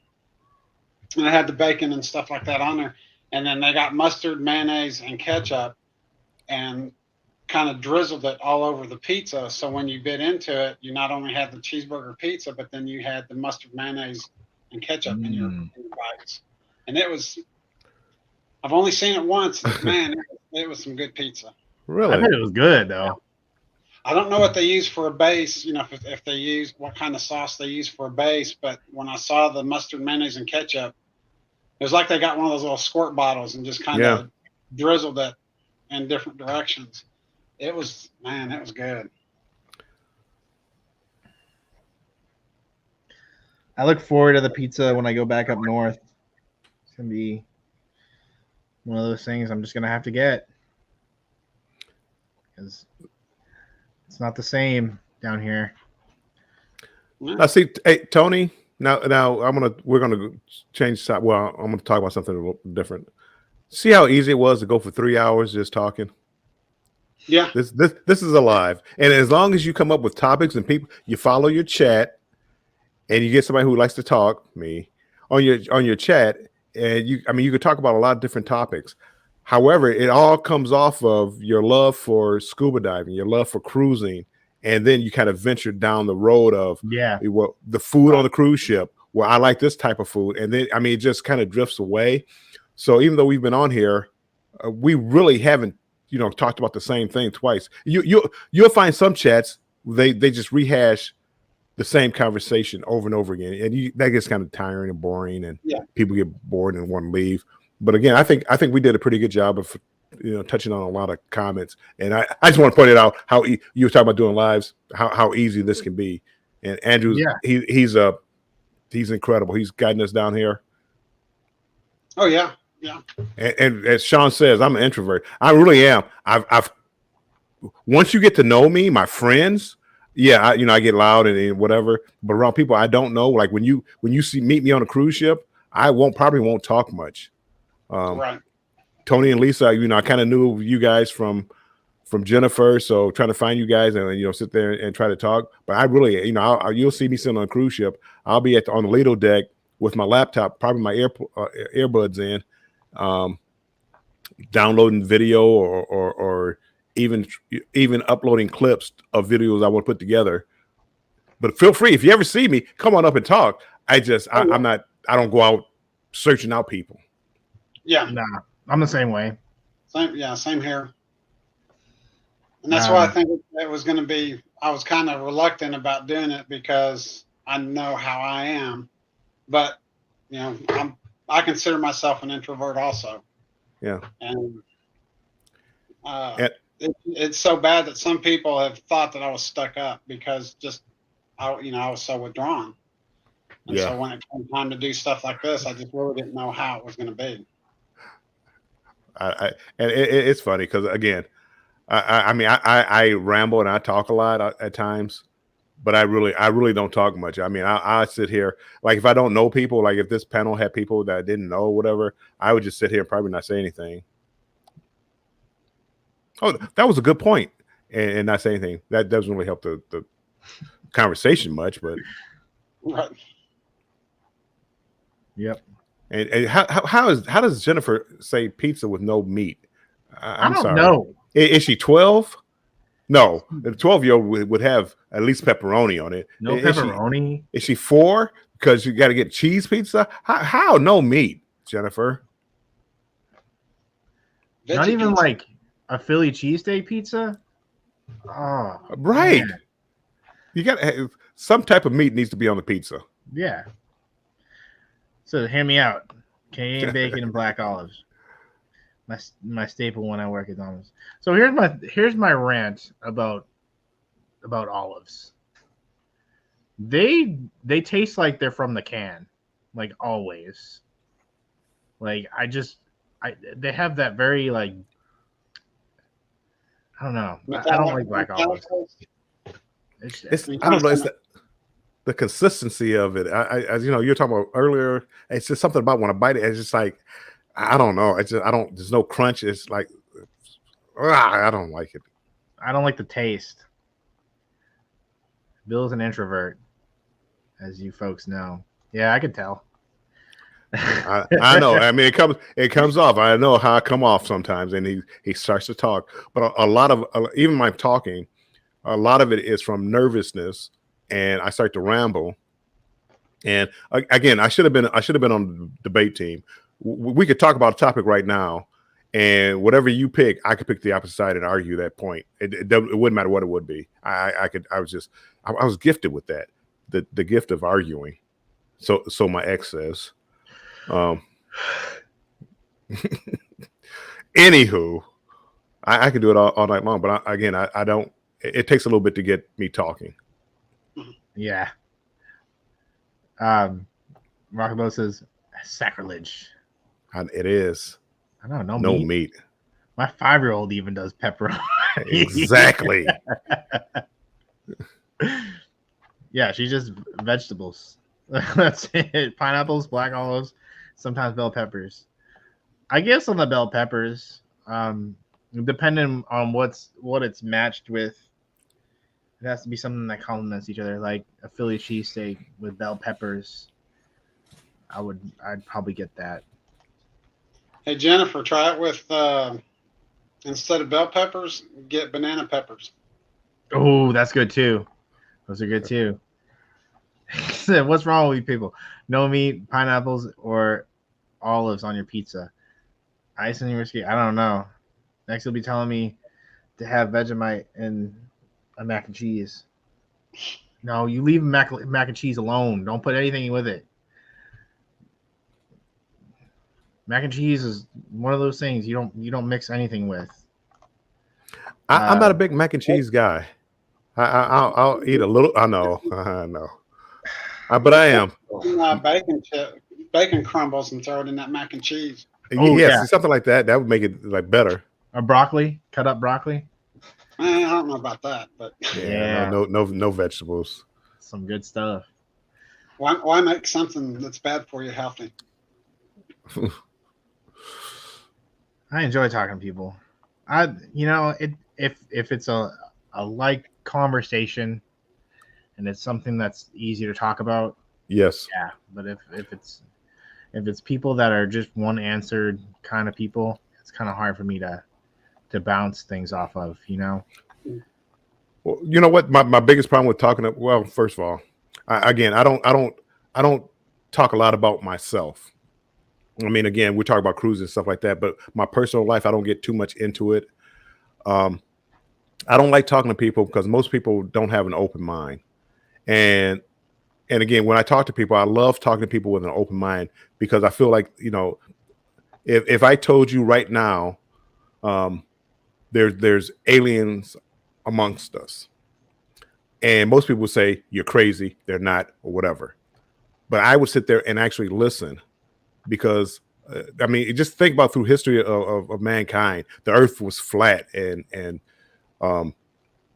and it had the bacon and stuff like that on there. And then they got mustard, mayonnaise, and ketchup, and kind of drizzled it all over the pizza. So when you bit into it, you not only had the cheeseburger pizza, but then you had the mustard, mayonnaise, and ketchup in your bites. And it was. I've only seen it once. Man, it was some good pizza. Really? I bet it was good though. I don't know what they use for a base. You know, if they use what kind of sauce they use for a base. But when I saw the mustard, mayonnaise, and ketchup, it was like they got one of those little squirt bottles and just kind of drizzled it in different directions. It was good. I look forward to the pizza when I go back up north. It's gonna be one of those things I'm just gonna have to get because it's not the same down here. I see. Hey, Tony. Now we're gonna change side. Well, I'm gonna talk about something a little different. See how easy it was to go for 3 hours just talking. Yeah. This is alive, and as long as you come up with topics and people, you follow your chat, and you get somebody who likes to talk, me, on your chat. And you could talk about a lot of different topics. However, it all comes off of your love for scuba diving, your love for cruising, and then you kind of venture down the road of the food on the cruise ship. Well, I like this type of food, and then it just kind of drifts away. So even though we've been on here, we really haven't talked about the same thing twice. You'll find some chats they just rehash the same conversation over and over again, and that gets kind of tiring and boring, and people get bored and want to leave. But again, I think we did a pretty good job of touching on a lot of comments, and I just want to point it out how you were talking about doing lives, how easy this can be. And Andrew, he's incredible. He's guiding us down here. Oh yeah. And as Sean says, I'm an introvert. I really am. I've once you get to know me, my friends. Yeah, I get loud and whatever, but around people I don't know, like when you meet me on a cruise ship, I probably won't talk much. Right. Tony and Lisa, I kind of knew you guys from Jennifer, so trying to find you guys and sit there and try to talk. But I really, you'll see me sitting on a cruise ship. I'll be on the Lido deck with my laptop, probably my earbuds in, downloading video or even uploading clips of videos I want to put together. But feel free, if you ever see me, come on up and talk. I don't go out searching out people. Yeah. Nah, I'm the same way. Same here. And that's why I think it was going to be, I was kind of reluctant about doing it because I know how I am, but I consider myself an introvert also. Yeah. And It's so bad that some people have thought that I was stuck up because I was so withdrawn. And Yeah. so when it came time to do stuff like this, I just really didn't know how it was going to be. And it's funny because again, I ramble and I talk a lot at times, but I really don't talk much. I mean, I sit here, like if I don't know people, like if this panel had people that I didn't know, whatever, I would just sit here and probably not say anything. Oh, that was a good point, and not say anything. That doesn't really help the conversation much, but Right. Yep. And how does Jennifer say pizza with no meat? I'm I don't sorry. know. Is she 12? No, the 12-year-old would have at least pepperoni on it. No pepperoni. Is she 4? Because you got to get cheese pizza. How no meat, Jennifer? Not even like a Philly cheesesteak pizza. Oh, right. Man. You got to have some type of meat needs to be on the pizza. Yeah. So hear me out. Canadian bacon and black olives. My staple when I work at Domino's. So here's my rant about olives. They taste like they're from the can, like always. Like they have that very like I don't know. I don't like black olives. I don't know. It's the consistency of it. As you know, you're talking about earlier. It's just something about when I bite it. It's just like I don't know. It's just there's no crunch. It's like I don't like it. I don't like the taste. Bill's an introvert, as you folks know. Yeah, I could tell. I know. I mean, it comes off. I know how I come off sometimes, and he starts to talk. But a lot of even my talking, a lot of it is from nervousness, and I start to ramble. And again, I should have been on the debate team. We could talk about a topic right now, and whatever you pick, I could pick the opposite side and argue that point. It wouldn't matter what it would be. I was gifted with that, the gift of arguing. So my ex says. Anywho, I could do it all night long, but I don't. It takes a little bit to get me talking. Yeah. Rockabo says sacrilege. It is. I don't know. No meat. My 5-year-old even does pepperoni. Exactly. Yeah, she's just vegetables. That's it. Pineapples, black olives, sometimes bell peppers. I guess on the bell peppers, depending on what it's matched with, it has to be something that complements each other, like a Philly cheesesteak with bell peppers. I'd probably get that. Hey Jennifer, try it with instead of bell peppers, get banana peppers. Oh, that's good too. Those are good too. What's wrong with you people? No meat, pineapples, or olives on your pizza. Ice and whiskey. I don't know. Next, you'll be telling me to have Vegemite and a mac and cheese. No, you leave mac and cheese alone. Don't put anything with it. Mac and cheese is one of those things you don't mix anything with. I'm not a big mac and cheese guy. I'll eat a little. I know. But I am. Bacon crumbles and throw it in that mac and cheese. Yeah. Something like that. That would make it like better. A broccoli, cut up broccoli. I don't know about that, but yeah. No vegetables. Some good stuff. Why make something that's bad for you healthy? I enjoy talking to people. If it's a like conversation and it's something that's easy to talk about. Yes. Yeah, but if it's people that are just one answered kind of people, it's kind of hard for me to bounce things off of, Well, you know what? My biggest problem with talking first of all, I don't talk a lot about myself. I mean, again, we talk about cruises and stuff like that, but my personal life, I don't get too much into it. I don't like talking to people because most people don't have an open mind. And again, when I talk to people, I love talking to people with an open mind because I feel like, if I told you right now, there's aliens amongst us, and most people say you're crazy, they're not, or whatever. But I would sit there and actually listen, because I mean, just think about through history of mankind, the Earth was flat, and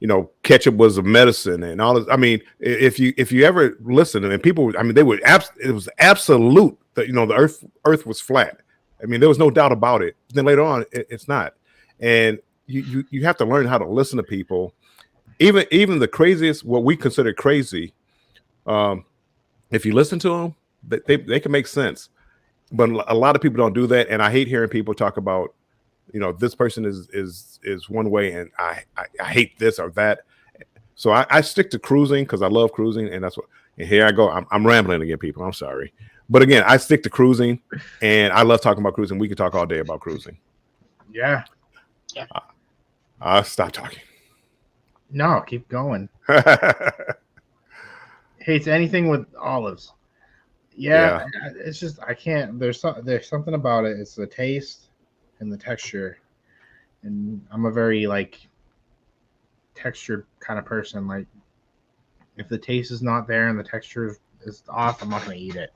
you know, ketchup was a medicine and all this. I mean, if you ever listen, and people, I mean, they would it was absolute that, you know, the Earth was flat. I mean, there was no doubt about it. Then later on, it's not. And you have to learn how to listen to people, even the craziest, what we consider crazy. If you listen to them, they can make sense. But a lot of people don't do that, and I hate hearing people talk about, you know, this person is one way, and I hate this or that. So I stick to cruising because I love cruising, and that's what. And here I go. I'm rambling again, people. I'm sorry, but again, I stick to cruising, and I love talking about cruising. We can talk all day about cruising. Yeah. I'll stop talking. No, keep going. Hates anything with olives. Yeah, it's just I can't. There's something about it. It's the taste and the texture, and I'm a very like textured kind of person. Like, if the taste is not there and the texture is off, I'm not gonna eat it.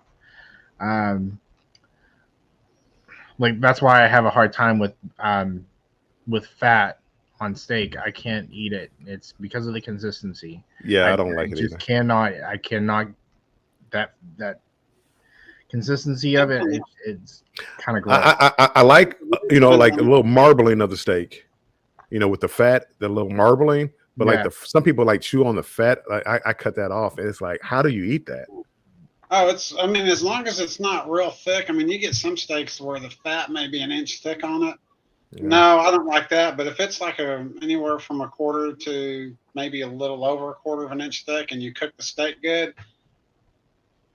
Like, that's why I have a hard time with fat on steak. I can't eat it. It's because of the consistency. Yeah, I don't like it either. I cannot. That consistency of it, it's kind of gross. I like, you know, like a little marbling of the steak, you know, with the fat, the little marbling. But like some people like chew on the fat. Like I cut that off, and it's like, how do you eat that? Oh, I mean, as long as it's not real thick. I mean, you get some steaks where the fat may be an inch thick on it. Yeah. No, I don't like that. But if it's like anywhere from a quarter to maybe a little over a quarter of an inch thick, and you cook the steak good,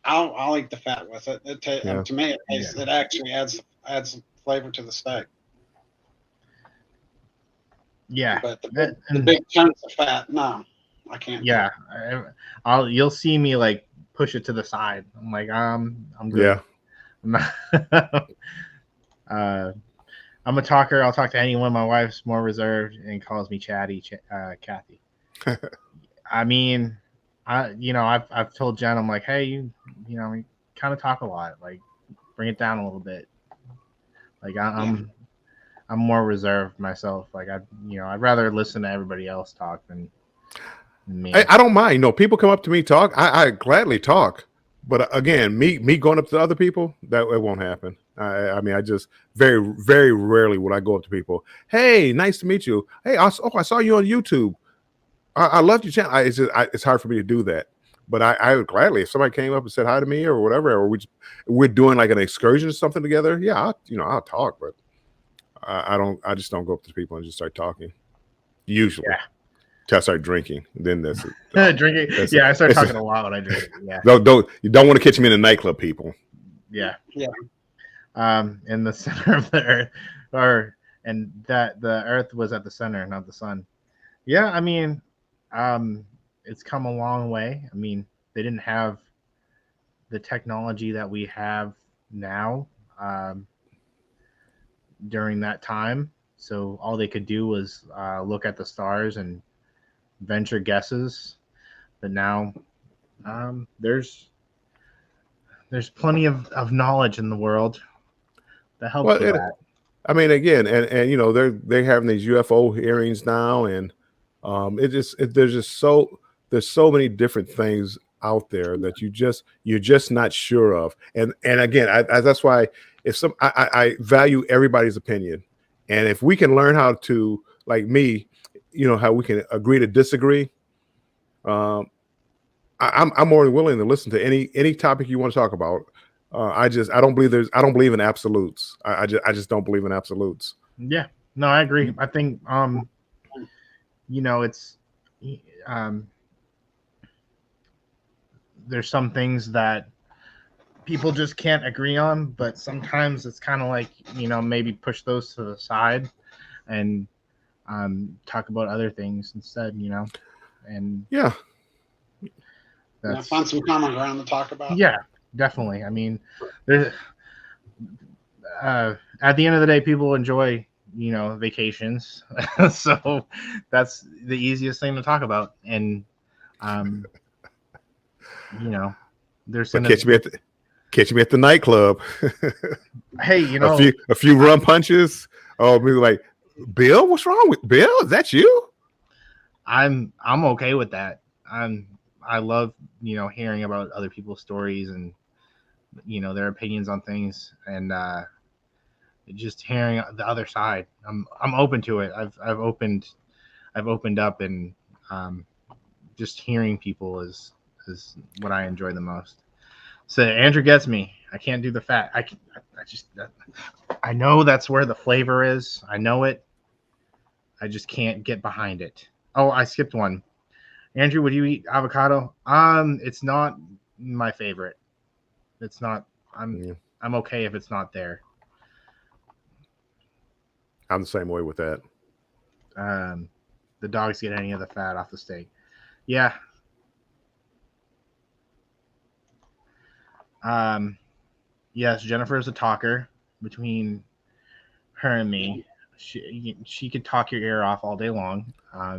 I'll eat the fat with it. To me, it actually adds flavor to the steak. Yeah, but the big chunks of fat, no, I can't. Yeah, you'll see me like push it to the side. I'm like, I'm good. Yeah. I'm a talker. I'll talk to anyone. My wife's more reserved and calls me Chatty, Kathy. I mean, I've told Jen, I'm like, hey, you kind of talk a lot. Like, bring it down a little bit. Like, I'm more reserved myself. Like, I'd rather listen to everybody else talk than me. I don't mind. You know, people come up to me, talk. I gladly talk. But again, me going up to other people, that it won't happen. I mean, I just very, very rarely would I go up to people. Hey, nice to meet you. Hey, I saw you on YouTube. I loved your channel. It's hard for me to do that. But I would gladly, if somebody came up and said hi to me or whatever, or we're doing like an excursion or something together. Yeah, I'll talk, but I just don't go up to people and just start talking. Usually, till I start drinking, then that's it. Drinking. I start talking a lot when I drink. Yeah. You don't want to catch me in a nightclub, people. Yeah. In the center of the earth, and that the earth was at the center, not the sun. Yeah, I mean, it's come a long way. I mean, they didn't have the technology that we have now during that time. So all they could do was look at the stars and venture guesses. But now there's plenty of knowledge in the world that helps with that. I mean, again, and they're having these UFO hearings now, and there's so many different things out there that you're just not sure of. And again, that's why I value everybody's opinion, and if we can learn how to, like me, how we can agree to disagree. I'm more than willing to listen to any topic you want to talk about. I don't believe in absolutes. I just don't believe in absolutes. Yeah, no, I agree. I think it's there's some things that people just can't agree on, but sometimes it's kind of like, maybe push those to the side and talk about other things instead, and find some common ground to talk about. Yeah, definitely. I mean, there's at the end of the day, people enjoy vacations. So that's the easiest thing to talk about. And there's But catch me at the nightclub. Hey, a few rum punches. Oh, maybe like, Bill, what's wrong with Bill? Is that you? I'm okay with that. I love hearing about other people's stories and their opinions on things, and just hearing the other side. I'm open to it. I've opened up, and just hearing people is what I enjoy the most. So Andrew gets me. I can't do the fat. I know that's where the flavor is. I know it. I just can't get behind it. Oh, I skipped one. Andrew, would you eat avocado? It's not my favorite. It's not. I'm okay if it's not there. I'm the same way with that. The dogs get any of the fat off the steak. Yeah. Yes, Jennifer's a talker. Between her and me, she could talk your ear off all day long. I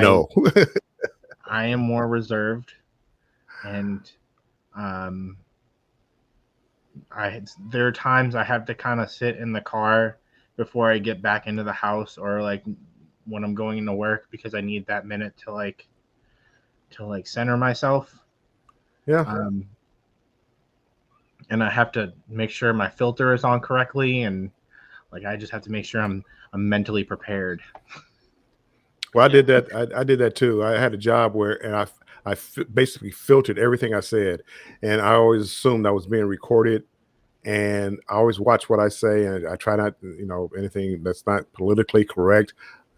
know. I am more reserved, and there are times I have to kind of sit in the car before I get back into the house, or like when I'm going into work, because I need that minute to center myself. Yeah. And I have to make sure my filter is on correctly, and I just have to make sure I'm mentally prepared. Well, I did that. I did that too. I had a job and I basically filtered everything I said, and I always assumed I was being recorded, and I always watch what I say, and I try not, anything that's not politically correct.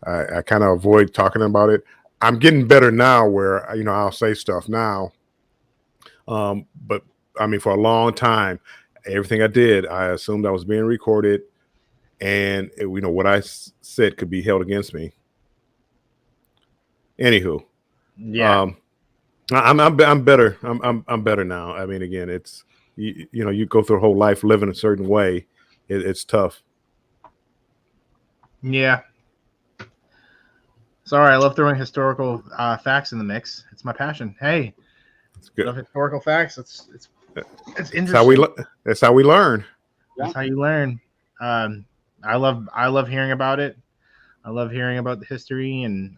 I kind of avoid talking about it. I'm getting better now, where I'll say stuff now. But I mean, for a long time, everything I did, I assumed I was being recorded, and what I said could be held against me. Anywho, yeah, I'm better. I'm better now. I mean, again, it's you go through a whole life living a certain way. It's tough. Yeah. Sorry, I love throwing historical facts in the mix. It's my passion. Hey, it's good. Love historical facts. It's interesting. That's how we learn. That's how you learn. I love hearing about it. I love hearing about the history, and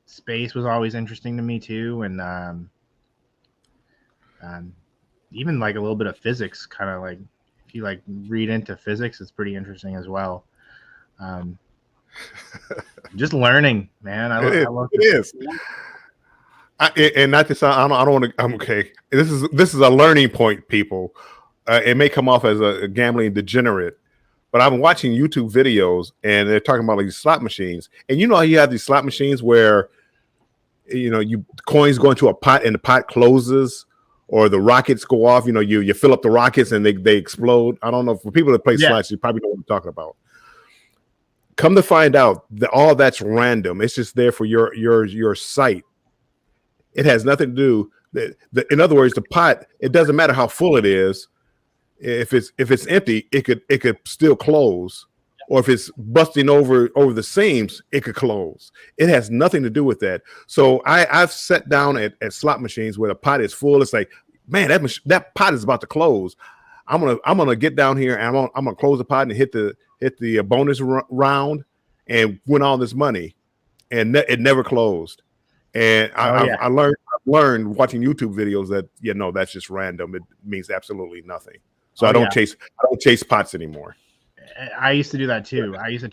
space was always interesting to me too, and even a little bit of physics. Kind of if you read into physics, it's pretty interesting as well. Just learning, man. I love it. It is. And not to sound, I don't want to. I'm okay. This is a learning point, people. It may come off as a gambling degenerate, but I'm watching YouTube videos, and they're talking about these slot machines. And how you have these slot machines where coins go into a pot and the pot closes, or the rockets go off. You fill up the rockets and they explode. I don't know, for people that play slots, you probably know what I'm talking about. Come to find out that all that's random. It's just there for your sight. It has nothing to do. In other words, the pot, it doesn't matter how full it is. If it's empty, it could still close, or if it's busting over the seams, it could close. It has nothing to do with that. So I've sat down at slot machines where the pot is full. It's like, man, that pot is about to close. I'm gonna get down here, and I'm gonna close the pot and hit the bonus round and win all this money, and it never closed. And I learned watching YouTube videos that that's just random. It means absolutely nothing. So I don't chase pots anymore. I used to do that too. I used to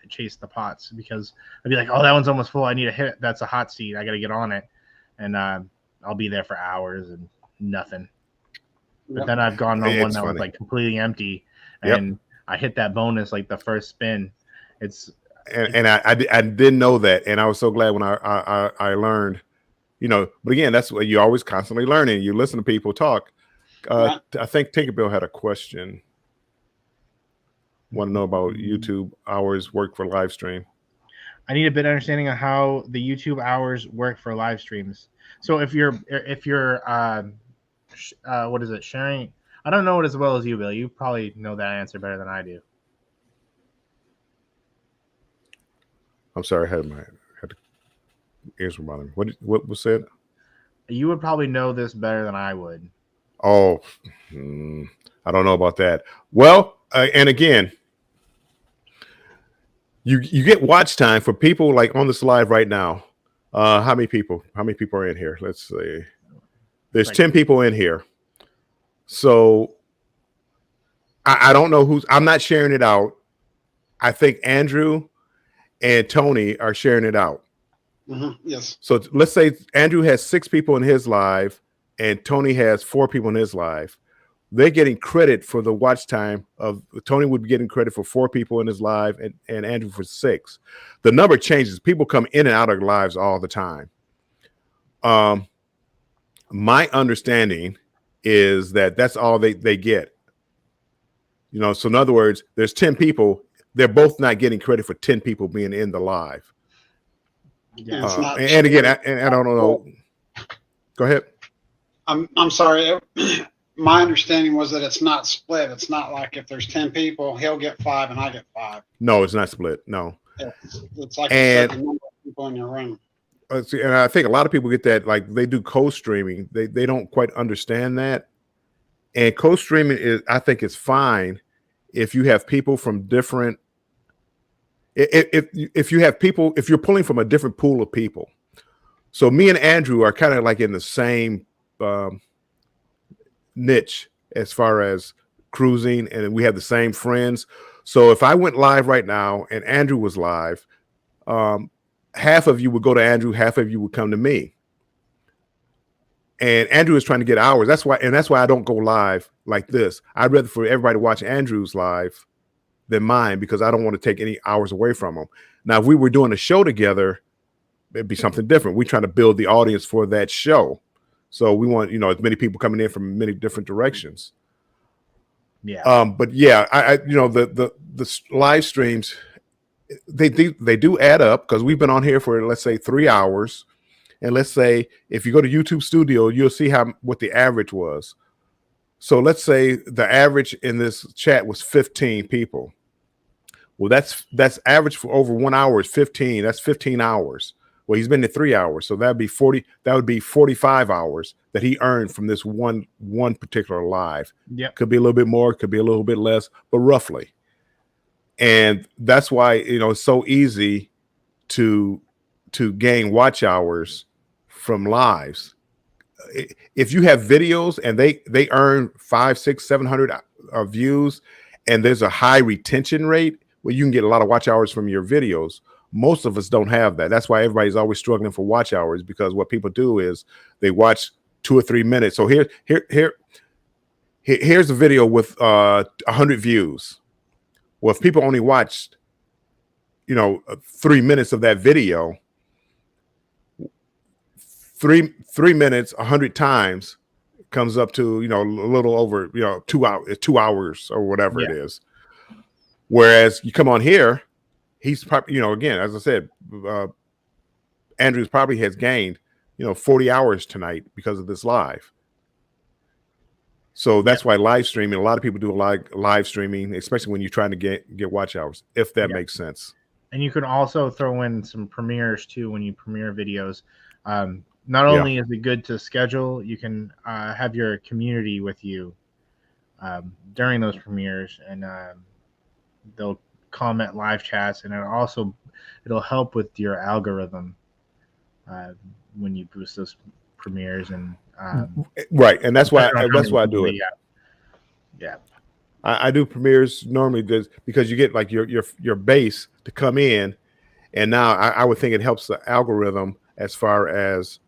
chase the pots, because I'd be like, oh, that one's almost full. I need to hit it. That's a hot seat. I got to get on it, and I'll be there for hours and nothing. But then I've gone on one that was completely empty, and I hit that bonus the first spin. I didn't know that, and I was so glad when I learned. But again, that's what you're always constantly learning. You listen to people talk. I think Tinkerbell had a question. Want to know about YouTube hours work for live stream? I need a bit of understanding of how the YouTube hours work for live streams. So if you're what is it, sharing? I don't know it as well as you, Bill. You probably know that answer better than I do. I'm sorry, I had the ears were bothering me. What was said? You would probably know this better than I would. Oh, I don't know about that. Well, and again, you get watch time for people like on this live right now. How many people? How many people are in here? Let's see. There's 10 people in here. So I don't know who's. I'm not sharing it out. I think Andrew and Tony are sharing it out. Yes. So let's say Andrew has 6 people in his live and Tony has 4 people in his live. They're getting credit for the watch time of Tony would be getting credit for 4 people in his live and Andrew for 6. The number changes. People come in and out of lives all the time. My understanding is that that's all they get. You know, so in other words, there's 10 people. They're both not getting credit for 10 people being in the live. Yeah, and again, I don't know. Go ahead. I'm sorry. My understanding was that it's not split. It's not like if there's 10 people, he'll get 5 and I get 5. No, it's not split. No. It's like a certain number of people in your room. And I think a lot of people get that, like they do co-streaming. They don't quite understand that. And co-streaming is, I think, is fine if you have people from different. If you have people, if you're pulling from a different pool of people. So me and Andrew are kind of like in the same niche as far as cruising, and we have the same friends. So if I went live right now and Andrew was live, half of you would go to Andrew, half of you would come to me. And Andrew is trying to get hours. That's why I don't go live like this. I'd rather for everybody to watch Andrew's live than mine, because I don't want to take any hours away from him. Now, if we were doing a show together, it'd be something different. We're trying to build the audience for that show. So we want, as many people coming in from many different directions. Yeah. But yeah, the live streams, they do add up, because we've been on here for, let's say, 3 hours. And let's say if you go to YouTube Studio, you'll see what the average was. So let's say the average in this chat was 15 people. Well, that's average for over 1 hour is 15. That's 15 hours. Well, he's been to 3 hours, so that'd be 40. That would be 45 hours that he earned from this one particular live. Yeah, could be a little bit more, could be a little bit less, but roughly. And that's why it's so easy to gain watch hours from lives. If you have videos and they earn 500, 600, 700 views, and there's a high retention rate, well, you can get a lot of watch hours from your videos. Most of us don't have that. That's why everybody's always struggling for watch hours, because what people do is they watch 2 or 3 minutes. So here's a video with 100 views. Well, if people only watched 3 minutes of that video, 3 minutes 100 times comes up to a little over 2 hours or whatever it is. Whereas you come on here, he's probably again, as I said, Andrews probably has gained 40 hours tonight because of this live. So that's why live streaming, a lot of people do live streaming, especially when you're trying to get watch hours, if that makes sense. And you can also throw in some premieres too when you premiere videos. Not only is it good to schedule, you can have your community with you during those premieres, and they'll comment live chats, and it'll help with your algorithm when you boost those premieres. And right, and that's why I do it. Yeah. I do premieres normally because you get like your base to come in, and now I would think it helps the algorithm as far as,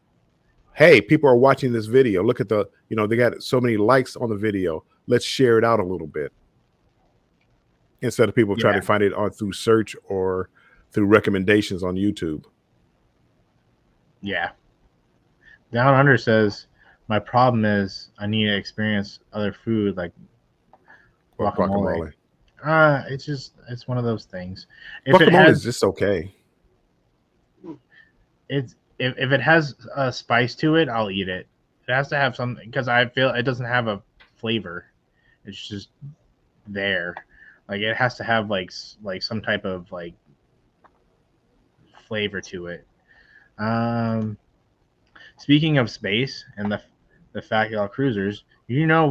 hey, people are watching this video. Look at they got so many likes on the video. Let's share it out a little bit, instead of people trying to find it through search or through recommendations on YouTube. Yeah. Down Under says, my problem is I need to experience other food like guacamole. It's one of those things. Guacamole is just okay. If it has a spice to it, I'll eat it. It has to have something, because I feel it doesn't have a flavor. It's just there. Like it has to have like some type of like flavor to it. Speaking of space and the Fat Gal Cruisers, we know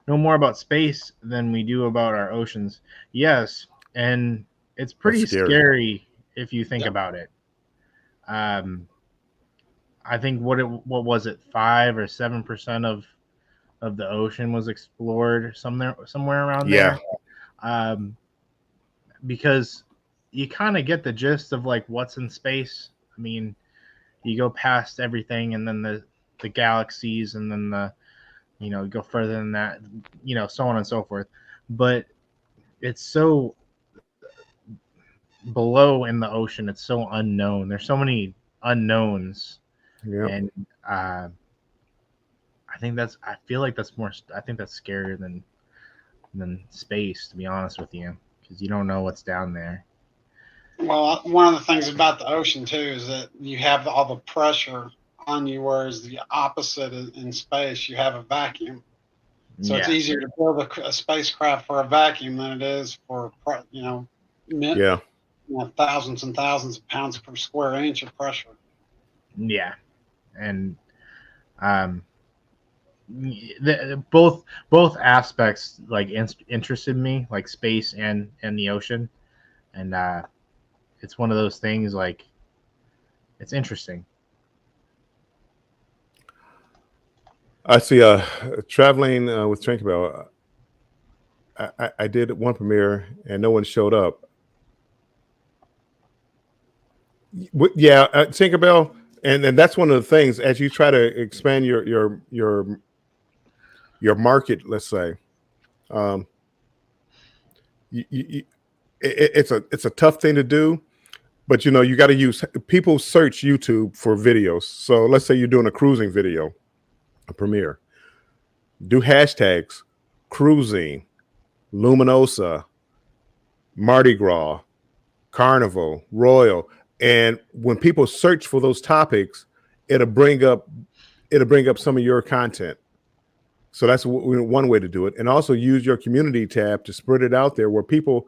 more about space than we do about our oceans. Yes, and it's pretty scary if you think about it. I think what was it, 5 or 7% of the ocean was explored somewhere around there. Because you kind of get the gist of like what's in space. I mean, you go past everything, and then the galaxies, and then go further than that, so on and so forth. But it's so below in the ocean, it's so unknown. There's so many unknowns. And I feel like that's scarier than space, to be honest with you, because you don't know what's down there. Well, one of the things about the ocean too is that you have all the pressure on you, whereas the opposite in space, you have a vacuum. So it's easier to build a spacecraft for a vacuum than it is for thousands and thousands of pounds per square inch of pressure. Yeah, and both aspects like interested me, like space and the ocean, and it's one of those things like it's interesting. I see. Traveling with Tinkerbell, I did one premiere and no one showed up. Yeah, Tinkerbell, and that's one of the things as you try to expand your market. Let's say, it's a tough thing to do, but you got to use. People search YouTube for videos. So let's say you're doing a cruising video, a premiere. Do hashtags cruising, Luminosa, Mardi Gras, Carnival, Royal. And when people search for those topics, it'll bring up some of your content. So that's one way to do it. And also use your community tab to spread it out there where people,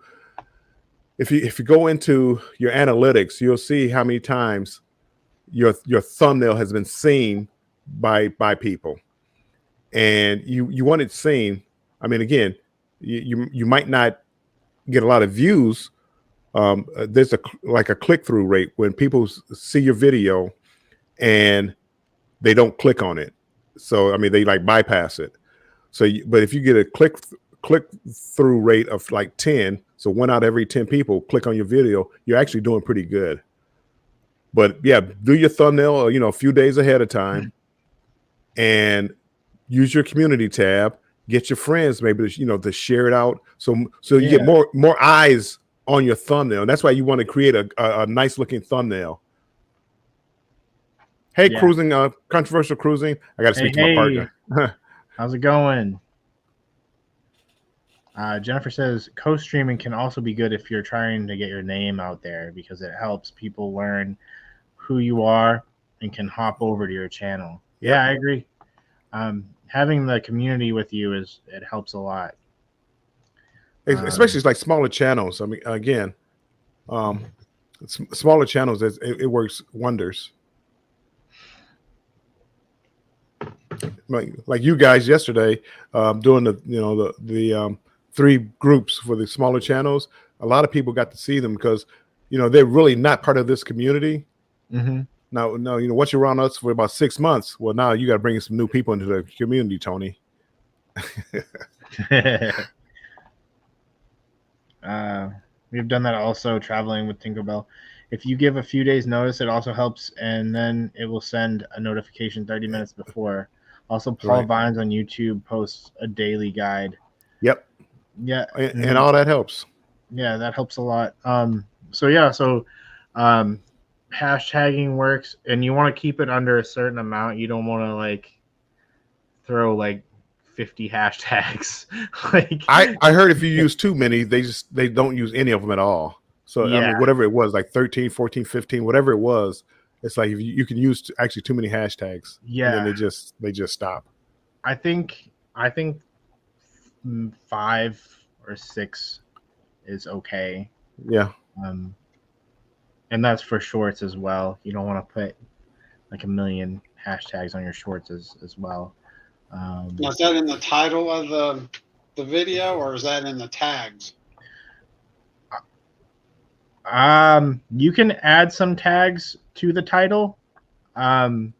if you go into your analytics, you'll see how many times your thumbnail has been seen by people. And you want it seen. I mean, again, you might not get a lot of views. There's a click-through rate when people see your video and they don't click on it. So I mean, they like bypass it. So, but if you get a click-through rate of like 10, so 1 out of every 10 people click on your video, you're actually doing pretty good. But yeah, do your thumbnail, a few days ahead of time, and use your community tab. Get your friends maybe to share it out. So you get more eyes on your thumbnail. And that's why you want to create a nice looking thumbnail. Hey, cruising, controversial cruising. I got to speak to my partner. How's it going? Jennifer says co-streaming can also be good if you're trying to get your name out there because it helps people learn who you are and can hop over to your channel. Yeah, I agree. Having the community with you it helps a lot. Especially like smaller channels. I mean, again, smaller channels, it works wonders. Like you guys yesterday, doing the 3 groups for the smaller channels. A lot of people got to see them because they're really not part of this community. Mm-hmm. Now, once you're around us for about 6 months, well, now you got to bring some new people into the community, Tony. We've done that also traveling with Tinkerbell. If you give a few days notice, it also helps, and then it will send a notification 30 minutes before. Also, Paul Vines on YouTube posts a daily guide. Yep. Yeah. And all that helps. Yeah, that helps a lot. So hashtagging works, and you want to keep it under a certain amount. You don't want to like throw like 50 hashtags. Like I heard if you use too many, they don't use any of them at all. So I mean, whatever it was, like 13, 14, 15, whatever it was, it's like if you can use actually too many hashtags. Yeah. And then they just stop. I think 5 or 6 is okay. Yeah. And that's for shorts as well. You don't want to put like a million hashtags on your shorts as well. Now, is that in the title of the video, or is that in the tags? You can add some tags to the title, and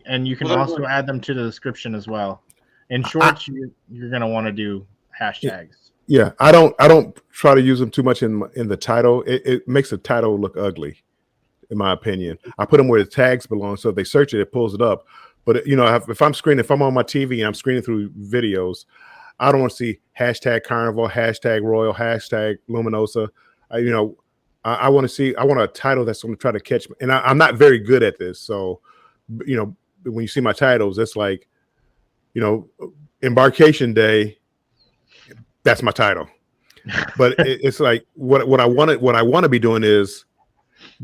you can also add them to the description as well. In shorts, you're gonna want to do hashtags. Yeah, I don't try to use them too much in the title. It makes the title look ugly, in my opinion. I put them where the tags belong, so if they search it, it pulls it up. But you know, if I'm on my TV and I'm screening through videos, I don't want to see hashtag Carnival, hashtag Royal, hashtag Luminosa. I want a title that's going to try to catch me. And I'm not very good at this, so you know, when you see my titles, it's like, you know, Embarkation Day. That's my title. But it's like what I want to be doing is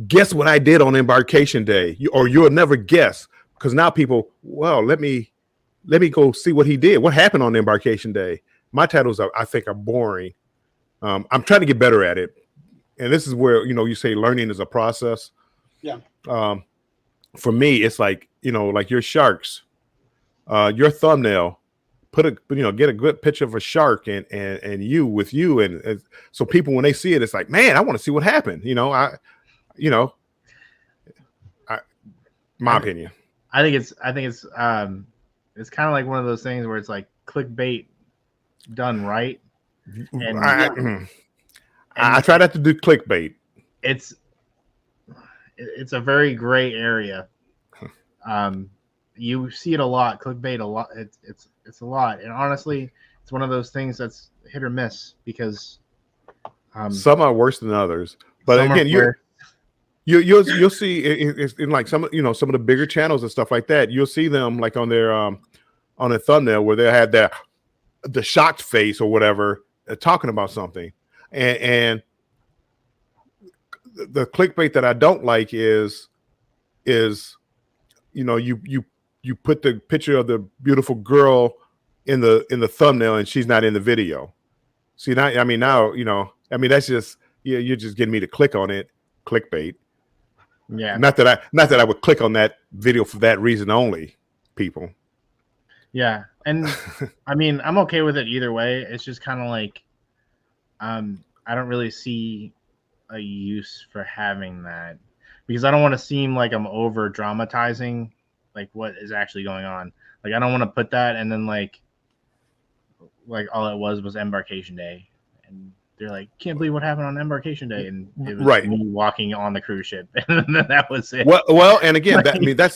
guess what I did on Embarkation Day, or you'll never guess, because now people, well, let me go see what he did. What happened on Embarkation Day? My titles I think are boring. I'm trying to get better at it, and this is where you say learning is a process. Yeah. For me, it's like like your sharks, your thumbnail. Get a good picture of a shark and you with you, and so people when they see it, it's like, man, I want to see what happened. My opinion. I think it's kind of like one of those things where it's like clickbait done right. And I try not to do clickbait. It's a very gray area. You see it a lot, clickbait a lot. It's a lot, and honestly, it's one of those things that's hit or miss because some are worse than others. But again, you'll see it's in like some of the bigger channels and stuff like that. You'll see them like on their on a thumbnail where they had the shocked face or whatever talking about something, and the clickbait that I don't like is you put the picture of the beautiful girl in the thumbnail and she's not in the video. See, now that's just you're just getting me to click on it. Clickbait. Yeah. Not that I would click on that video for that reason only, people. Yeah. And I mean, I'm okay with it either way. It's just kind of like I don't really see a use for having that because I don't want to seem like I'm over dramatizing like what is actually going on. Like I don't want to put that and then like all it was Embarkation Day and they're like, can't believe what happened on Embarkation Day, and it was me walking on the cruise ship, and that was it. Well, and again, that's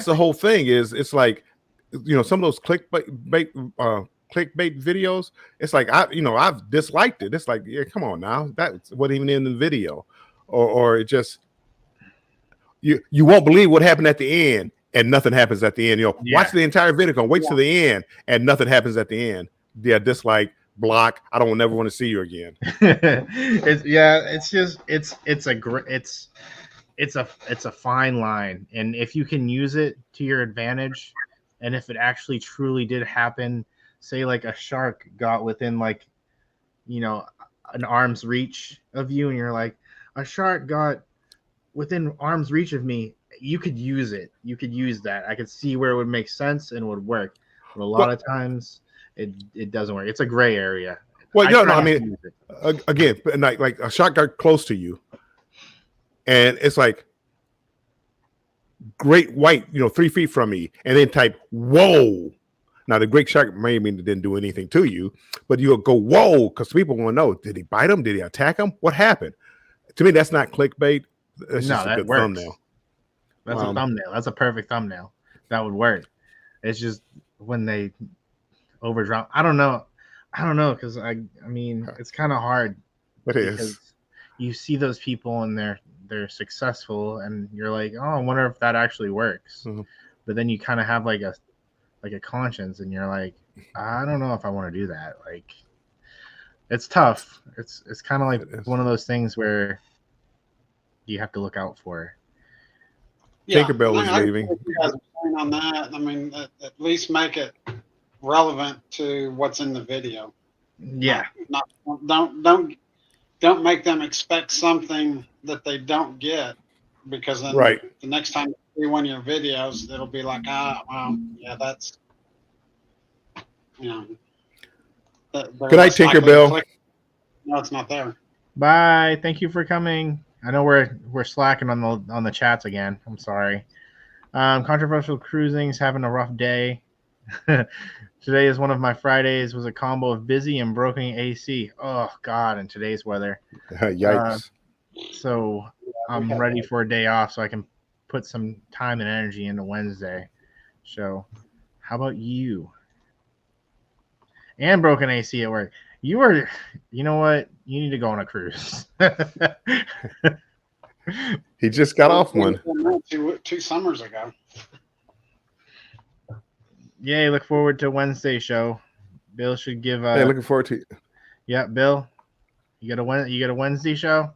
the whole thing. Is it's like some of those clickbait videos. It's like I've disliked it. It's like, yeah, come on now, that wasn't even in the video, or it just you won't believe what happened at the end, and nothing happens at the end. Watch the entire video, wait till the end, and nothing happens at the end. Yeah, dislike. Block. I don't never want to see you again. It's a fine line, and if you can use it to your advantage, and if it actually truly did happen, say like a shark got within like an arm's reach of you, and you're like, a shark got within arm's reach of me, you could use it. You could use that. I could see where it would make sense and would work, but a lot of times it doesn't work. It's a gray area. Well, I mean, again, like a shark got close to you, and it's like great white, 3 feet from me, and then type whoa. Now the great shark maybe didn't do anything to you, but you'll go whoa because people want to know: did he bite him? Did he attack him? What happened? To me, that's not clickbait. That's just a good thumbnail. That's a thumbnail. That's a perfect thumbnail. That would work. It's just when they overdrop. I don't know because I mean it's kind of hard. It is because you see those people and they're successful and you're like, oh, I wonder if that actually works. Mm-hmm. But then you kind of have like a conscience and you're like, I don't know if I want to do that. Like it's tough. It's kind of like one of those things where you have to look out for. Yeah, Tinkerbell was leaving. On that, I mean, at least make it relevant to what's in the video. Yeah. Don't make them expect something that they don't get, because then Right. the next time you see one of your videos, it'll be like, well, yeah, that's, Good night, Tinkerbell. No, it's not there. Bye. Thank you for coming. I know we're slacking on the chats again. I'm sorry. Controversial Cruising's having a rough day. Today is one of my Fridays. Was a combo of busy and broken AC. Oh God! In today's weather. Yikes. So I'm ready for a day off so I can put some time and energy into Wednesday. So, how about you? And broken AC at work. You know what? You need to go on a cruise. He just got off one 2 summers ago. Yay! Look forward to Wednesday show. Bill should give. Hey, looking forward to. Yeah, Bill, you got a Wednesday show.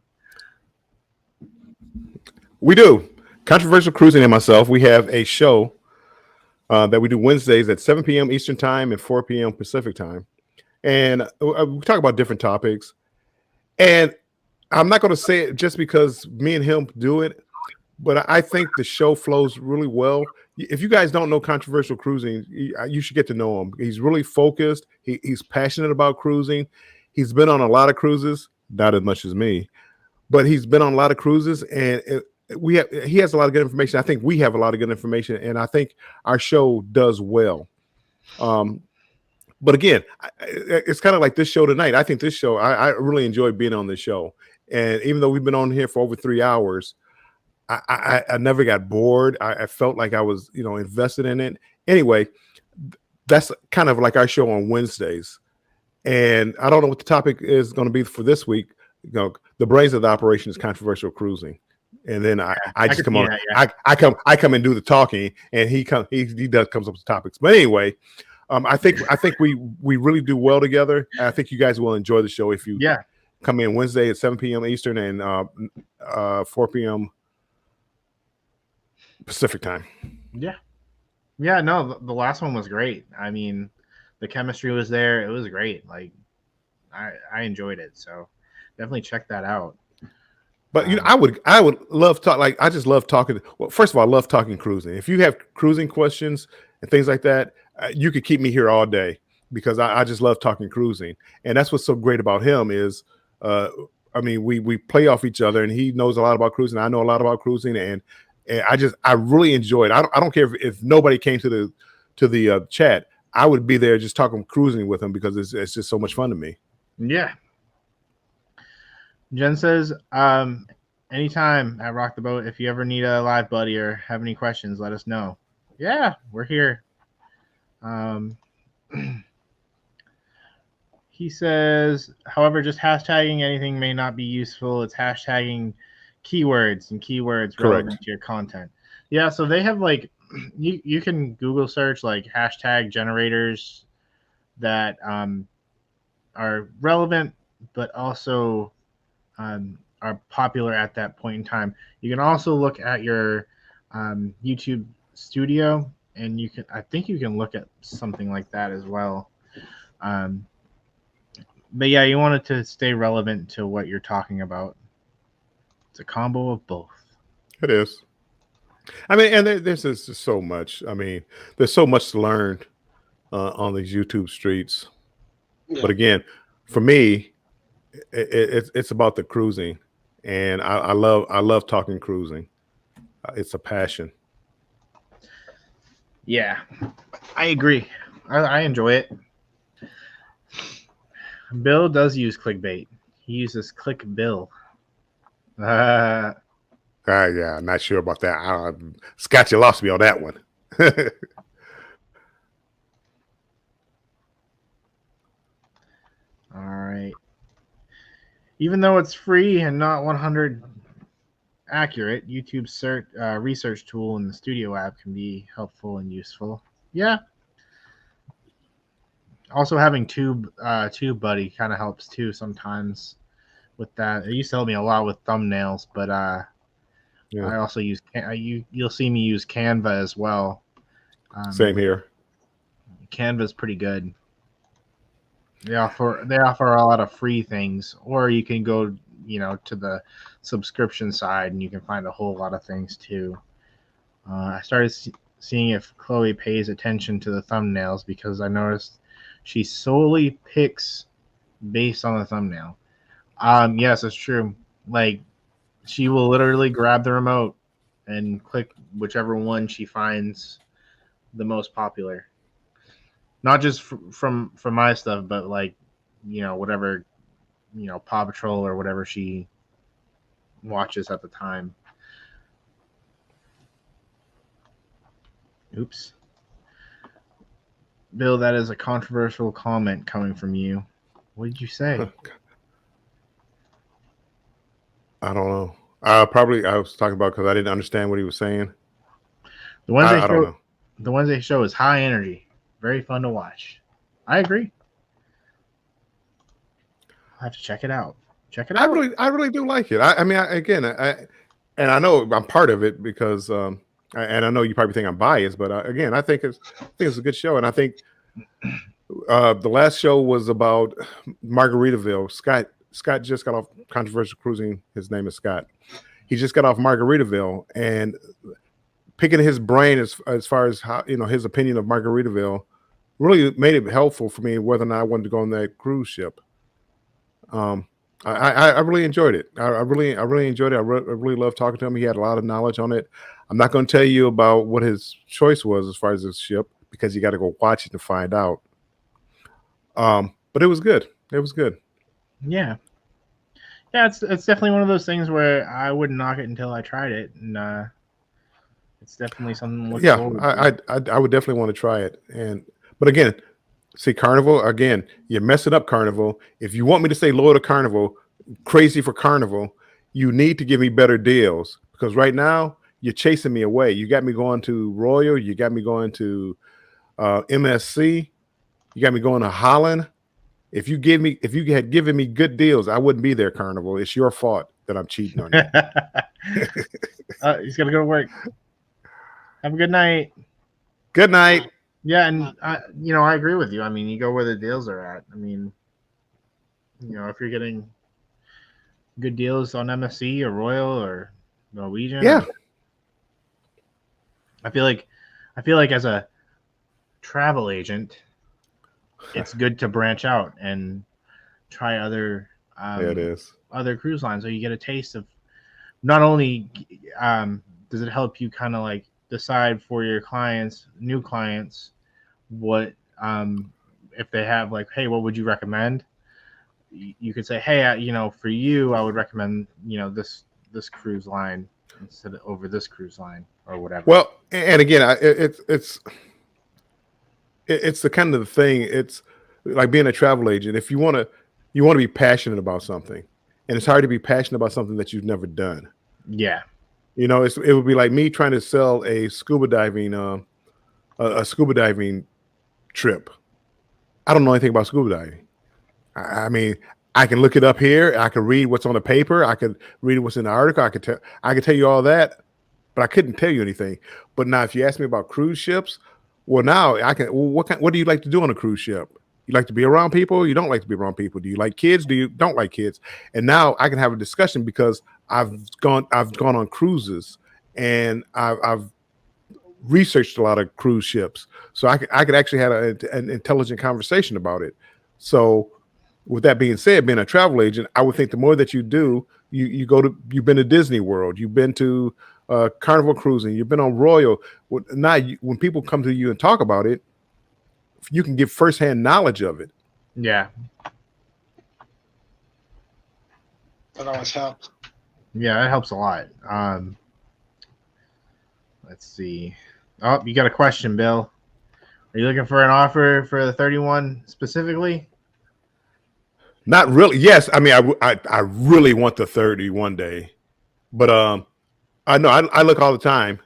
We do. Controversial Cruising and myself, we have a show that we do Wednesdays at 7 p.m. Eastern Time and 4 p.m. Pacific Time. And we talk about different topics. And I'm not going to say it just because me and him do it, but I think the show flows really well. If you guys don't know Controversial Cruising, you should get to know him. He's really focused. He's passionate about cruising. He's been on a lot of cruises, not as much as me, but he's been on a lot of cruises, and he has a lot of good information. I think we have a lot of good information, and I think our show does well. But again, it's kind of like this show tonight. I think this show, I really enjoy being on this show. And even though we've been on here for over 3 hours, I never got bored. I felt like I was, invested in it. Anyway, that's kind of like our show on Wednesdays. And I don't know what the topic is going to be for this week. The brains of the operation is Controversial Cruising. And then I just come on. Yeah. I come and do the talking, and he comes up with topics. But anyway, I think we really do well together. I think you guys will enjoy the show if you come in Wednesday at 7 p.m. Eastern and 4 p.m. Pacific Time. Yeah. No, the last one was great. I mean, the chemistry was there. It was great. Like, I enjoyed it. So definitely check that out. But I would love to talk. Like, I just love talking. Well, first of all, I love talking cruising. If you have cruising questions and things like that, you could keep me here all day, because I just love talking cruising. And that's what's so great about him is, we play off each other, and he knows a lot about cruising. I know a lot about cruising, and I really enjoy it. I don't care if nobody came to the chat. I would be there just talking cruising with him, because it's just so much fun to me. Yeah. Jen says, anytime at Rock the Boat, if you ever need a live buddy or have any questions, let us know. Yeah, we're here. He says, however, just hashtagging anything may not be useful. It's hashtagging keywords and keywords relevant to your content. Yeah, so they have you can Google search hashtag generators that are relevant, but also are popular at that point in time. You can also look at your YouTube studio, and I think you can look at something like that as well. But yeah, you want it to stay relevant to what you're talking about. It's a combo of both. It is. I mean, and there's just so much. I mean, there's so much to learn on these YouTube streets. Yeah. But again, for me, it's about the cruising, and I love talking cruising. It's a passion. Yeah, I agree. I enjoy it. Bill does use clickbait. He uses click Bill. Yeah, I'm not sure about that. Scott, you lost me on that one. All right. Even though it's free and not 100 accurate, YouTube's research tool in the Studio app can be helpful and useful. Yeah. Also, having TubeBuddy kind of helps too sometimes with that. It used to help me a lot with thumbnails, but I also use you'll see me use Canva as well. Same here. Canva's pretty good. They offer a lot of free things, or you can go, to the subscription side and you can find a whole lot of things too. I started seeing if Chloe pays attention to the thumbnails because I noticed she solely picks based on the thumbnail. Yes, it's true. Like, she will literally grab the remote and click whichever one she finds the most popular. Not just from my stuff, but like, whatever, Paw Patrol or whatever she watches at the time. Oops. Bill, that is a controversial comment coming from you. What did you say? I don't know. I was talking about because I didn't understand what he was saying. The Wednesday show is high energy, very fun to watch. I agree. I'll have to check it out. I really do like it. I mean, and I know I'm part of it because, and I know you probably think I'm biased, but again, I think it's a good show, and I think the last show was about Margaritaville. Scott just got off Controversial Cruising. His name is Scott. He just got off Margaritaville, and picking his brain as far as how his opinion of Margaritaville really made it helpful for me whether or not I wanted to go on that cruise ship. I really enjoyed it. I really enjoyed it. I really loved talking to him. He had a lot of knowledge on it. I'm not going to tell you about what his choice was as far as this ship because you got to go watch it to find out. But it was good. It was good. Yeah. Yeah, it's definitely one of those things where I wouldn't knock it until I tried it, and it's definitely something. I would definitely want to try it. But again, see, Carnival, again, you're messing up Carnival. If you want me to stay loyal to Carnival, crazy for Carnival, you need to give me better deals because right now you're chasing me away. You got me going to Royal. You got me going to MSC. You got me going to Holland. If you had given me good deals, I wouldn't be there, Carnival. It's your fault that I'm cheating on you. He's got to go to work. Have a good night. Good night. Yeah, and I agree with you. I mean, you go where the deals are at. I mean, if you're getting good deals on MSC or Royal or Norwegian, yeah. I feel like as a travel agent, it's good to branch out and try other other cruise lines, so you get a taste of not only does it help you kind of like decide for your new clients, what if they have like, hey, what would you recommend? You could say, hey, for you, I would recommend this cruise line instead of over this cruise line or whatever. Well, and again, it's the kind of the thing. It's like being a travel agent. If you want to be passionate about something, and it's hard to be passionate about something that you've never done. Yeah. It would be like me trying to sell a scuba diving trip. I don't know anything about scuba diving. I mean, I can look it up here. I can read what's on the paper. I could read what's in the article. I could tell you all that, but I couldn't tell you anything. But now, if you ask me about cruise ships, well, now I can. Well, what do you like to do on a cruise ship? You like to be around people? You don't like to be around people? Do you like kids? Do you don't like kids? And now I can have a discussion because I've gone on cruises and I've researched a lot of cruise ships, so I could actually have an intelligent conversation about it. So, with that being said, being a travel agent, I would think the more that you do, you've been to Disney World, you've been to Carnival Cruising, you've been on Royal. Now, when people come to you and talk about it, you can give firsthand knowledge of it. Yeah, that always helps. Yeah, it helps a lot. Let's see. Oh, you got a question, Bill. Are you looking for an offer for the 31 specifically? Not really. Yes, I mean, I really want the 31 day, but I know I look all the time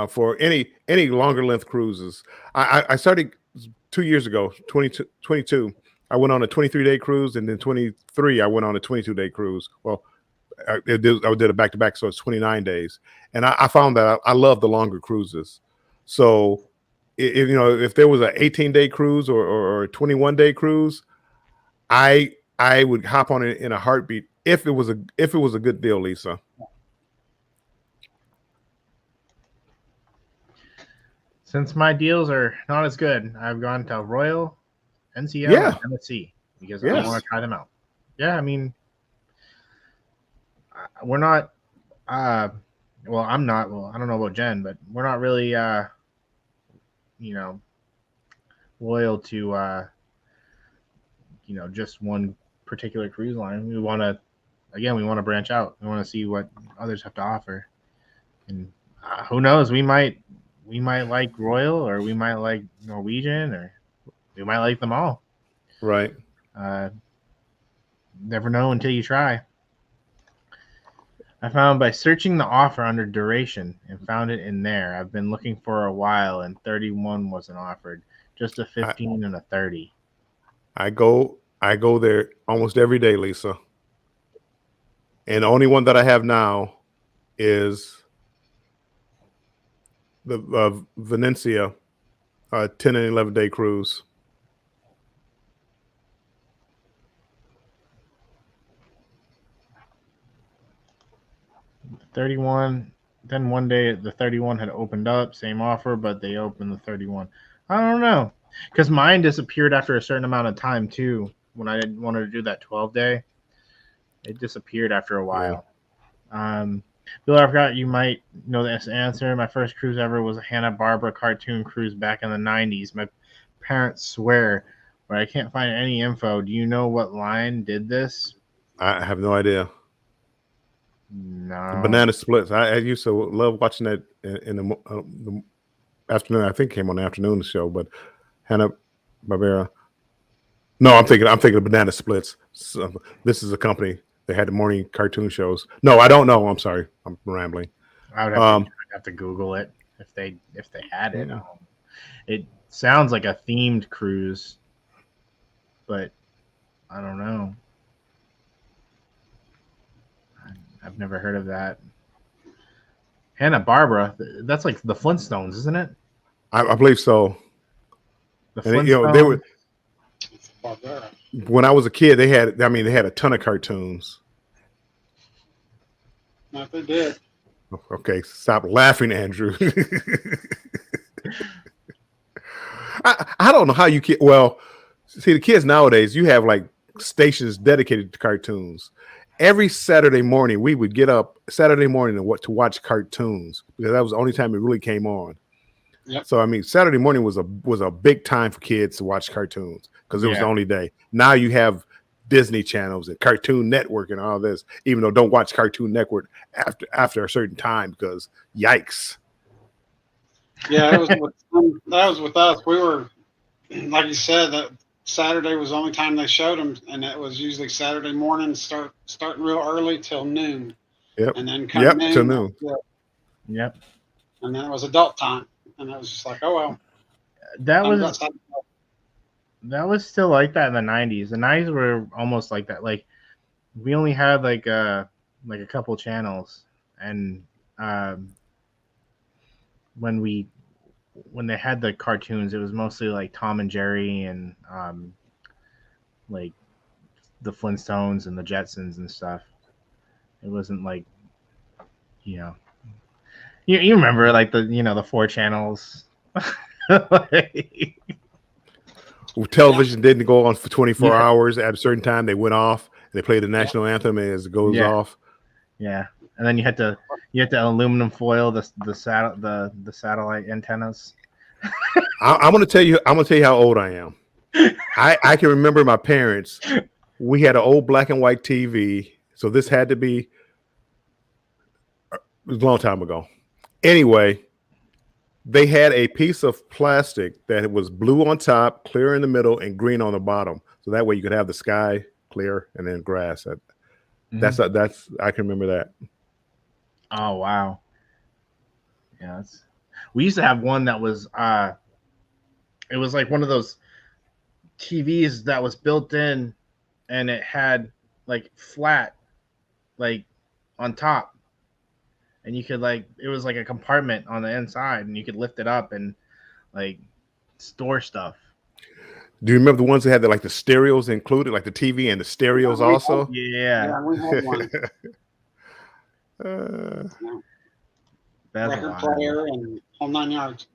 for any longer length cruises. I started 2 years ago, 22. I went on a 23-day cruise, and then 23 I went on a 22-day cruise. Well, I did a back-to-back, so it's 29 days. And I found that I love the longer cruises. So if there was an 18-day cruise or a 21-day cruise, I would hop on it in a heartbeat if it was a good deal, Lisa. Since my deals are not as good, I've gone to Royal, NCL, and MSC because I want to try them out. Yeah, I mean, we're not. Well, I'm not. Well, I don't know about Jen, but we're not really, loyal to, just one particular cruise line. We want to branch out. We want to see what others have to offer, and who knows? We might like Royal, or we might like Norwegian, or we might like them all. Right. Never know until you try. I found by searching the offer under duration and found it in there. I've been looking for a while, and 31 wasn't offered. Just a 15 and a 30. I go there almost every day, Lisa. And the only one that I have now is the Venetia 10 and 11-day cruise. $31. Then one day the 31 had opened up, same offer, but they opened the 31. I don't know, because mine disappeared after a certain amount of time too. When I wanted to do that 12-day, it disappeared after a while. Yeah. Bill, I forgot you might know this answer. My first cruise ever was a Hanna-Barbera cartoon cruise back in the 90s. My parents swear, but I can't find any info. Do you know what line did this? I have no idea. No. Banana Splits. I used to love watching that in the afternoon. I think it came on the afternoon show, but Hanna-Barbera. No, I'm thinking of Banana Splits. So, this is a company. They had the morning cartoon shows. No, I don't know. I'm sorry. I'm rambling. I would have to Google it if they had it. Yeah. It sounds like a themed cruise, but I don't know. I've never heard of that. Hanna-Barbera, that's like the Flintstones, isn't it? I believe so. The Flintstones. They were. When I was a kid, they had a ton of cartoons. No, they did. Okay, stop laughing, Andrew. I don't know how you kid. Well, see, the kids nowadays, you have like stations dedicated to cartoons. Every Saturday morning, we would get up Saturday morning to watch cartoons because that was the only time it really came on. Yep. So I mean, Saturday morning was a big time for kids to watch cartoons because it was the only day. Now you have Disney channels and Cartoon Network and all this. Even though don't watch Cartoon Network after a certain time because yikes. Yeah, that was with us. We were, like you said, that Saturday was the only time they showed them, and it was usually Saturday morning, starting real early till noon. Yep. And then noon till noon. Yep. And then it was adult time, and it was just like, oh well. That was still like that in the 90s. The 90s were almost like that. Like we only had like a couple channels, and when they had the cartoons, it was mostly like Tom and Jerry and like the Flintstones and the Jetsons and stuff. It wasn't like, you remember like the 4 channels. Television didn't go on for 24 hours. At a certain time, they went off. They played the national anthem as it goes off. Yeah, and then you had to aluminum foil the satellite antennas. I'm gonna tell you how old I am. I can remember my parents. We had an old black and white TV, so this had to be a long time ago. Anyway, they had a piece of plastic that was blue on top, clear in the middle, and green on the bottom. So that way you could have the sky clear and then grass. That's I can remember that. Oh wow. Yeah, we used to have one that was it was like one of those TVs that was built in, and it had like flat like on top, and you could it was like a compartment on the inside, and you could lift it up, and like store stuff. Do you remember the ones that had the stereos included, like the TV and the stereos also? Yeah, we had one. That's Record player and whole 9 yards.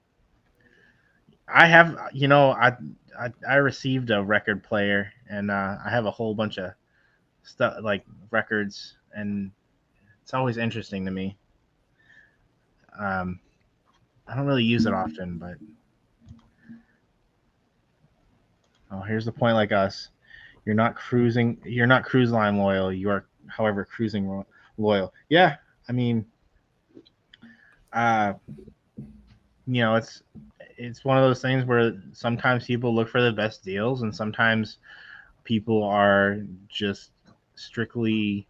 I have, I received a record player, and I have a whole bunch of stuff like records, and it's always interesting to me. I don't really use it often, but here's the point. Like us, you're not cruise line loyal. You are, however, cruising loyal. Yeah, I mean, it's one of those things where sometimes people look for the best deals, and sometimes people are just strictly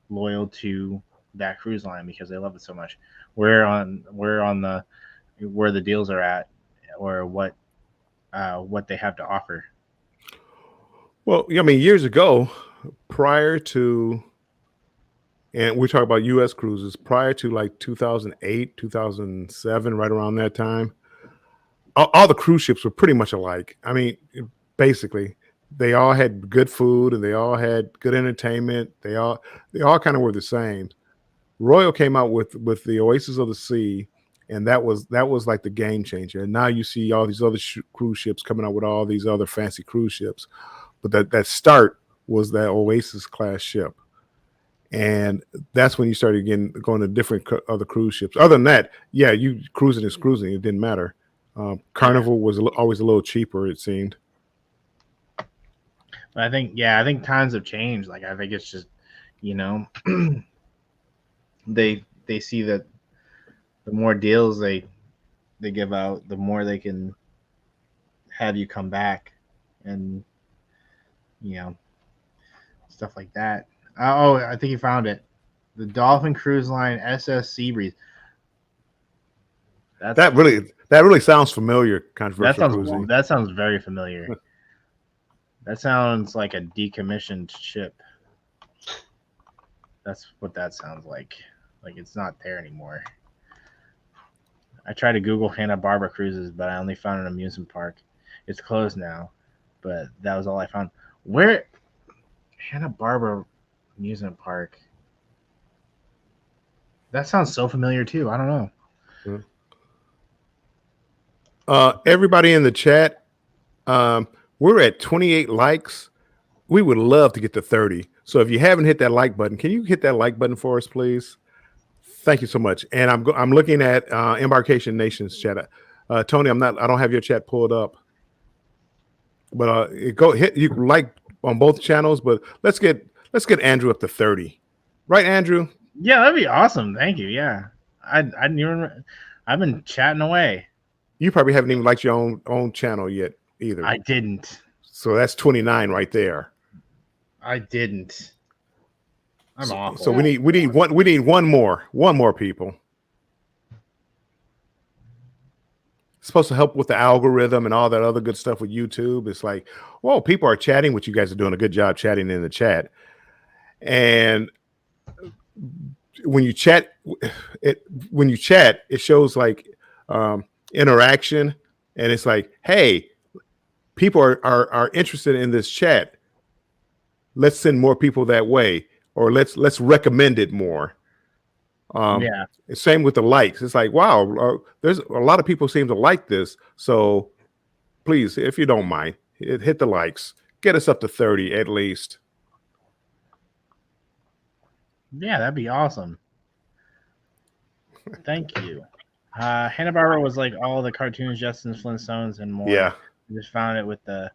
loyal to that cruise line because they love it so much. We're on the where the deals are at, or what they have to offer. Well, I mean, years ago, prior to, and we're talking about U.S. cruises, prior to like 2008, 2007, right around that time, all the cruise ships were pretty much alike. I mean, basically, they all had good food and they all had good entertainment. They all kind of were the same. Royal came out with the Oasis of the Sea, and that was like the game changer. And now you see all these other cruise ships coming out with all these other fancy cruise ships. But that start was that Oasis class ship. And that's when you started going to different other cruise ships. Other than that, yeah, you cruising is cruising. It didn't matter. Carnival was always a little cheaper, it seemed. But I think times have changed. Like, I think it's just, they see that the more deals they give out, the more they can have you come back, and stuff like that. Oh, I think you found it. The Dolphin Cruise Line SS Seabreeze. That really sounds familiar. Controversial. That sounds very familiar. That sounds like a decommissioned ship. That's what that sounds like. Like, it's not there anymore. I tried to Google Hanna Barbera cruises, but I only found an amusement park. It's closed now, but that was all I found. Where Hanna Barbera amusement park? That sounds so familiar too. I don't know. Everybody in the chat, we're at 28 likes. We would love to get to 30. So if you haven't hit that like button, can you hit that like button for us, please? Thank you so much. And I'm looking at Embarkation Nation's chat. Tony, I don't have your chat pulled up, but you can like on both channels. But let's get Andrew up to 30, right, Andrew? Yeah, that'd be awesome. Thank you. Yeah, I've been chatting away. You probably haven't even liked your own channel yet either. I didn't. So that's 29 right there. I didn't. I'm awful. So we need one more people. It's supposed to help with the algorithm and all that other good stuff with YouTube. It's like, whoa, people are chatting, which you guys are doing a good job chatting in the chat. And when you chat, it shows like interaction, and it's like, hey, people are interested in this chat. Let's send more people that way, or let's recommend it more. Yeah. Same with the likes. It's like, wow, there's a lot of people seem to like this. So please, if you don't mind, hit the likes. Get us up to 30 at least. Yeah, that'd be awesome. Thank you. Hanna Barbera was like all the cartoons, Jetsons, Flintstones, and more. Yeah. I just found it with the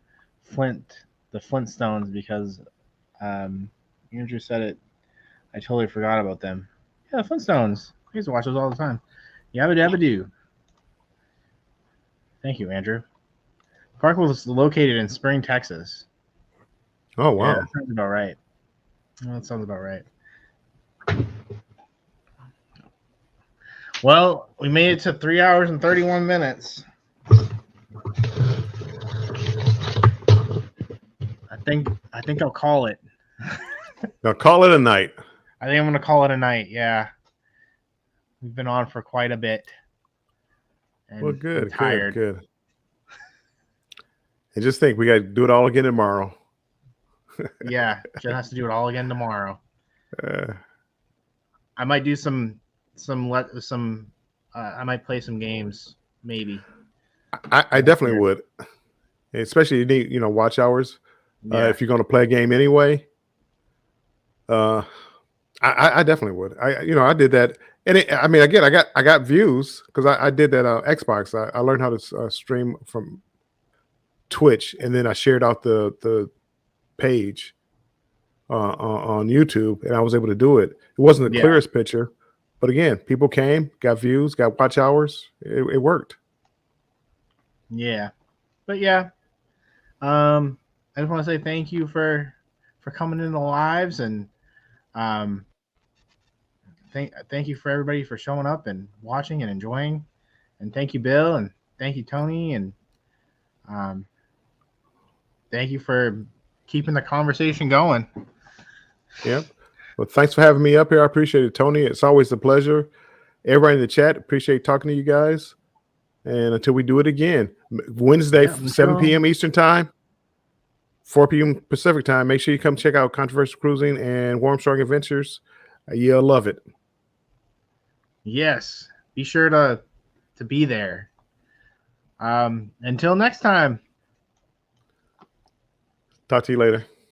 Flintstones because Andrew said it. I totally forgot about them. Yeah, the Flintstones. I used to watch those all the time. Yabba dabba doo. Thank you, Andrew. Park was located in Spring, Texas. Oh, wow. Yeah, that sounds about right. That sounds about right. Well, we made it to 3 hours and 31 minutes. I think I'll call it. Now call it a night. I think I'm going to call it a night. Yeah. We've been on for quite a bit. and Well, I'm good, tired. good. And just think, we got to do it all again tomorrow. Yeah, Jen has to do it all again tomorrow. Uh, I might do I might play some games, maybe. I definitely would, especially you need watch hours. Yeah. If you're going to play a game anyway, I definitely would. I did that, and again, I got views because I did that Xbox. I learned how to stream from Twitch, and then I shared out the page on YouTube, and I was able to do it. It wasn't the clearest picture, but again, people came, got views, got watch hours. It worked. Yeah, but yeah, I just want to say thank you for coming into the lives, and thank you for everybody for showing up and watching and enjoying, and thank you, Bill, and thank you, Tony, and thank you for keeping the conversation going. Yeah. Well, thanks for having me up here. I appreciate it, Tony. It's always a pleasure. Everybody in the chat, appreciate talking to you guys. And until we do it again, Wednesday, 7 p.m. Eastern time, 4 p.m. Pacific time, make sure you come check out Controversial Cruising and Wormstrong Adventures. You'll love it. Yes. Be sure to be there. Until next time. Talk to you later.